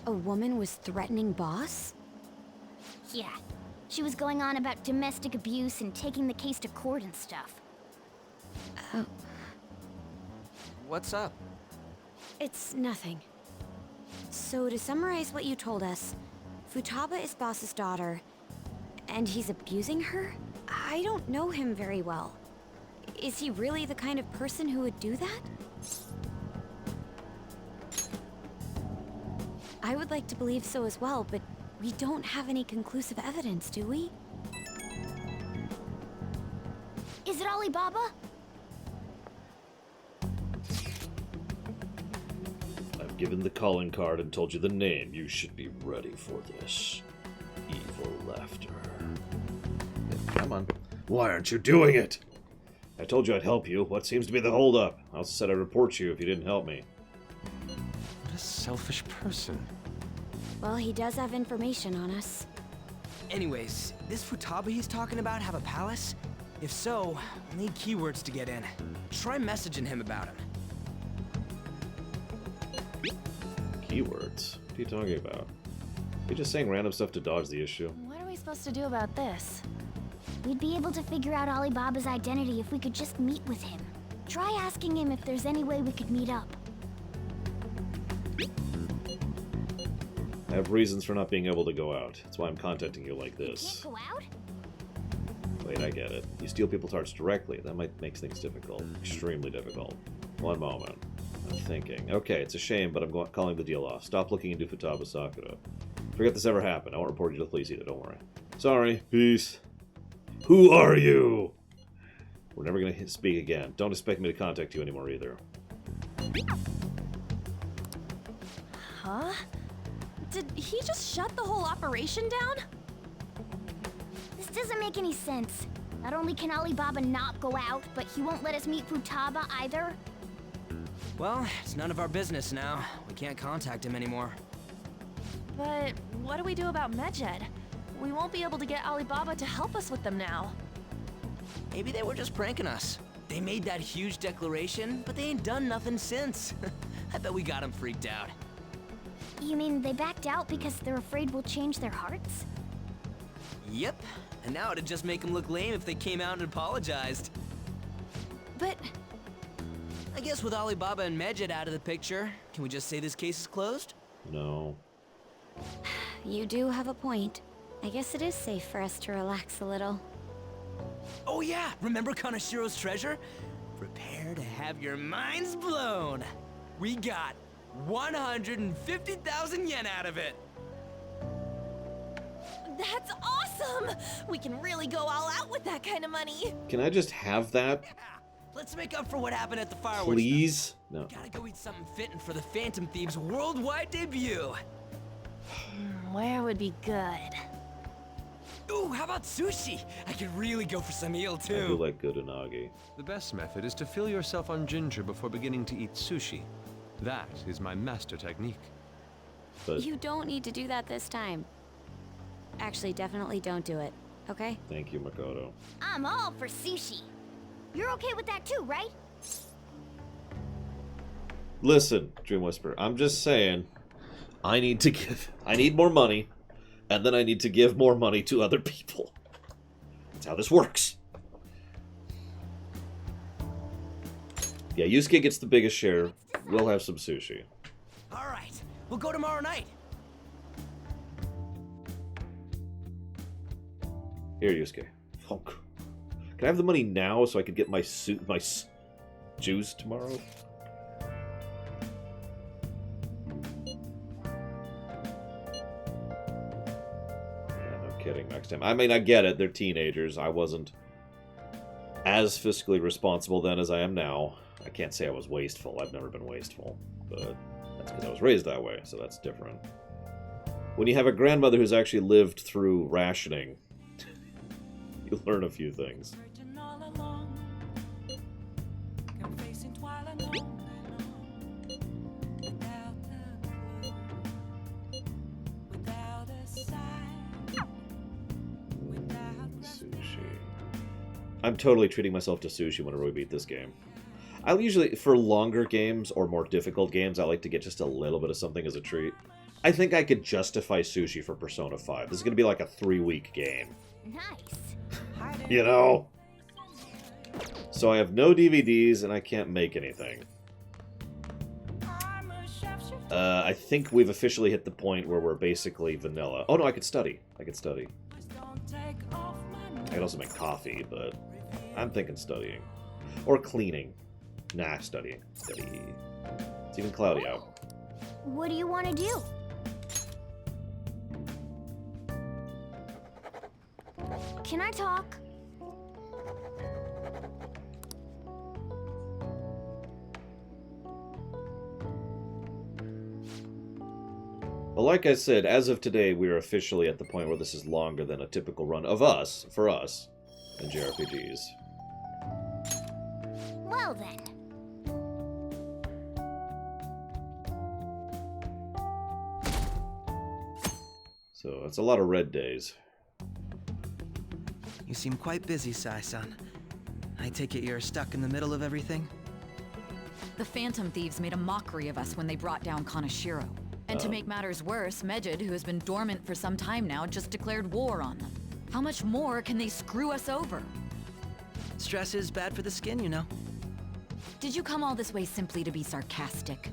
A woman was threatening Boss? Yeah. She was going on about domestic abuse and taking the case to court and stuff. Oh. What's up? It's nothing. So to summarize what you told us, Futaba is Boss's daughter, and he's abusing her? I don't know him very well. Is he really the kind of person who would do that? I would like to believe so as well, but we don't have any conclusive evidence, do we? Is it Alibaba? I've given the calling card and told you the name. You should be ready for this. Evil laughter. Come on. Why aren't you doing it? I told you I'd help you. What seems to be the holdup? I also said I'd report you if you didn't help me. What a selfish person. Well, he does have information on us. Anyways, this Futaba he's talking about have a palace? If so, we'll need keywords to get in. Try messaging him about him. Keywords? What are you talking about? You're just saying random stuff to dodge the issue. What are we supposed to do about this? We'd be able to figure out Alibaba's identity if we could just meet with him. Try asking him if there's any way we could meet up. I have reasons for not being able to go out. That's why I'm contacting you like You this. can't go out? Wait, I get it. You steal people's hearts directly. That might make things difficult. Extremely difficult. One moment. I'm thinking. Okay, it's a shame, but I'm calling the deal off. Stop looking into Futaba Sakura. Forget this ever happened. I won't report you to the police either, don't worry. Sorry. Peace. Who are you? We're never going to speak again. Don't expect me to contact you anymore either. Huh? Did he just shut the whole operation down? This doesn't make any sense. Not only can Alibaba not go out, but he won't let us meet Futaba either. Well, it's none of our business now. We can't contact him anymore. But what do we do about Medjed? We won't be able to get Alibaba to help us with them now. Maybe they were just pranking us. They made that huge declaration, but they ain't done nothing since. I bet we got them freaked out. You mean they backed out because they're afraid we'll change their hearts? Yep. And now it'd just make them look lame if they came out and apologized. But I guess with Alibaba and Medjed out of the picture, can we just say this case is closed? No. You do have a point. I guess it is safe for us to relax a little. Oh yeah, remember Kanashiro's treasure? Prepare to have your minds blown. We got 150,000 yen out of it. that's awesome! We can really go all out with that kind of money. Can I just have that? Yeah. Let's make up for what happened at the fireworks. Please? No. Gotta go eat something fitting for the Phantom Thieves' worldwide debut. Where would be good? Ooh, how about sushi? I could really go for some eel too. I do like good unagi. The best method is to fill yourself on ginger before beginning to eat sushi. That is my master technique. But You don't need to do that this time. Actually, definitely don't do it, okay? thank you, Makoto. I'm all for sushi. You're okay with that too, right? Listen, Dream Whisperer, I'm just saying, I need more money, and then I need to give more money to other people. That's how this works. Yeah, Yusuke gets the biggest share. We'll have some sushi. All right, we'll go tomorrow night. Here, Yusuke. Oh, can I have the money now so I can get my juice tomorrow? Kidding next time. I mean, I get it. They're teenagers. I wasn't as fiscally responsible then as I am now. I can't say I was wasteful. I've never been wasteful. But that's because I was raised that way, so that's different. When you have a grandmother who's actually lived through rationing, you learn a few things. I'm totally treating myself to sushi whenever we beat this game. I usually, for longer games or more difficult games, I like to get just a little bit of something as a treat. I think I could justify sushi for Persona 5. This is going to be like a 3-week game. Nice. You know? So I have no DVDs and I can't make anything. I think we've officially hit the point where we're basically vanilla. Oh no, I could study. I could study. I could also make coffee, but I'm thinking studying. Or cleaning. Nah, studying. Study. It's even cloudy out. What do you want to do? Can I talk? Well, like I said, as of today, we are officially at the point where this is longer than a typical run of us, for us, in JRPGs. Well then. So, it's a lot of red days. You seem quite busy, Sai-san. I take it you're stuck in the middle of everything? The Phantom Thieves made a mockery of us when they brought down Kaneshiro. And to make matters worse, Medjed, who has been dormant for some time now, just declared war on them. How much more can they screw us over? Stress is bad for the skin, you know. Did you come all this way simply to be sarcastic?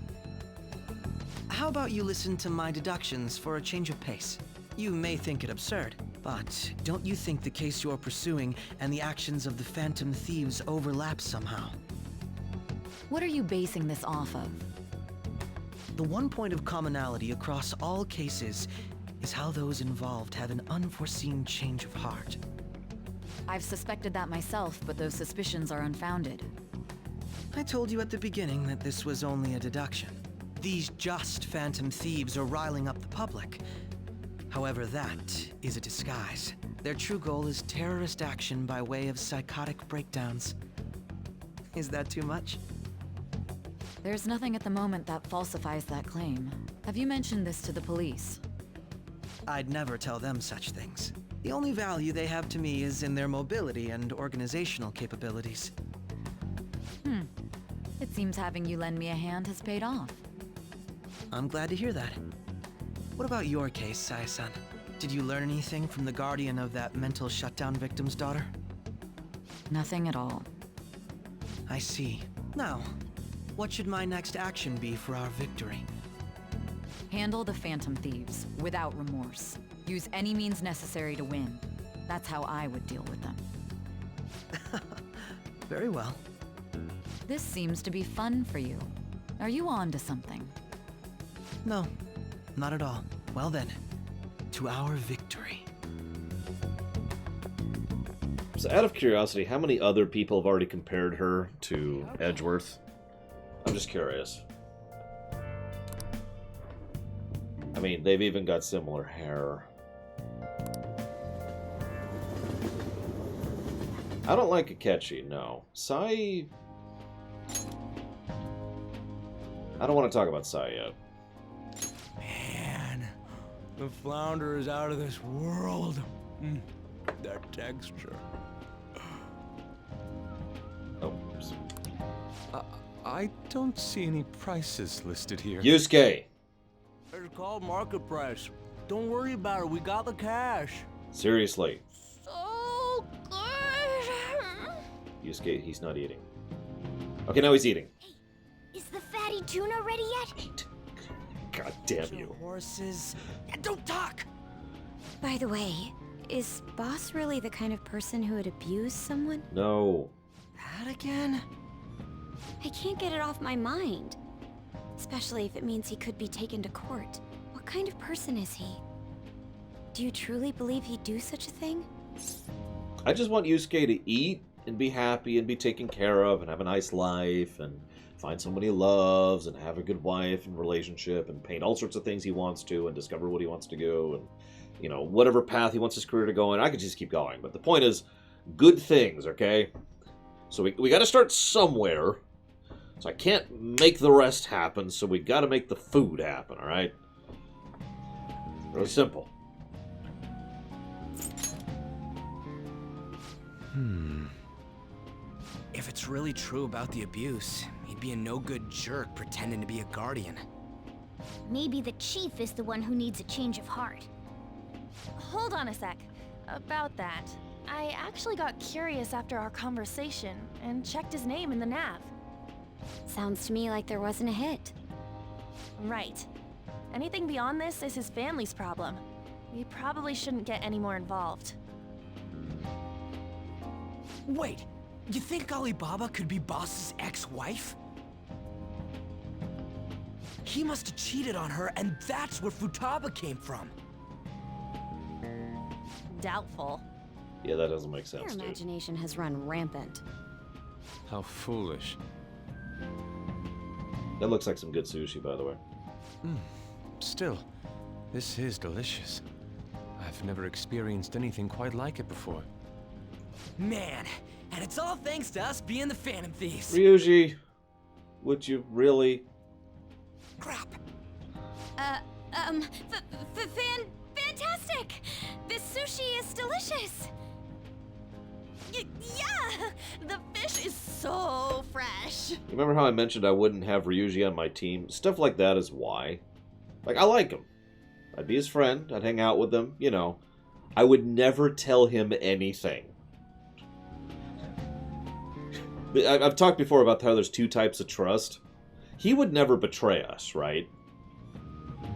How about you listen to my deductions for a change of pace? You may think it absurd, but don't you think the case you're pursuing and the actions of the Phantom Thieves overlap somehow? What are you basing this off of? The one point of commonality across all cases is how those involved have an unforeseen change of heart. I've suspected that myself, but those suspicions are unfounded. I told you at the beginning that this was only a deduction. These just Phantom Thieves are riling up the public. However, that is a disguise. Their true goal is terrorist action by way of psychotic breakdowns. Is that too much? There's nothing at the moment that falsifies that claim. Have you mentioned this to the police? I'd never tell them such things. The only value they have to me is in their mobility and organizational capabilities. It seems having you lend me a hand has paid off. I'm glad to hear that. What about your case, Sai-san? Did you learn anything from the guardian of that mental shutdown victim's daughter? Nothing at all. I see. Now, what should my next action be for our victory? Handle the Phantom Thieves, without remorse. Use any means necessary to win. That's how I would deal with them. Very well. This seems to be fun for you. Are you on to something? No, not at all. Well then, to our victory. So out of curiosity, how many other people have already compared her to Edgeworth? I'm just curious. I mean, they've even got similar hair. I don't like Akechi, no. Sai... I don't want to talk about Sai yet. Man, the flounder is out of this world. That texture. Oh. I don't see any prices listed here. Yusuke! It's called market price. Don't worry about it. We got the cash. Seriously. So good. Yusuke, he's not eating. Okay, now he's eating. Is the fatty tuna ready yet? God damn you. Horses. And don't talk! By the way, is Boss really the kind of person who would abuse someone? No. That again? I can't get it off my mind. Especially if it means he could be taken to court. What kind of person is he? Do you truly believe he'd do such a thing? I just want Yusuke to eat and be happy and be taken care of and have a nice life and find someone he loves and have a good wife and relationship and paint all sorts of things he wants to and discover what he wants to go and, you know, whatever path he wants his career to go in. I could just keep going. But the point is, good things, okay? So we got to start somewhere. So I can't make the rest happen, so we got to make the food happen, all right? Really simple. If it's really true about the abuse, he'd be a no-good jerk pretending to be a guardian. Maybe the chief is the one who needs a change of heart. Hold on a sec. About that, I actually got curious after our conversation and checked his name in the nav. Sounds to me like there wasn't a hit. Right. Anything beyond this is his family's problem. We probably shouldn't get any more involved. Wait, You think Alibaba could be Boss's ex-wife? He must have cheated on her, and that's where Futaba came from. Doubtful. Yeah, that doesn't make sense, Your dude. imagination has run rampant. How foolish. That looks like some good sushi, by the way. Still, this is delicious. I've never experienced anything quite like it before. Man, and it's all thanks to us being the Phantom Thieves. Ryuji, would you really? Crap. Fantastic! This sushi is delicious! Yeah! The fish is so fresh. You remember how I mentioned I wouldn't have Ryuji on my team? Stuff like that is why. Like, I like him. I'd be his friend. I'd hang out with him, you know. I would never tell him anything. I've talked before about how there's two types of trust. He would never betray us, right?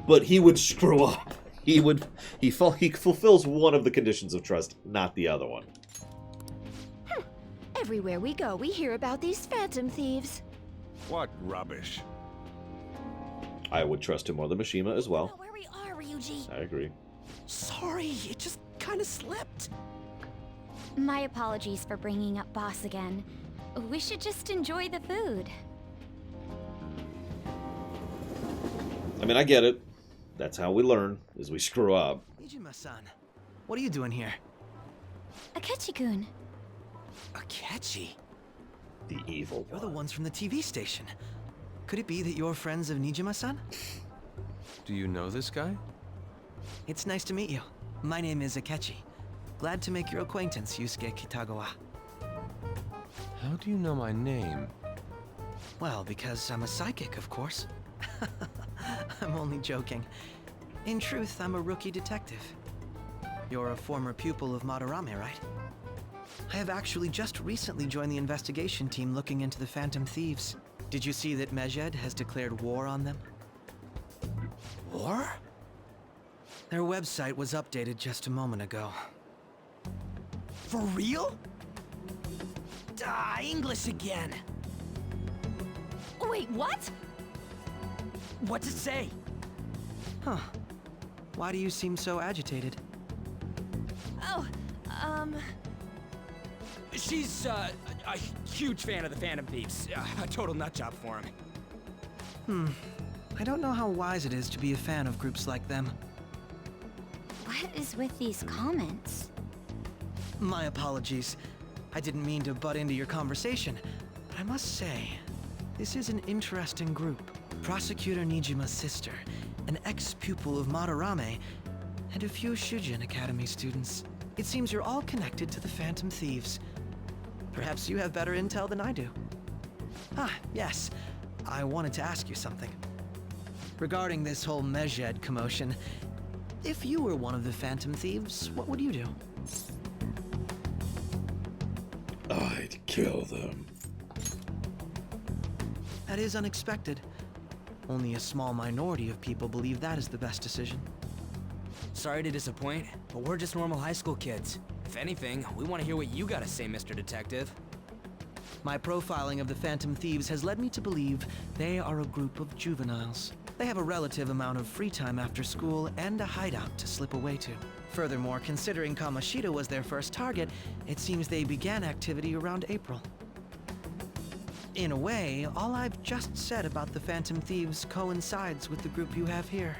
But he would screw up. He fulfills one of the conditions of trust, not the other one. Everywhere we go, we hear about these Phantom Thieves. What rubbish. I would trust him more than Mishima as well. Where we are, Ryuji. I agree. Sorry, it just kind of slipped. My apologies for bringing up Boss again. We should just enjoy the food. I mean, I get it. That's how we learn, is we screw up. Nijima-san, what are you doing here? Akechi-kun. Akechi? The evil You're the ones from the TV station. Could it be that you're friends of Nijima-san? Do you know this guy? It's nice to meet you. My name is Akechi. Glad to make your acquaintance, Yusuke Kitagawa. How do you know my name? Well, because I'm a psychic, of course. I'm only joking. In truth, I'm a rookie detective. You're a former pupil of Madarame, right? I have actually just recently joined the investigation team looking into the Phantom Thieves. Did you see that Medjed has declared war on them? War? Their website was updated just a moment ago. For real? English again. Wait, what? What's it say? Huh. Why do you seem so agitated? Oh, She's, a huge fan of the Phantom Thieves. A total nutjob for him. I don't know how wise it is to be a fan of groups like them. What is with these comments? My apologies. I didn't mean to butt into your conversation, but I must say, this is an interesting group. Prosecutor Nijima's sister, an ex-pupil of Madarame, and a few Shujin Academy students. It seems you're all connected to the Phantom Thieves. Perhaps you have better intel than I do. Ah, yes. I wanted to ask you something. Regarding this whole Medjed commotion, if you were one of the Phantom Thieves, what would you do? I'd kill them. That is unexpected. Only a small minority of people believe that is the best decision. Sorry to disappoint, but we're just normal high school kids. If anything, we want to hear what you gotta say, Mr. Detective. My profiling of the Phantom Thieves has led me to believe they are a group of juveniles. They have a relative amount of free time after school and a hideout to slip away to. Furthermore, considering Kamoshida was their first target, it seems they began activity around April. In a way, all I've just said about the Phantom Thieves coincides with the group you have here.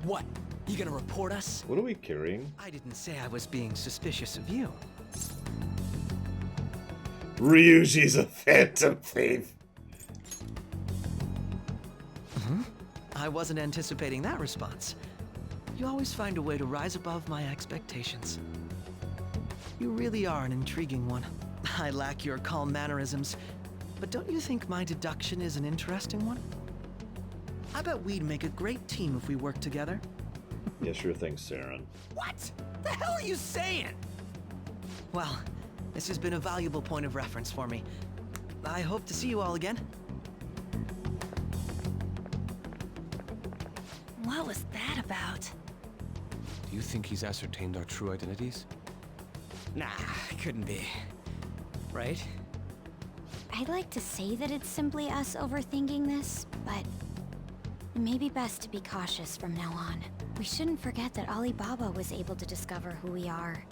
What? You gonna report us? What are we carrying? I didn't say I was being suspicious of you. Ryuji's a Phantom Thief. I wasn't anticipating that response. You always find a way to rise above my expectations. You really are an intriguing one. I lack your calm mannerisms, but don't you think my deduction is an interesting one? I bet we'd make a great team if we worked together. Yeah, sure thing, Saren. What? The hell are you saying? Well, this has been a valuable point of reference for me. I hope to see you all again. What was that about? Do you think he's ascertained our true identities? Nah, couldn't be. right? I'd like to say that it's simply us overthinking this, but it may be best to be cautious from now on. We shouldn't forget that Alibaba was able to discover who we are.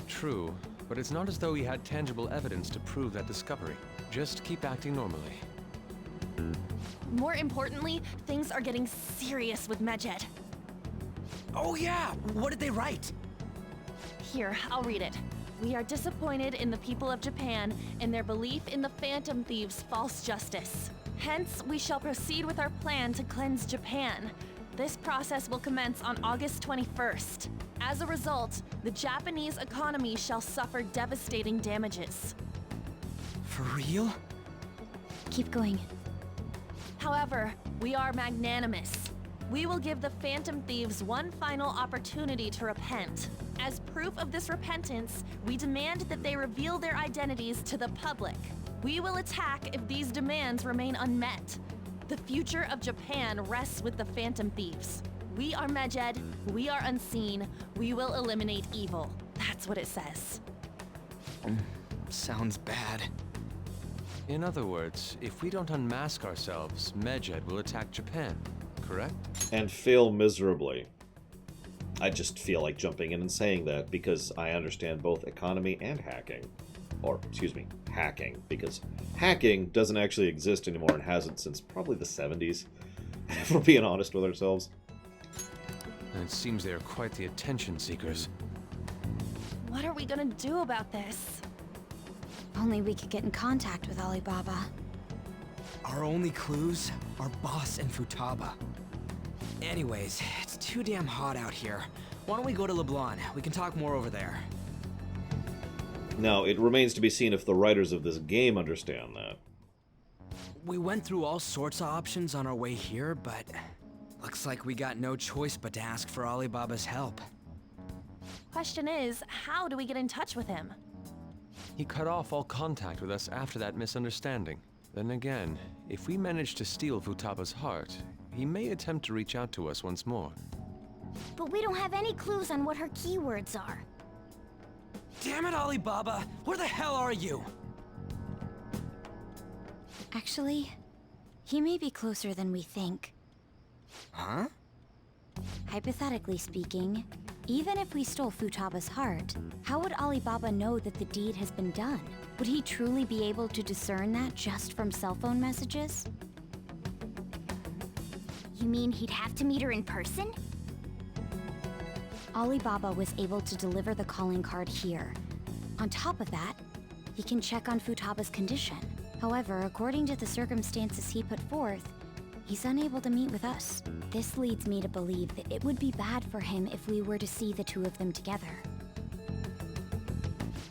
True, but it's not as though he had tangible evidence to prove that discovery. Just keep acting normally. More importantly, things are getting serious with Medjed. Oh yeah! What did they write? Here, I'll read it. We are disappointed in the people of Japan and their belief in the Phantom Thieves' false justice. Hence, we shall proceed with our plan to cleanse Japan. This process will commence on August 21st. As a result, the Japanese economy shall suffer devastating damages. For real? Keep going. However, we are magnanimous. We will give the Phantom Thieves one final opportunity to repent. As proof of this repentance, we demand that they reveal their identities to the public. We will attack if these demands remain unmet. The future of Japan rests with the Phantom Thieves. We are Medjed, we are unseen, we will eliminate evil. That's what it says. Sounds bad. In other words, if we don't unmask ourselves, Medjed will attack Japan, correct? And fail miserably. I just feel like jumping in and saying that because I understand both economy and hacking. Or, excuse me, hacking. Because hacking doesn't actually exist anymore and hasn't since probably the 70s. If we're being honest with ourselves. And it seems they are quite the attention seekers. What are we gonna do about this? Only we could get in contact with Alibaba. Our only clues are Boss and Futaba. Anyways, it's too damn hot out here. Why don't we go to Leblanc? We can talk more over there. Now, it remains to be seen if the writers of this game understand that. We went through all sorts of options on our way here, but looks like we got no choice but to ask for Alibaba's help. Question is, how do we get in touch with him? He cut off all contact with us after that misunderstanding. Then again, if we manage to steal Futaba's heart, he may attempt to reach out to us once more. But we don't have any clues on what her keywords are. Damn it, Alibaba! Where the hell are you? Actually, he may be closer than we think. Huh? Hypothetically speaking, even if we stole Futaba's heart, how would Alibaba know that the deed has been done? Would he truly be able to discern that just from cell phone messages? You mean he'd have to meet her in person? Alibaba was able to deliver the calling card here. On top of that, he can check on Futaba's condition. However, according to the circumstances he put forth, he's unable to meet with us. This leads me to believe that it would be bad for him if we were to see the two of them together.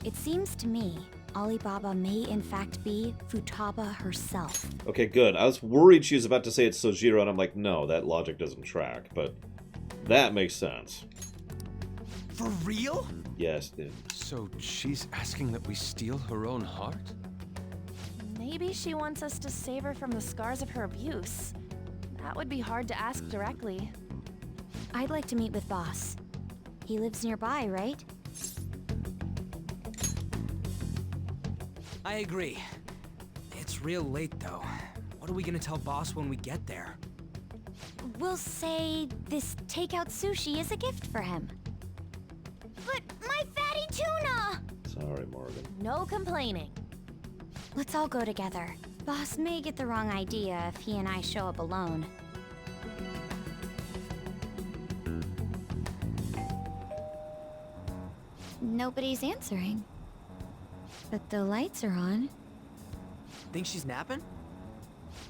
It seems to me Alibaba may in fact be Futaba herself. Okay, good. I was worried she was about to say it's Sojiro, and I'm like, no, that logic doesn't track, but that makes sense. For real? Yes, dude. So she's asking that we steal her own heart? Maybe she wants us to save her from the scars of her abuse. That would be hard to ask directly. I'd like to meet with Boss. He lives nearby, right? I agree. It's real late, though. What are we gonna tell Boss when we get there? We'll say this takeout sushi is a gift for him. But my fatty tuna! Sorry, Morgan. No complaining. Let's all go together. Boss may get the wrong idea if he and I show up alone. Nobody's answering. But the lights are on. Think she's napping?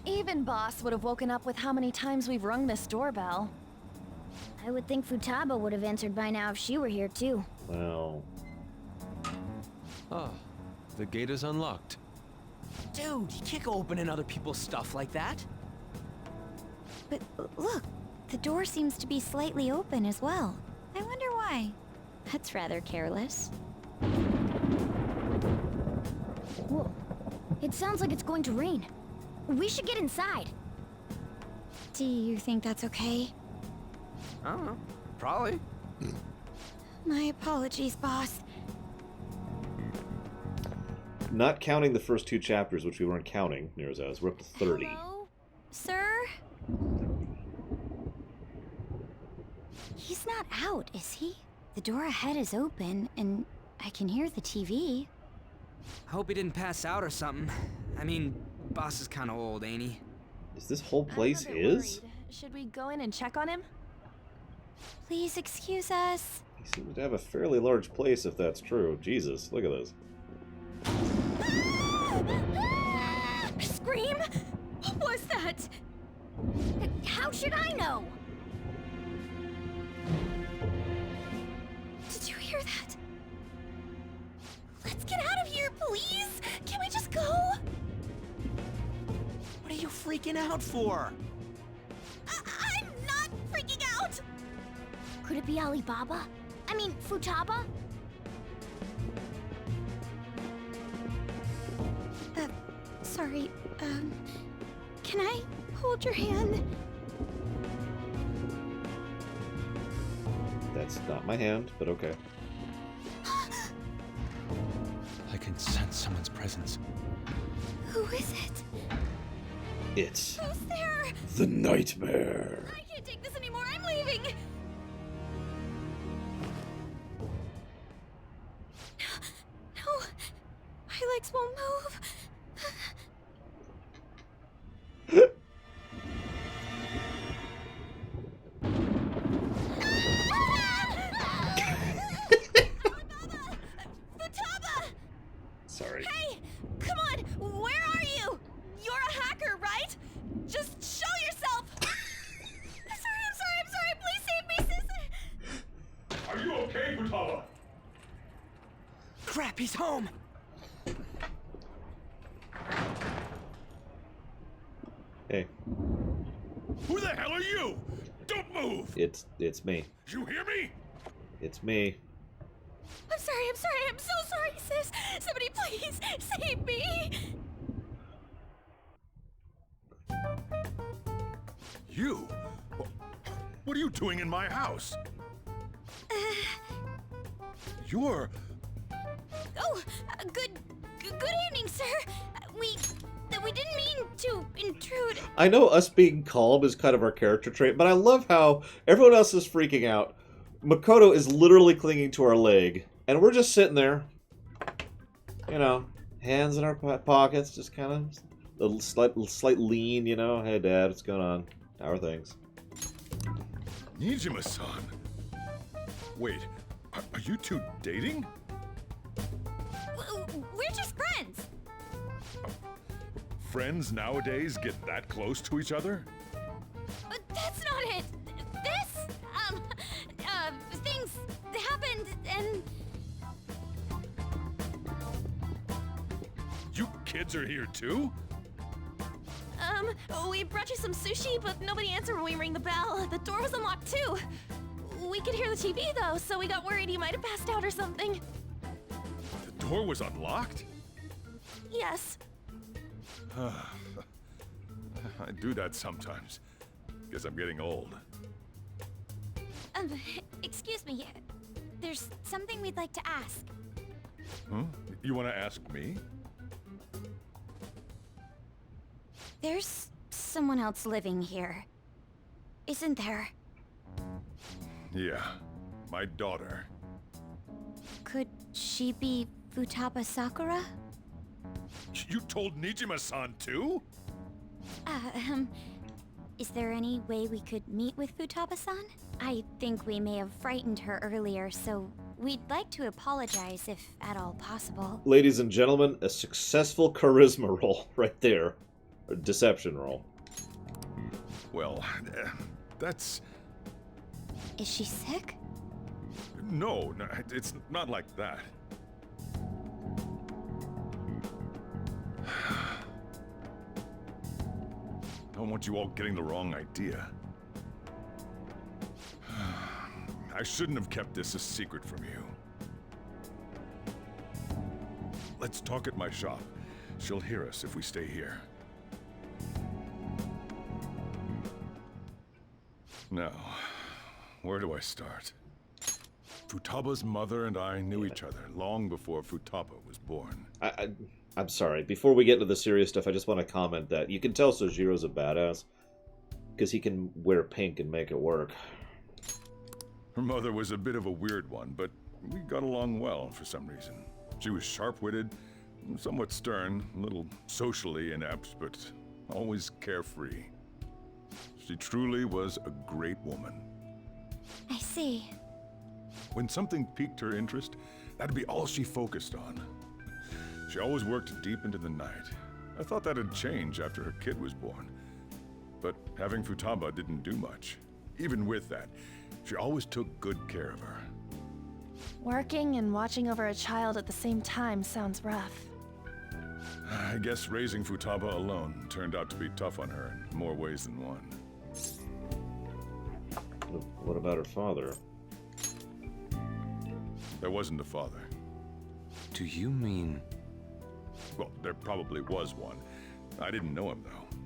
Even Boss would have woken up with how many times we've rung this doorbell. I would think Futaba would have answered by now if she were here too. Well... Ah, the gate is unlocked. Dude, you can't go opening other people's stuff like that. But look, the door seems to be slightly open as well. I wonder why. That's rather careless. Whoa. It sounds like it's going to rain. We should get inside. Do you think that's okay? I don't know. Probably. My apologies, boss. not counting the first 2 chapters, which we weren't counting, near as we're up to 30. Hello, sir? He's not out, is he? The door ahead is open, and I can hear the TV. Hope he didn't pass out or something. I mean, boss is kind of old, ain't he? Is this whole place I'm a bit his? worried. Should we go in and check on him? Please excuse us. He seems to have a fairly large place, if that's true. Jesus, look at this. Scream? What was that? How should I know? Did you hear that? Let's get out of here, please! Can we just go? What are you freaking out for? I'm not freaking out! Could it be Alibaba? I mean, Futaba? Sorry, can I hold your hand? That's not my hand, but okay. I can sense someone's presence. Who is it? It's Who's there? the Nightmare. I can't take this anymore, I'm leaving! No, my legs won't move. Sorry. Hey, come on, where are you? You're a hacker, right? Just show yourself. I'm sorry, please save me, sis. Are you okay, Futaba? Crap, he's home! Hey, Who the hell are you? Don't move! it's me. You hear me? It's me. I'm so sorry, sis. Somebody please save me. You? What are you doing in my house? You're... Oh, good evening, sir. We didn't mean to intrude. I know us being calm is kind of our character trait, but I love how everyone else is freaking out. Makoto is literally clinging to our leg, and we're just sitting there, you know, hands in our pockets, just kind of a slight lean, you know. Hey, Dad, what's going on? How are things? Nijima-san. Wait, are you two dating? We're just friends. Friends nowadays get that close to each other? But that's not it. Things happened and... You kids are here too? We brought you some sushi, but nobody answered when we rang the bell. The door was unlocked too. We could hear the TV though, so we got worried you might have passed out or something. The door was unlocked? Yes. I do that sometimes. Guess I'm getting old. Excuse me. There's something we'd like to ask. Huh? You want to ask me? There's someone else living here, isn't there? Yeah, my daughter. Could she be Futaba Sakura? You told Nijima-san too? Is there any way we could meet with Futaba-san? I think we may have frightened her earlier, so we'd like to apologize if at all possible. Ladies and gentlemen, a successful charisma roll right there. A deception roll. Well, that's... Is she sick? No, it's not like that. I don't want you all getting the wrong idea. I shouldn't have kept this a secret from you. Let's talk at my shop. She'll hear us if we stay here. Now, where do I start? Futaba's mother and I knew each other long before Futaba was born. I'm sorry. Before we get into the serious stuff, I just want to comment that you can tell Sojiro's a badass because he can wear pink and make it work. Her mother was a bit of a weird one, but we got along well for some reason. She was sharp-witted, somewhat stern, a little socially inept, but always carefree. She truly was a great woman. I see. When something piqued her interest, that'd be all she focused on. She always worked deep into the night. I thought that'd change after her kid was born. But having Futaba didn't do much. Even with that, she always took good care of her. Working and watching over a child at the same time sounds rough. I guess raising Futaba alone turned out to be tough on her in more ways than one. What about her father? There wasn't a father. Do you mean... Well, there probably was one. I didn't know him, though.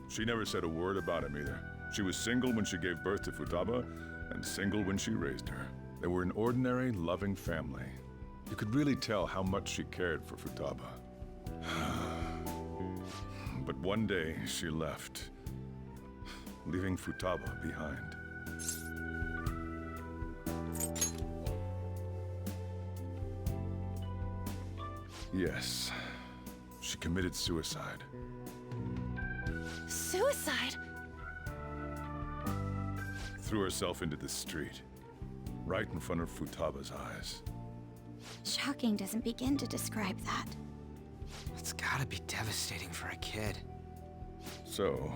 She never said a word about him either. She was single when she gave birth to Futaba, and single when she raised her. They were an ordinary, loving family. You could really tell how much she cared for Futaba. But one day, she left, leaving Futaba behind. Yes, she committed suicide. Suicide? Threw herself into the street, right in front of Futaba's eyes. Shocking doesn't begin to describe that. It's gotta be devastating for a kid. So...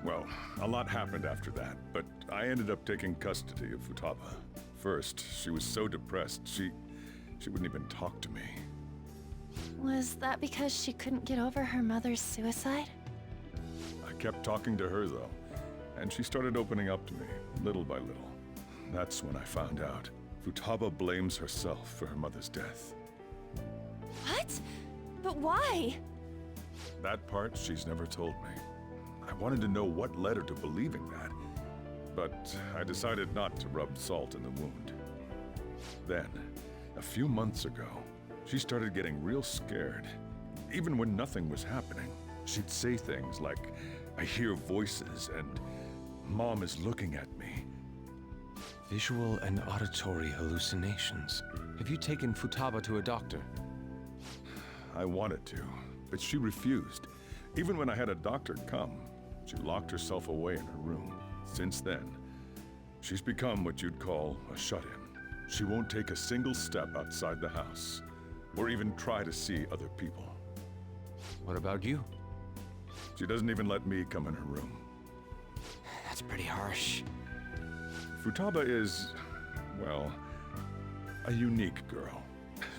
Well, a lot happened after that, but I ended up taking custody of Futaba. First, she was so depressed, she wouldn't even talk to me. Was that because she couldn't get over her mother's suicide? I kept talking to her, though, and she started opening up to me, little by little. That's when I found out. Futaba blames herself for her mother's death. What? But why? That part she's never told me. I wanted to know what led her to believing that, but I decided not to rub salt in the wound. Then, a few months ago, she started getting real scared. Even when nothing was happening, she'd say things like, "I hear voices," and "Mom is looking at me." Visual and auditory hallucinations. Have you taken Futaba to a doctor? I wanted to, but she refused. Even when I had a doctor come, she locked herself away in her room. Since then, she's become what you'd call a shut-in. She won't take a single step outside the house, or even try to see other people. What about you? She doesn't even let me come in her room. That's pretty harsh. Futaba is, well, a unique girl.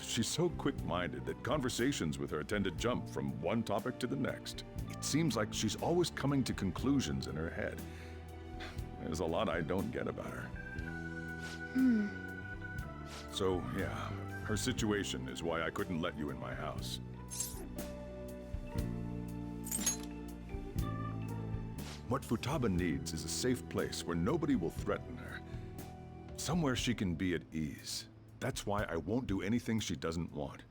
She's so quick-minded that conversations with her tend to jump from one topic to the next. It seems like she's always coming to conclusions in her head. There's a lot I don't get about her. So, yeah, her situation is why I couldn't let you in my house. What Futaba needs is a safe place where nobody will threaten her. Somewhere she can be at ease. That's why I won't do anything she doesn't want.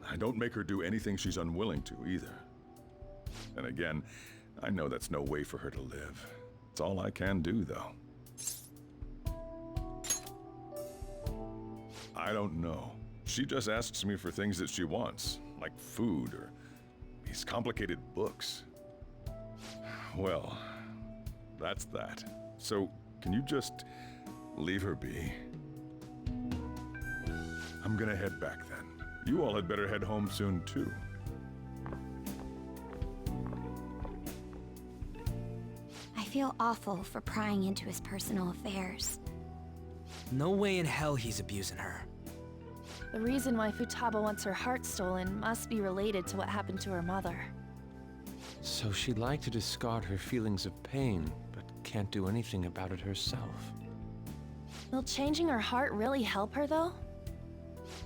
I don't make her do anything she's unwilling to, either. And again, I know that's no way for her to live. It's all I can do, though. I don't know. She just asks me for things that she wants, like food or these complicated books. Well, that's that. So, can you just leave her be? I'm gonna head back then. You all had better head home soon, too. I feel awful for prying into his personal affairs. No way in hell he's abusing her. The reason why Futaba wants her heart stolen must be related to what happened to her mother. So she'd like to discard her feelings of pain, but can't do anything about it herself. Will changing her heart really help her, though?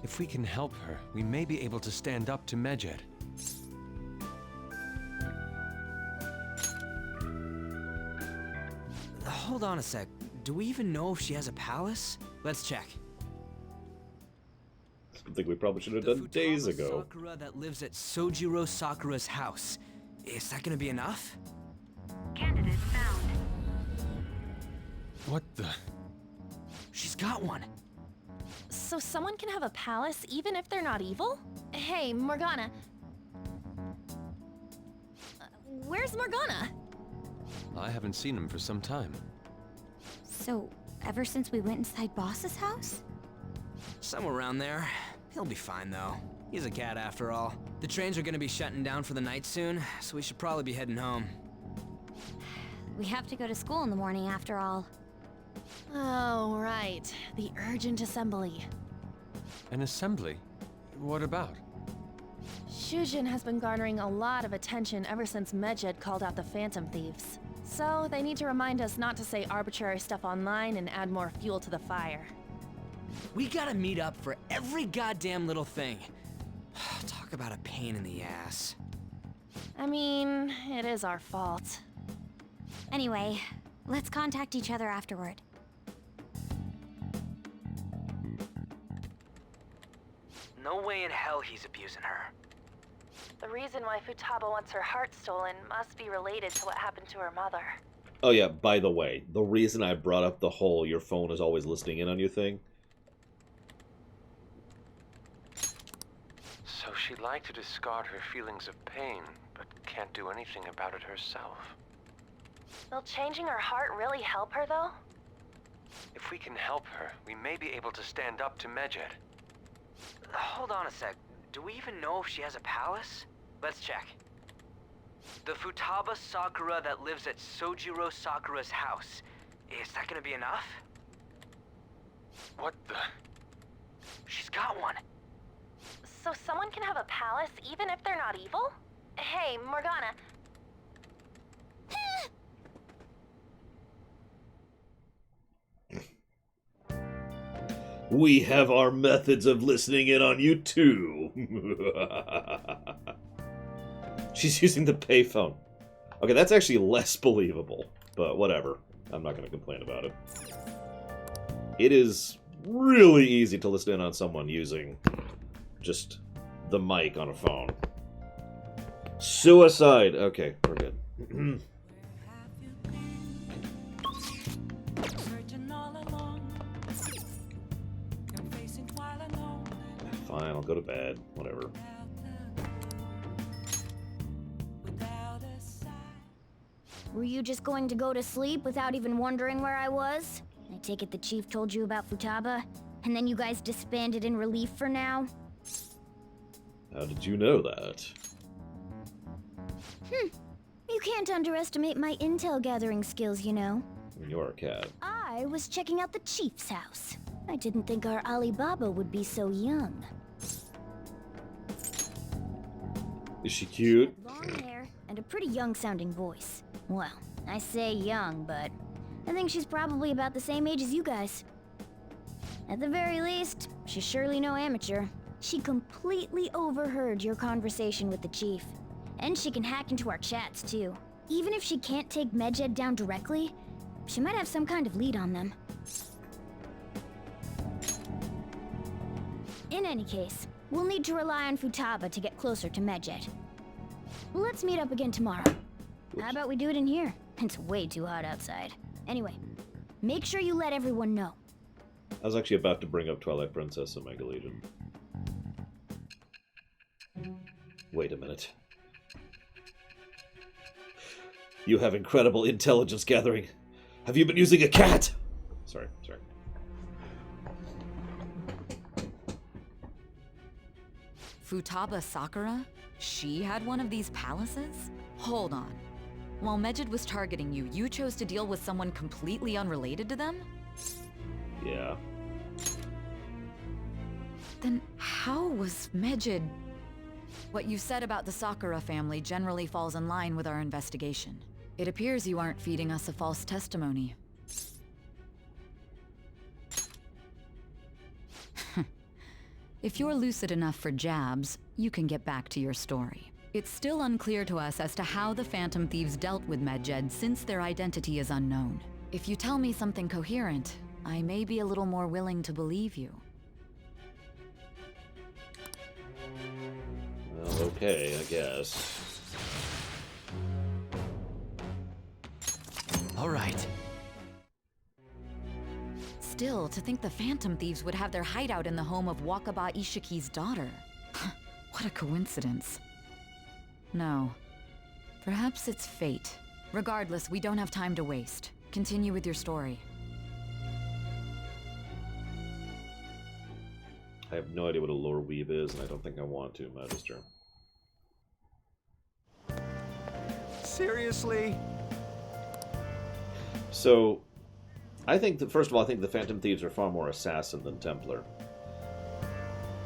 If we can help her, we may be able to stand up to Medjed. Hold on a sec. Do we even know if she has a palace? Let's check. Something we probably should have done days ago. Sakura that lives at Sojiro Sakura's house. Is that gonna be enough? Candidate found. What the? She's got one. So someone can have a palace even if they're not evil? Hey, Morgana. Where's Morgana? I haven't seen him for some time. So, ever since we went inside Boss's house? Somewhere around there. He'll be fine, though. He's a cat after all. The trains are gonna be shutting down for the night soon, so we should probably be heading home. We have to go to school in the morning after all. Oh, right. The urgent assembly. An assembly? What about? Shujin has been garnering a lot of attention ever since Medjed called out the Phantom Thieves. So, they need to remind us not to say arbitrary stuff online and add more fuel to the fire. We gotta meet up for every goddamn little thing. Talk about a pain in the ass. I mean, it is our fault. Anyway, let's contact each other afterward. No way in hell he's abusing her. The reason why Futaba wants her heart stolen must be related to what happened to her mother. Oh yeah, by the way, the reason I brought up the whole your phone is always listening in on you thing. So she'd like to discard her feelings of pain, but can't do anything about it herself. Will changing her heart really help her, though? If we can help her, we may be able to stand up to Medjed. Hold on a sec. Do we even know if she has a palace? Let's check. The Futaba Sakura that lives at Sojiro Sakura's house. Is that gonna be enough? What the? She's got one. So someone can have a palace even if they're not evil? Hey, Morgana. We have our methods of listening in on you too. She's using the payphone. Okay, that's actually less believable, but whatever. I'm not going to complain about it. It is really easy to listen in on someone using just the mic on a phone. Suicide! Okay, we're good. Fine, I'll go to bed. Whatever. Were you just going to go to sleep without even wondering where I was? I take it the chief told you about Futaba? And then you guys disbanded in relief for now? How did you know that? You can't underestimate my intel gathering skills, you know. You're a cat. I was checking out the chief's house. I didn't think our Alibaba would be so young. Is she cute? Long hair and a pretty young-sounding voice. Well, I say young, but I think she's probably about the same age as you guys. At the very least, she's surely no amateur. She completely overheard your conversation with the chief. And she can hack into our chats, too. Even if she can't take Medjed down directly, she might have some kind of lead on them. In any case, we'll need to rely on Futaba to get closer to Medjed. Let's meet up again tomorrow. How about we do it in here? It's way too hot outside. Anyway, make sure you let everyone know. I was actually about to bring up Twilight Princess and Mega Legion. Wait a minute. You have incredible intelligence gathering. Have you been using a cat? Sorry. Futaba Sakura? She had one of these palaces? Hold on. While Medjed was targeting you, you chose to deal with someone completely unrelated to them? Yeah. Then how was Medjed... What you said about the Sakura family generally falls in line with our investigation. It appears you aren't feeding us a false testimony. If you're lucid enough for jabs, you can get back to your story. It's still unclear to us as to how the Phantom Thieves dealt with Medjed since their identity is unknown. If you tell me something coherent, I may be a little more willing to believe you. okay, I guess. All right. Still, to think the Phantom Thieves would have their hideout in the home of Wakaba Ishiki's daughter. What a coincidence. No. Perhaps it's fate. Regardless, we don't have time to waste. Continue with your story. I have no idea what a lore weave is, and I don't think I want to, Magister. Seriously? So, I think that, first of all, I think the Phantom Thieves are far more assassin than Templar.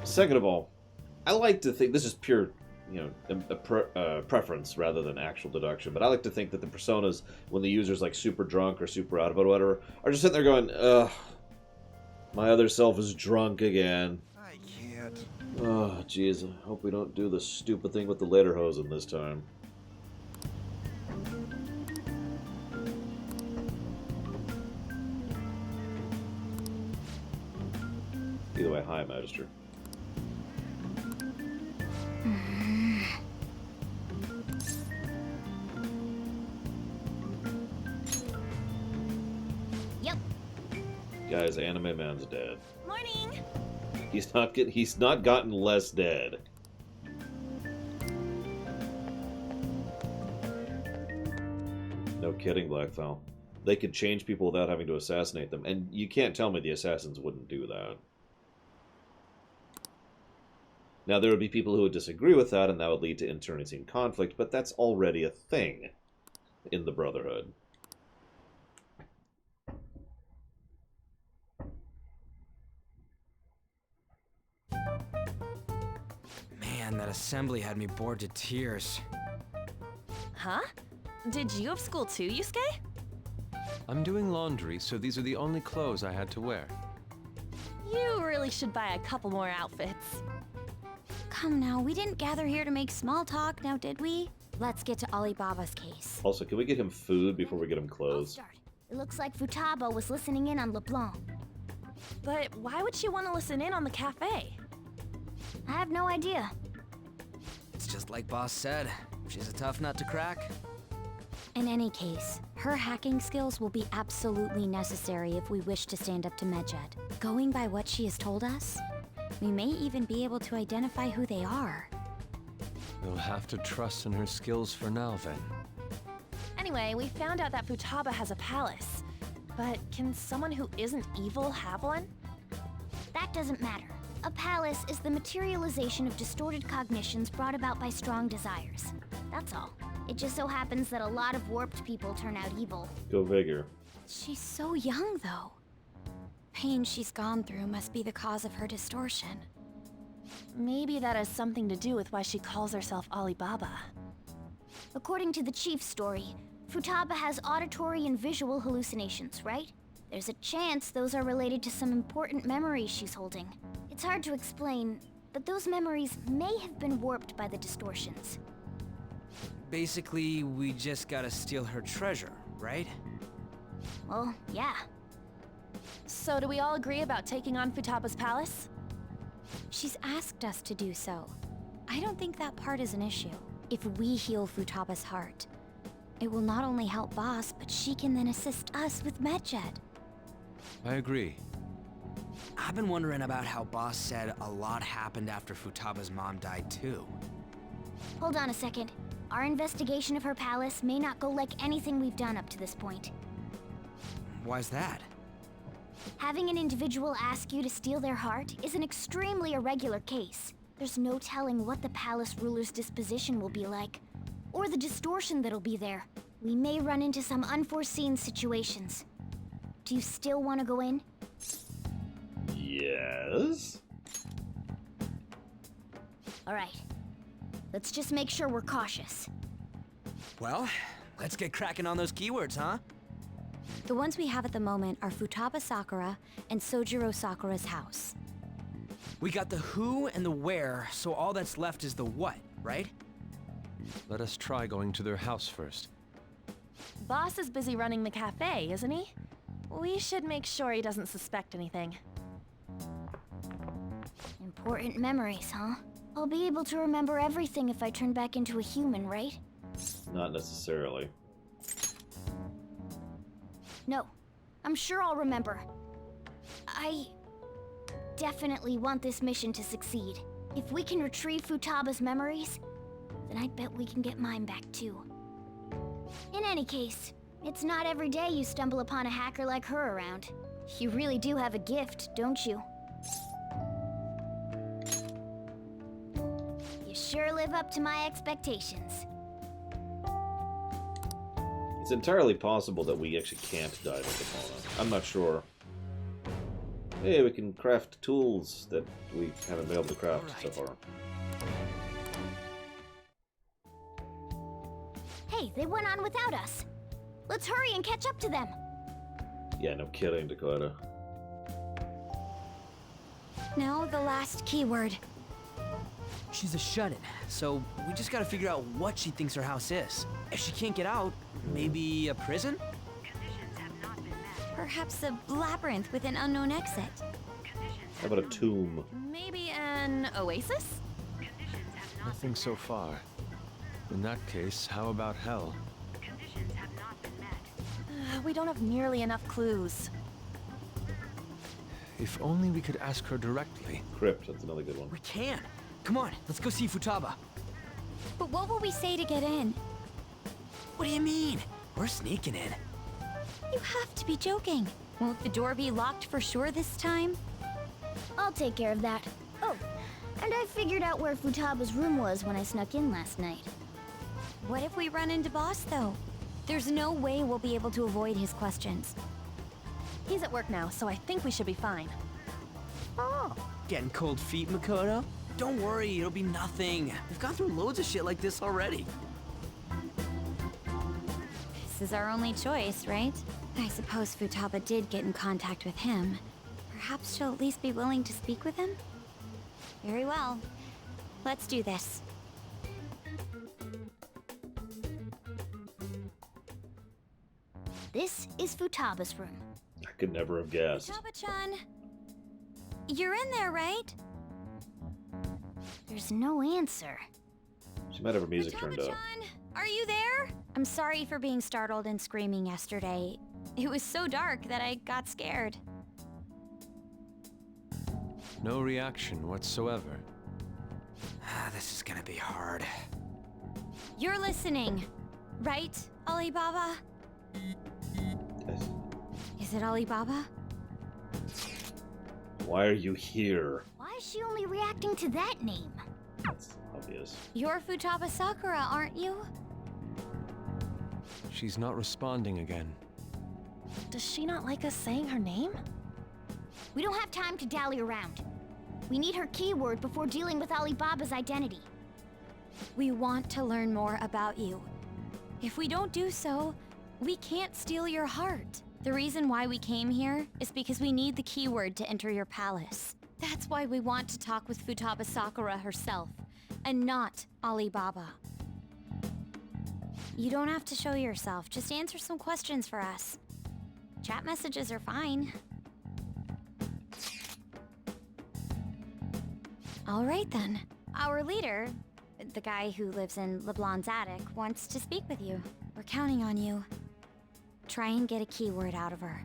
Second of all, I like to think, this is pure, you know, a preference rather than actual deduction, but I like to think that the personas, when the user's like super drunk or super out of it or whatever, are just sitting there going, ugh, my other self is drunk again. I can't. Oh, jeez, I hope we don't do the stupid thing with the lederhosen this time. Either way, hi, Magister. Yep. Guys, Anime Man's dead. Morning. He's not gotten less dead. No kidding, Blackfell. They could change people without having to assassinate them, and you can't tell me the assassins wouldn't do that. Now, there would be people who would disagree with that, and that would lead to internecine conflict, but that's already a thing in the Brotherhood. Man, that assembly had me bored to tears. Huh? Did you have school too, Yusuke? I'm doing laundry, so these are the only clothes I had to wear. You really should buy a couple more outfits. Come now, we didn't gather here to make small talk, now did we? Let's get to Alibaba's case. Also, can we get him food before we get him clothes? It looks like Futaba was listening in on LeBlanc. But why would she want to listen in on the cafe? I have no idea. It's just like Boss said. She's a tough nut to crack. In any case, her hacking skills will be absolutely necessary if we wish to stand up to Medjed. Going by what she has told us, we may even be able to identify who they are. We'll have to trust in her skills for now, then. Anyway, we found out that Futaba has a palace. But can someone who isn't evil have one? That doesn't matter. A palace is the materialization of distorted cognitions brought about by strong desires. That's all. It just so happens that a lot of warped people turn out evil. Go figure. She's so young, though. Pain she's gone through must be the cause of her distortion. Maybe that has something to do with why she calls herself Alibaba. According to the chief's story, Futaba has auditory and visual hallucinations, right? There's a chance those are related to some important memories she's holding. It's hard to explain, but those memories may have been warped by the distortions. Basically, we just gotta steal her treasure, right? Well, yeah. So do we all agree about taking on Futaba's palace? She's asked us to do so. I don't think that part is an issue. If we heal Futaba's heart, it will not only help Boss, but she can then assist us with Medjed. I agree. I've been wondering about how Boss said a lot happened after Futaba's mom died too. Hold on a second. Our investigation of her palace may not go like anything we've done up to this point. Why's that? Having an individual ask you to steal their heart is an extremely irregular case. There's no telling what the palace ruler's disposition will be like, or the distortion that'll be there. We may run into some unforeseen situations. Do you still want to go in? Yes? Alright. Let's just make sure we're cautious. Well, let's get cracking on those keywords, huh? The ones we have at the moment are Futaba Sakura and Sojiro Sakura's house. We got the who and the where, so all that's left is the what, right? Let us try going to their house first. Boss is busy running the cafe, isn't he? We should make sure he doesn't suspect anything. Important memories, huh? I'll be able to remember everything if I turn back into a human, right? Not necessarily. No. I'm sure I'll remember. I definitely want this mission to succeed. If we can retrieve Futaba's memories, then I bet we can get mine back too. In any case, it's not every day you stumble upon a hacker like her around. You really do have a gift, don't you? You sure live up to my expectations. It's entirely possible that we actually can't die to Epona. I'm not sure. Hey, we can craft tools that we haven't been able to craft so far. Hey, they went on without us. Let's hurry and catch up to them. Yeah, no kidding, Dakota. Now the last keyword. She's a shut-in, so we just gotta figure out what she thinks her house is. If she can't get out, maybe a prison? Perhaps a labyrinth with an unknown exit. How about a tomb? Maybe an oasis? Nothing so far. In that case, how about hell? We don't have nearly enough clues. If only we could ask her directly. Crypt, that's another good one. We can. Come on, let's go see Futaba. But what will we say to get in? What do you mean? We're sneaking in. You have to be joking. Won't the door be locked for sure this time? I'll take care of that. Oh, and I figured out where Futaba's room was when I snuck in last night. What if we run into Boss, though? There's no way we'll be able to avoid his questions. He's at work now, so I think we should be fine. Oh, getting cold feet, Makoto? Don't worry, it'll be nothing. We've gone through loads of shit like this already. This is our only choice, right? I suppose Futaba did get in contact with him. Perhaps she'll at least be willing to speak with him? Very well. Let's do this. This is Futaba's room. I could never have guessed. Futaba-chan, you're in there, right? There's no answer. She might have her music turned up. Futaba-chan, are you there? I'm sorry for being startled and screaming yesterday. It was so dark that I got scared. No reaction whatsoever. This is gonna be hard. You're listening, right, Alibaba? Yes. Is it Alibaba? Why are you here? Why is she only reacting to that name? That's obvious. You're Futaba Sakura, aren't you? She's not responding again. Does she not like us saying her name? We don't have time to dally around. We need her keyword before dealing with Alibaba's identity. We want to learn more about you. If we don't do so, we can't steal your heart. The reason why we came here is because we need the keyword to enter your palace. That's why we want to talk with Futaba Sakura herself, and not Alibaba. You don't have to show yourself, just answer some questions for us. Chat messages are fine. All right then. Our leader, the guy who lives in LeBlanc's attic, wants to speak with you. We're counting on you. Try and get a keyword out of her.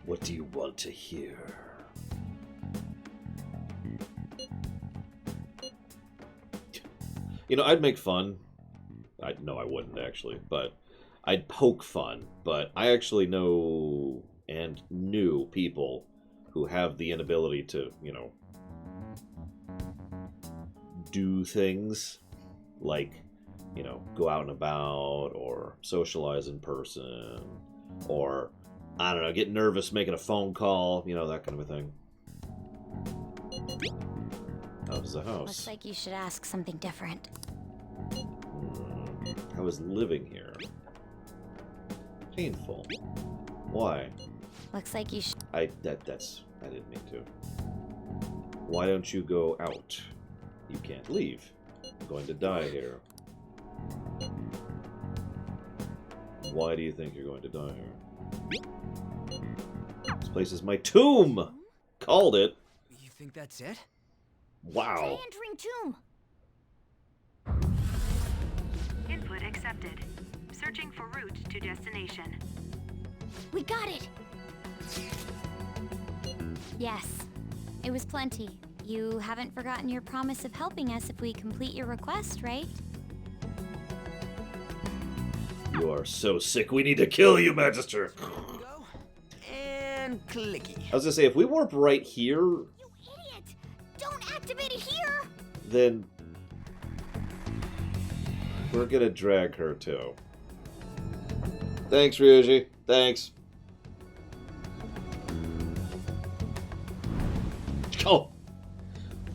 What do you want to hear? You know, I'd make fun. No, I wouldn't actually, but I'd poke fun. But I actually know and knew people who have the inability to, you know, do things like, you know, go out and about or socialize in person or, I don't know, get nervous making a phone call, you know, that kind of a thing. How's the house? Looks like you should ask something different. How is living here? Painful. Why? Looks like you should... I didn't mean to. Why don't you go out? You can't leave. I'm going to die here. Why do you think you're going to die here? This place is my tomb! Called it. You think that's it? Wow. Try entering tomb. Input accepted. Searching for route to destination. We got it. Yes, it was plenty. You haven't forgotten your promise of helping us if we complete your request, right? You are so sick. We need to kill you, Magister. And clicky. I was gonna say, if we warp right here, You idiot! Don't activate it here! then we're gonna drag her too. Thanks, Ryuji. Thanks. Oh!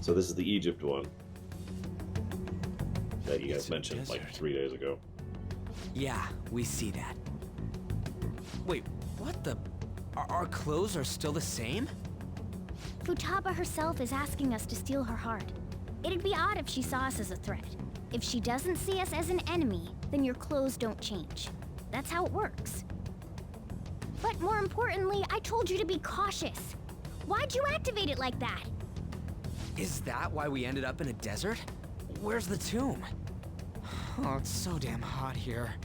So this is the Egypt one that you guys mentioned like 3 days ago. Yeah, we see that. Wait, what the? Our clothes are still the same? Futaba herself is asking us to steal her heart. It'd be odd if she saw us as a threat. If she doesn't see us as an enemy, then your clothes don't change. That's how it works. But more importantly, I told you to be cautious. Why'd you activate it like that? Is that why we ended up in a desert? Where's the tomb? Oh, it's so damn hot here.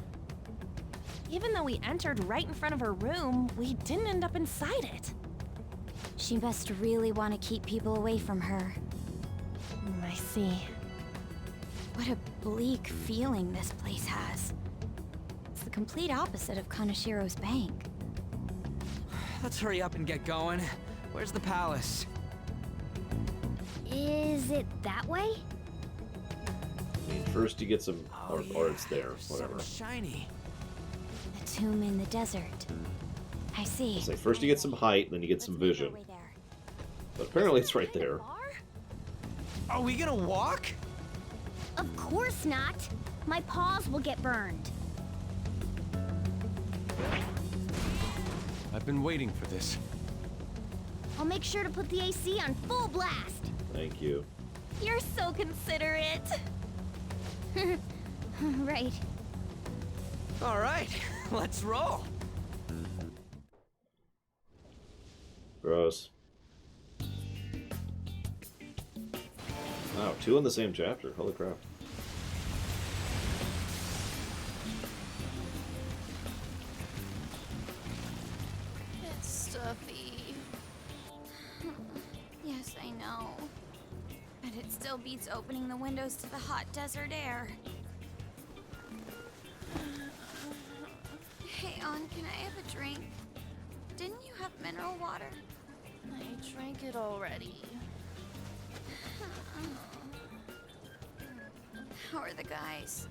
Even though we entered right in front of her room, we didn't end up inside it. She must really want to keep people away from her. I see. What a bleak feeling this place has. It's the complete opposite of Kanashiro's bank. Let's hurry up and get going. Where's the palace? Is it that way? I mean, first you get some, or it's there, whatever. Shiny. The tomb in the desert. I see. Say first you get some height, then you get some vision. But apparently it's right there. Are we gonna walk? Of course not. My paws will get burned. I've been waiting for this. I'll make sure to put the AC on full blast. Thank you. You're so considerate. Right. All right, let's roll. Gross. Wow, 2 in the same chapter. Holy crap. It's stuffy. Yes, I know. But it still beats opening the windows to the hot desert air. Hey, On, can I have a drink? Didn't you have mineral water? I drank it already. How are the guys?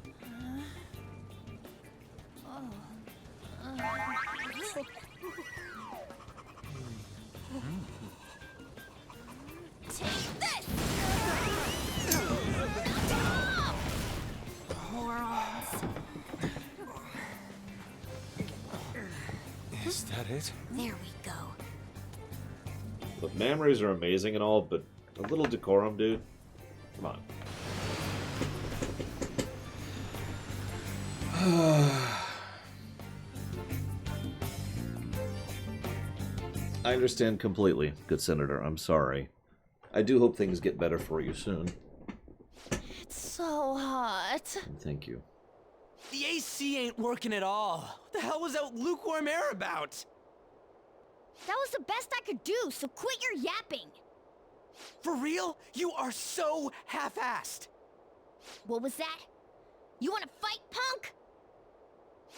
Take this! Morons. Is that it? There we go. Look, memories are amazing and all, but a little decorum, dude. Come on. I understand completely, good Senator. I'm sorry. I do hope things get better for you soon. It's so hot. Thank you. The AC ain't working at all. What the hell was that lukewarm air about? That was the best I could do, so quit your yapping. For real? You are so half-assed. What was that? You want to fight, punk?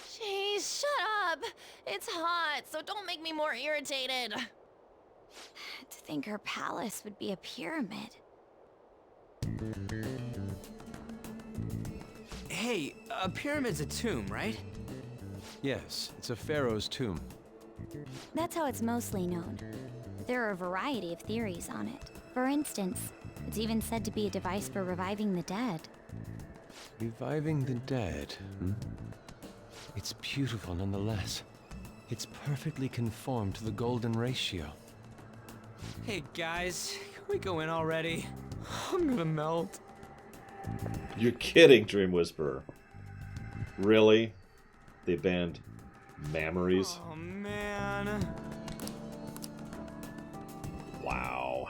Jeez, shut up. It's hot, so don't make me more irritated. To think her palace would be a pyramid. Hey, a pyramid's a tomb, right? Yes, it's a pharaoh's tomb. That's how it's mostly known. But there are a variety of theories on it. For instance, it's even said to be a device for reviving the dead. Reviving the dead, hmm? It's beautiful nonetheless. It's perfectly conformed to the golden ratio. Hey guys, can we go in already? I'm gonna melt. You're kidding, Dream Whisperer. Really? They banned memories? Oh man. Wow.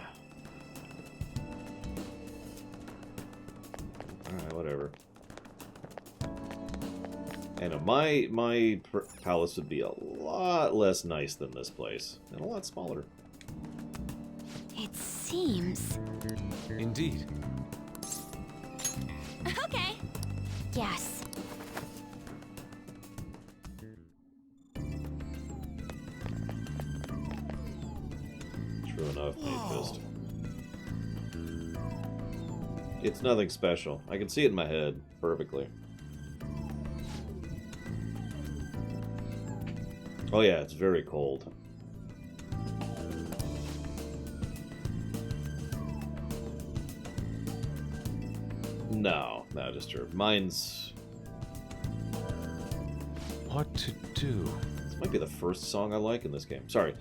I know my palace would be a lot less nice than this place, and a lot smaller. It seems. Indeed. Okay. Yes. True enough, Maidfist. It's nothing special. I can see it in my head perfectly. Oh yeah, it's very cold. No, disturbed. Mine's... What to do? This might be the first song I like in this game. Sorry.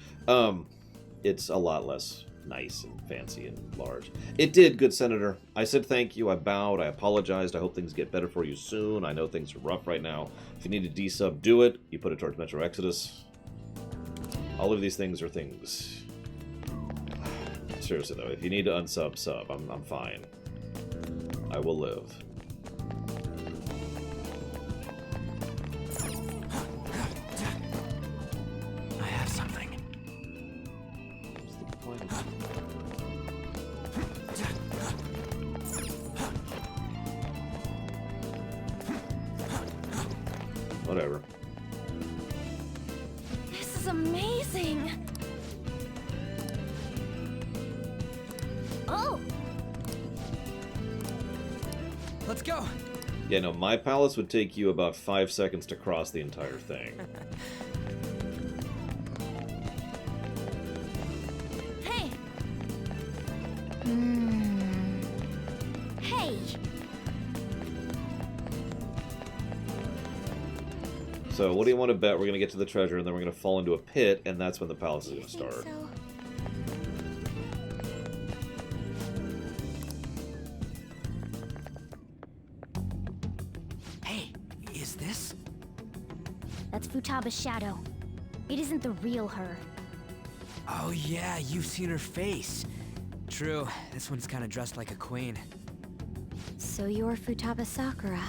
It's a lot less nice and fancy and large. It did, good Senator. I said thank you, I bowed, I apologized, I hope things get better for you soon. I know things are rough right now. If you need a D-sub, do it. You put it towards Metro Exodus. All of these things are things. Seriously though, if you need to unsub, sub. I'm fine. I will live. I have something. Whatever. This is amazing! Oh! Let's go! Yeah, no, my palace would take you about 5 seconds to cross the entire thing. Hey! Hey! So, what do you want to bet? We're going to get to the treasure, and then we're going to fall into a pit, and that's when the palace is going to start. Hey, is this? That's Futaba's shadow. It isn't the real her. Oh yeah, you've seen her face. True, this one's kind of dressed like a queen. So you're Futaba Sakura.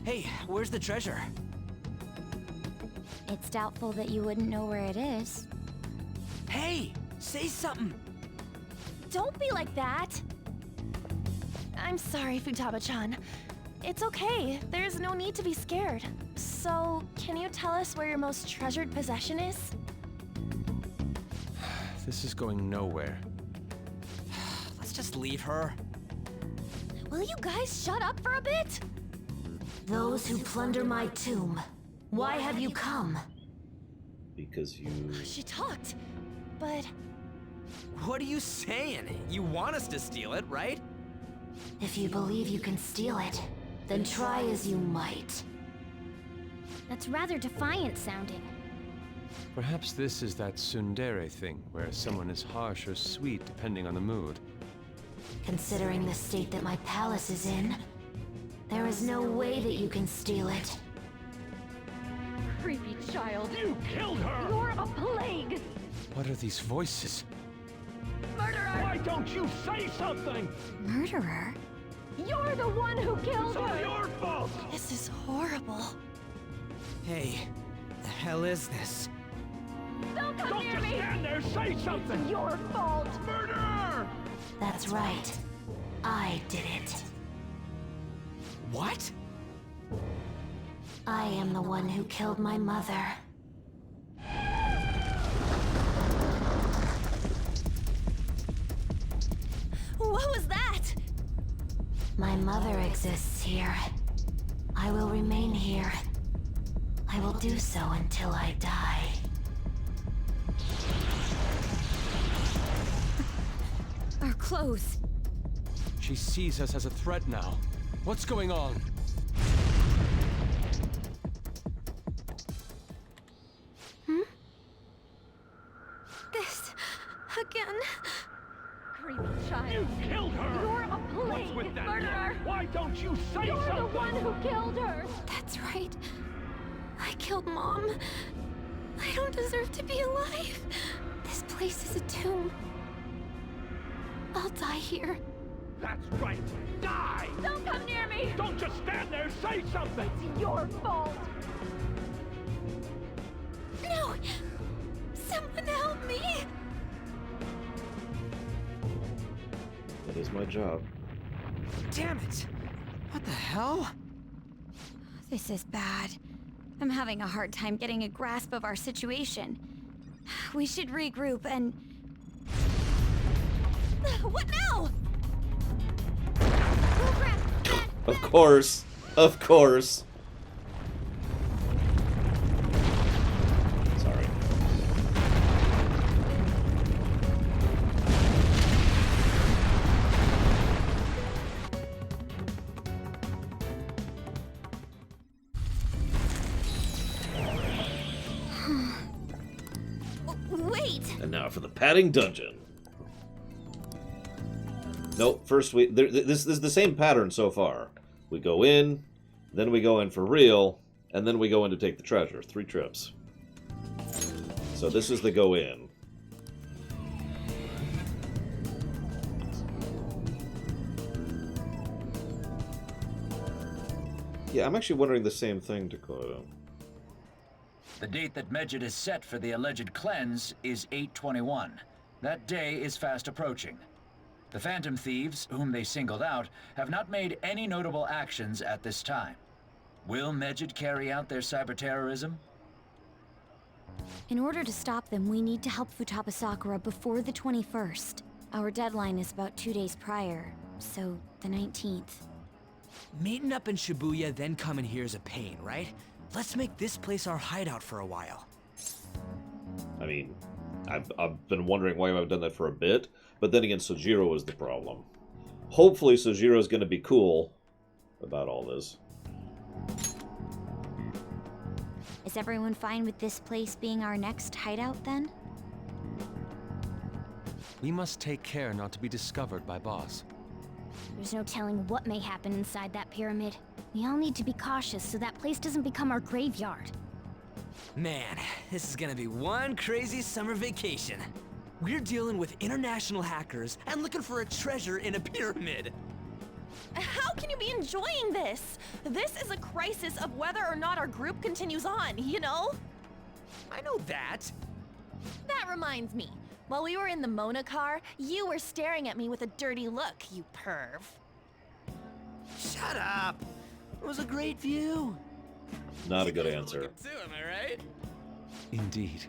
Hey, where's the treasure? It's doubtful that you wouldn't know where it is. Hey, say something. Don't be like that! I'm sorry, Futaba-chan. It's okay. There's no need to be scared. So, can you tell us where your most treasured possession is? This is going nowhere. Let's just leave her. Will you guys shut up for a bit? Those who plunder my tomb, why have you come? Because you... She talked, but... What are you saying? You want us to steal it, right? If you believe you can steal it, then try as you might. That's rather defiant sounding. Perhaps this is that tsundere thing, where someone is harsh or sweet depending on the mood. Considering the state that my palace is in, there is no way that you can steal it. Creepy child. You killed her! You're a plague! What are these voices? Murderer! Why don't you say something? Murderer? You're the one who killed It's all her! your fault! This is horrible. Hey, the hell is this? Don't come Don't near just me! stand there, say something! It's your fault! Murderer! That's right. I did it. What? I am the one who killed my mother. What was that? My mother exists here. I will remain here. I will do so until I die. Our clothes. She sees us as a threat now. What's going on? This... again. Creepy child. You killed her! You're a plague! What's with that Murderer! look? Why don't you say You're something? the one who killed her! That's right. I killed Mom. I don't deserve to be alive. This place is a tomb. I'll die here. That's right. Die! Don't come near me! Don't just stand there, say something! It's your fault! No! Someone help me! That is my job. Damn it! What the hell? This is bad. I'm having a hard time getting a grasp of our situation. We should regroup and... What now? Of course. Of course. Sorry. Wait! And now for the padding dungeon. Nope, first this is the same pattern so far. We go in, then we go in for real, and then we go in to take the treasure. 3 trips. So this is the go in. Yeah, I'm actually wondering the same thing, Dakota. The date that Medjed has set for the alleged cleanse is 8/21. That day is fast approaching. The Phantom Thieves, whom they singled out, have not made any notable actions at this time. Will Medjed carry out their cyber-terrorism? In order to stop them, we need to help Futaba Sakura before the 21st. Our deadline is about 2 days prior, so the 19th. Meeting up in Shibuya, then coming here is a pain, right? Let's make this place our hideout for a while. I mean, I've been wondering why I've done that for a bit, but then again, Sojiro was the problem. Hopefully Sojiro's going to be cool about all this. Is everyone fine with this place being our next hideout, then? We must take care not to be discovered by Boss. There's no telling what may happen inside that pyramid. We all need to be cautious so that place doesn't become our graveyard. Man, this is gonna be one crazy summer vacation. We're dealing with international hackers and looking for a treasure in a pyramid. How can you be enjoying this? This is a crisis of whether or not our group continues on, you know? I know that. That reminds me. While we were in the Mona car, you were staring at me with a dirty look, you perv. Shut up! It was a great view. Not a good answer. Too, am I right? Indeed.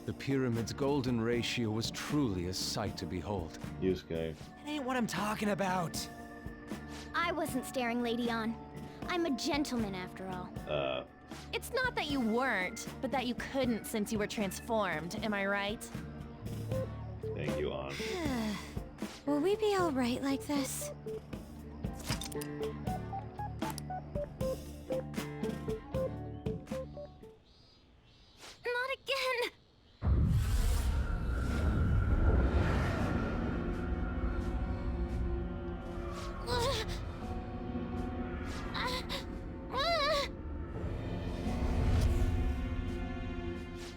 The pyramid's golden ratio was truly a sight to behold. Yusuke. It ain't what I'm talking about. I wasn't staring Lady On. I'm a gentleman after all. It's not that you weren't, but that you couldn't since you were transformed, am I right? Thank you, On. Will we be alright like this? Not again!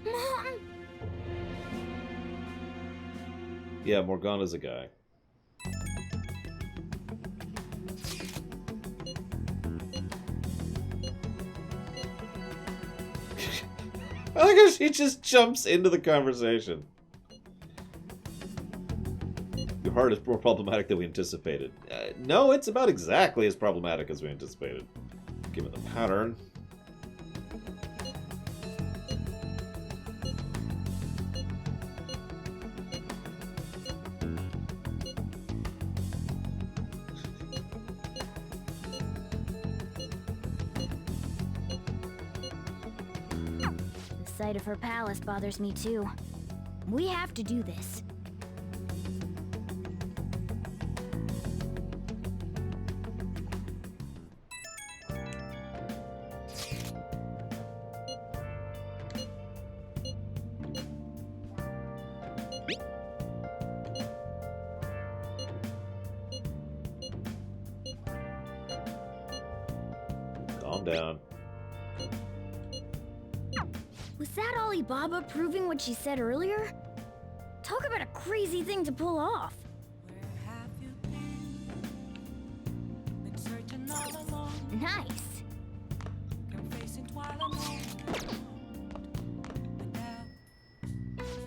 Mom! Yeah, Morgana's a guy. I like how she just jumps into the conversation. Your heart is more problematic than we anticipated. No, it's about exactly as problematic as we anticipated, given the pattern. The sight of her palace bothers me too. We have to do this. Calm down. Was that Alibaba proving what she said earlier? Talk about a crazy thing to pull off. Nice.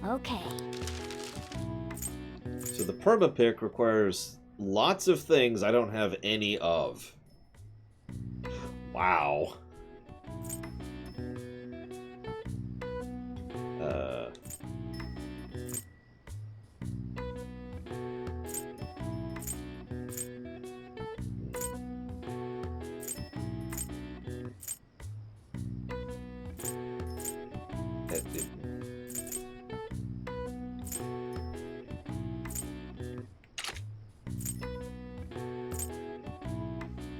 Okay. So the perma pick requires lots of things I don't have any of. Wow.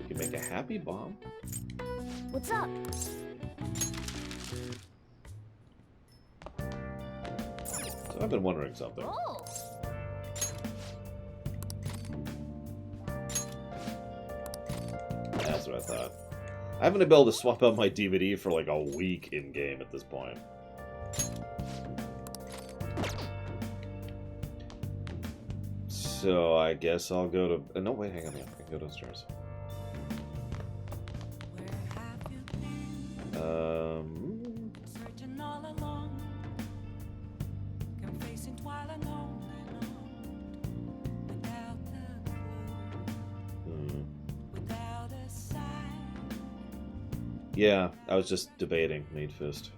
We can make a happy bomb. What's up? So I've been wondering something. Oh. That's what I thought. I haven't been able to swap out my DVD for like a week in game at this point. So I guess I'll go to. No, wait, hang on. I can go downstairs. Yeah, I was just debating Meat Fist.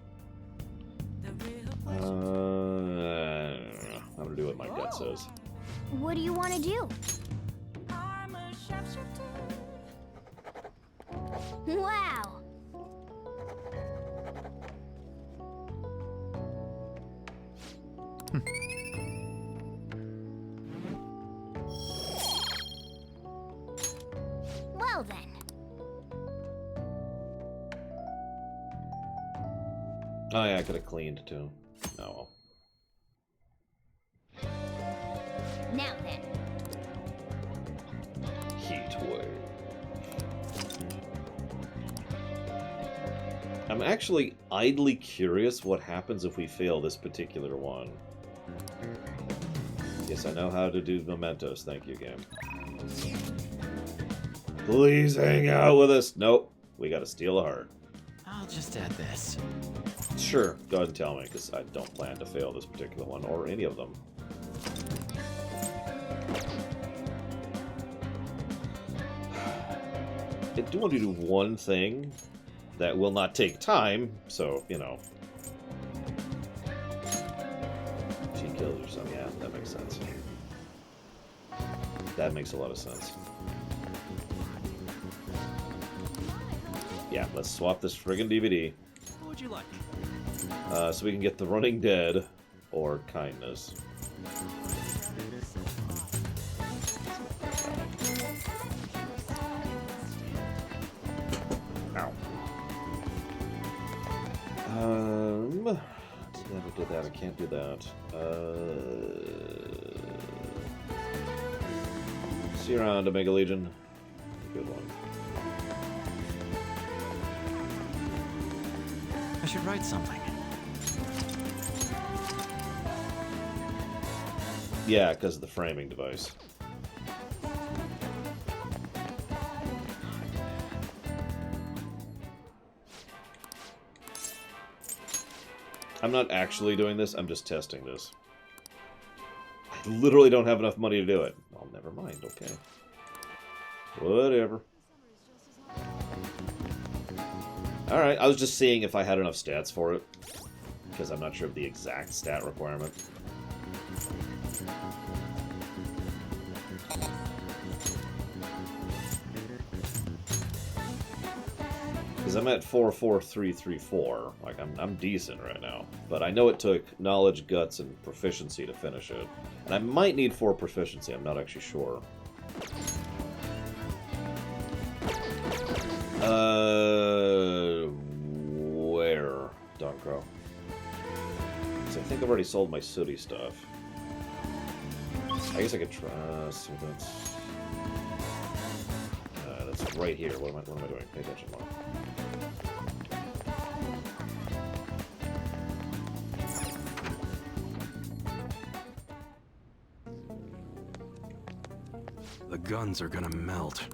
I don't know. I'm gonna do what my gut says. What do you want to do? Wow. Well then. Oh yeah, I could have cleaned too. Oh well. Now then. Heat wave. I'm actually idly curious what happens if we fail this particular one. Yes, I know how to do mementos. Thank you, game. Please hang out with us. Nope. We gotta steal a heart. I'll just add this. Sure, go ahead and tell me, because I don't plan to fail this particular one, or any of them. I do want to do one thing that will not take time, so, you know. She kills or something, yeah, that makes sense. That makes a lot of sense. Yeah, let's swap this friggin' DVD. What would you like? So we can get The Running Dead or Kindness. Ow. Never did that. I can't do that. See you around, Omega Legion. Good one. I should write something. Yeah, because of the framing device. I'm not actually doing this, I'm just testing this. I literally don't have enough money to do it. Oh, never mind, okay. Whatever. Alright, I was just seeing if I had enough stats for it. Because I'm not sure of the exact stat requirement. Because I'm at 44334. Like, I'm decent right now. But I know it took knowledge, guts, and proficiency to finish it. And I might need 4 proficiency, I'm not actually sure. Where? Doncrow. So I think I've already sold my sooty stuff. I guess I could try. So that's right here. What am I doing? Pay attention, Mark. The guns are gonna melt.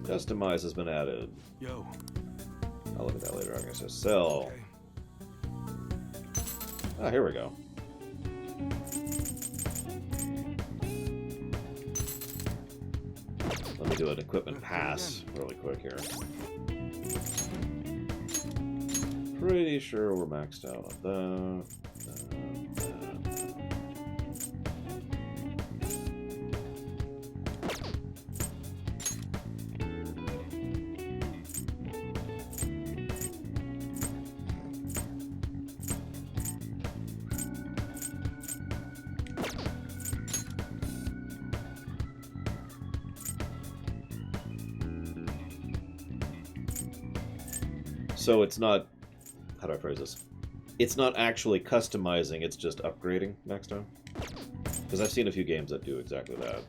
Customize has been added. Yo. I'll look at that later. I'm going to say sell. Ah, here we go. Let me do an equipment pass really quick here. Pretty sure we're maxed out on that. So it's not, how do I phrase this? It's not actually customizing, it's just upgrading next time. Because I've seen a few games that do exactly that.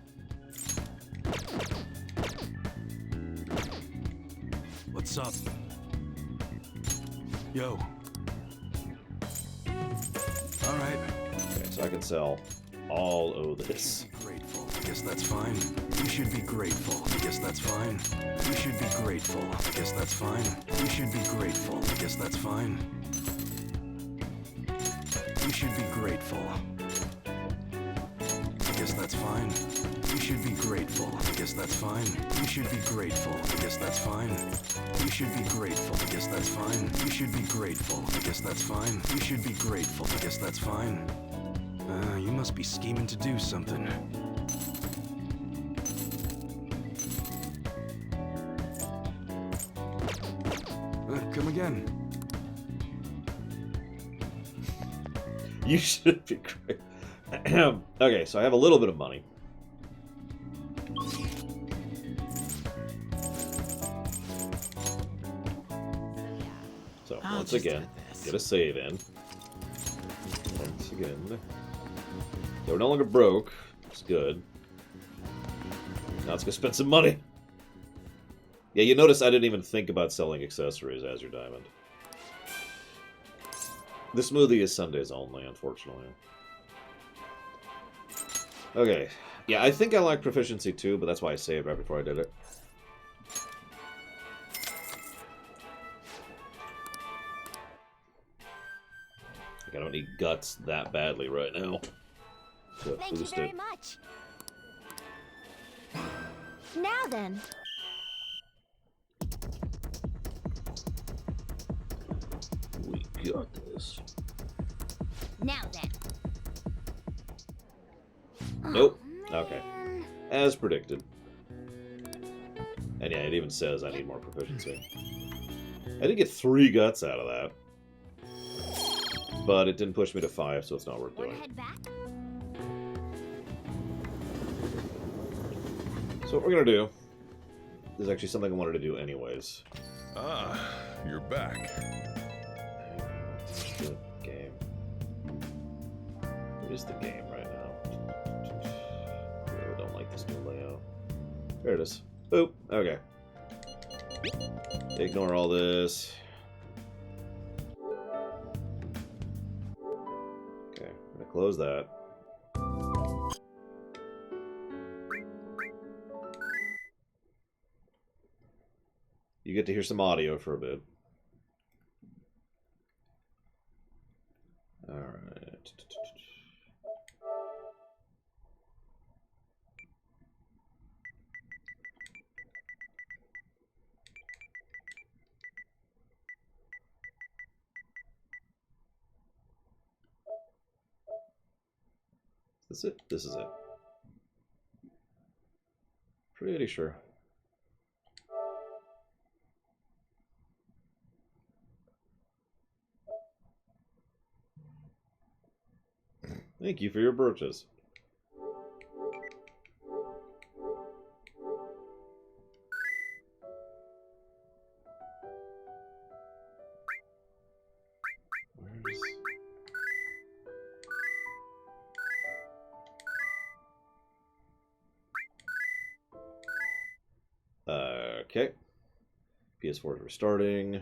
What's up? Yo. Alright. Okay, so I can sell all of this. Grateful. I guess that's fine. You should be grateful. I guess that's fine. You should be grateful. I guess that's fine. You should be grateful. I guess that's fine. You should be grateful. I guess that's fine. You should be grateful. I guess that's fine. You should be grateful. I guess that's fine. You should be grateful. I guess that's fine. You should be grateful. I guess that's fine. You should be grateful. I guess that's fine. You must be scheming to do something. Come again. You should be great. Okay, so I have a little bit of money. So, once again, get a save in. Once again. So we're no longer broke. It's good. Now let's go spend some money. Yeah, you notice I didn't even think about selling accessories as your diamond. The smoothie is Sundays only, unfortunately. Okay. Yeah, I think I like proficiency too, but that's why I saved right before I did it. Like, I don't need guts that badly right now. Thank you very much. Now then. We got this. Now then. Nope. Okay. As predicted. And yeah, it even says I need more proficiency. I did get 3 guts out of that. But it didn't push me to 5, so it's not worth doing. So what we're gonna do is actually something I wanted to do anyways. Ah, you're back. The game. What is the game right now? I really don't like this new layout. There it is. Boop. Okay. Ignore all this. Okay, I'm gonna close that. You get to hear some audio for a bit. Alright. Is this it? This is it. Pretty sure. Thank you for your purchase. Okay. PS4 is restarting.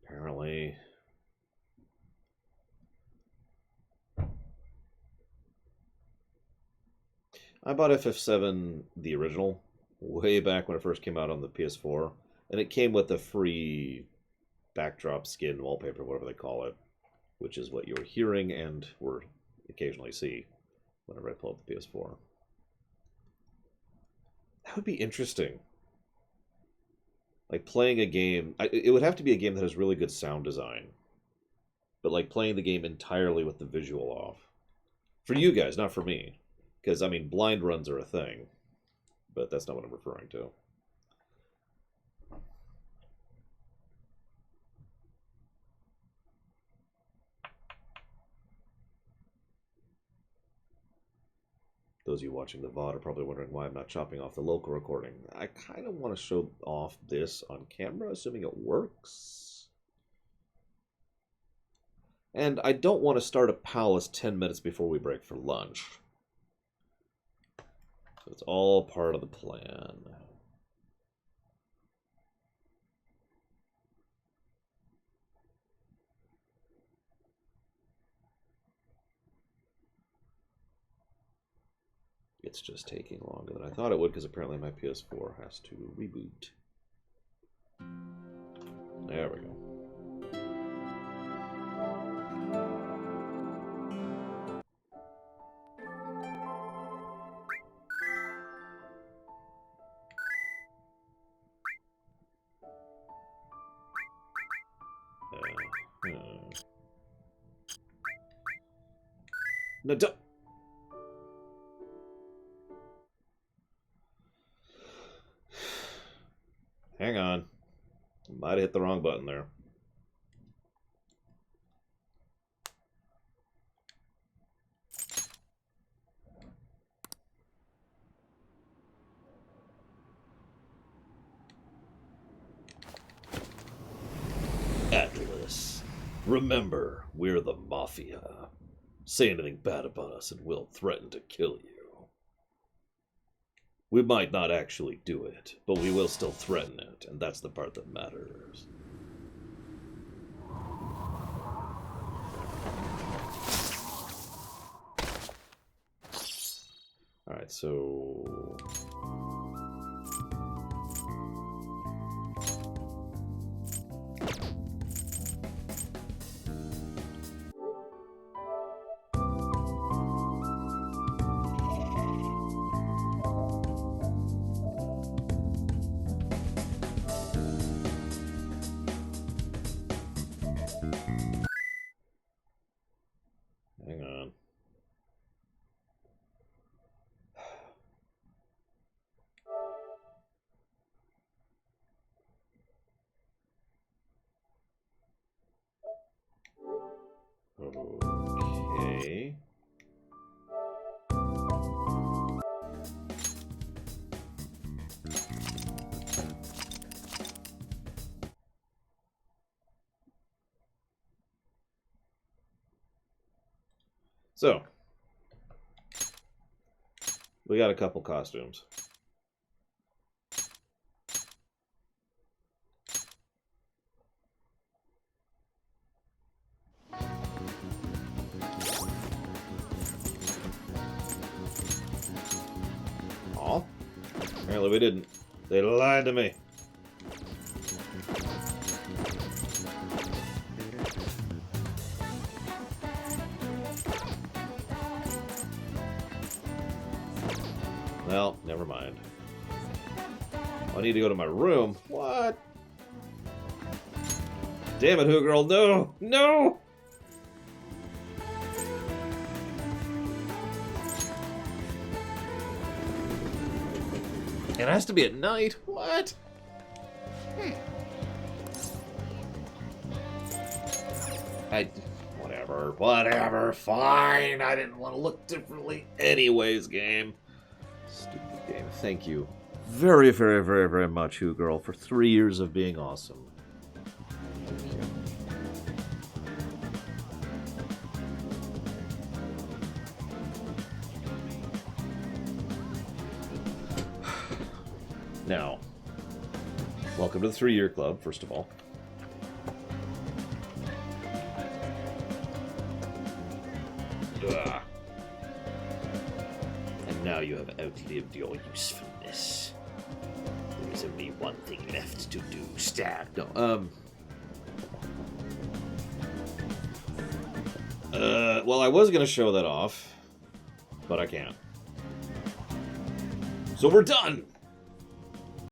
Apparently. I bought FF7, the original, way back when it first came out on the PS4, and it came with a free backdrop skin wallpaper, whatever they call it, which is what you're hearing and will occasionally see whenever I pull up the PS4. That would be interesting. Like playing a game, it would have to be a game that has really good sound design, but like playing the game entirely with the visual off. For you guys, not for me. Because, I mean, blind runs are a thing, but that's not what I'm referring to. Those of you watching the VOD are probably wondering why I'm not chopping off the local recording. I kind of want to show off this on camera, assuming it works. And I don't want to start a palace 10 minutes before we break for lunch. So it's all part of the plan. It's just taking longer than I thought it would, because apparently my PS4 has to reboot. There we go. No, don't. Hang on. Might have hit the wrong button there. Atlas, remember, we're the Mafia. Say anything bad about us and we'll threaten to kill you. We might not actually do it, but we will still threaten it, and that's the part that matters. Alright, so... Hang on. Okay. So, we got a couple costumes. Aw, apparently we didn't. They lied to me. Well, never mind. I need to go to my room. What? Damn it, Who Girl, no! No! It has to be at night? What? Whatever, fine. I didn't want to look differently anyways, game. Stupid game. Thank you very, very, very, very much, Who Girl, for 3 years of being awesome. Thank you. Now, welcome to the 3-Year Club, first of all. Ugh. And now you have outlived your usefulness. There's only one thing left to do, Stan. No, well, I was gonna show that off, but I can't. So we're done!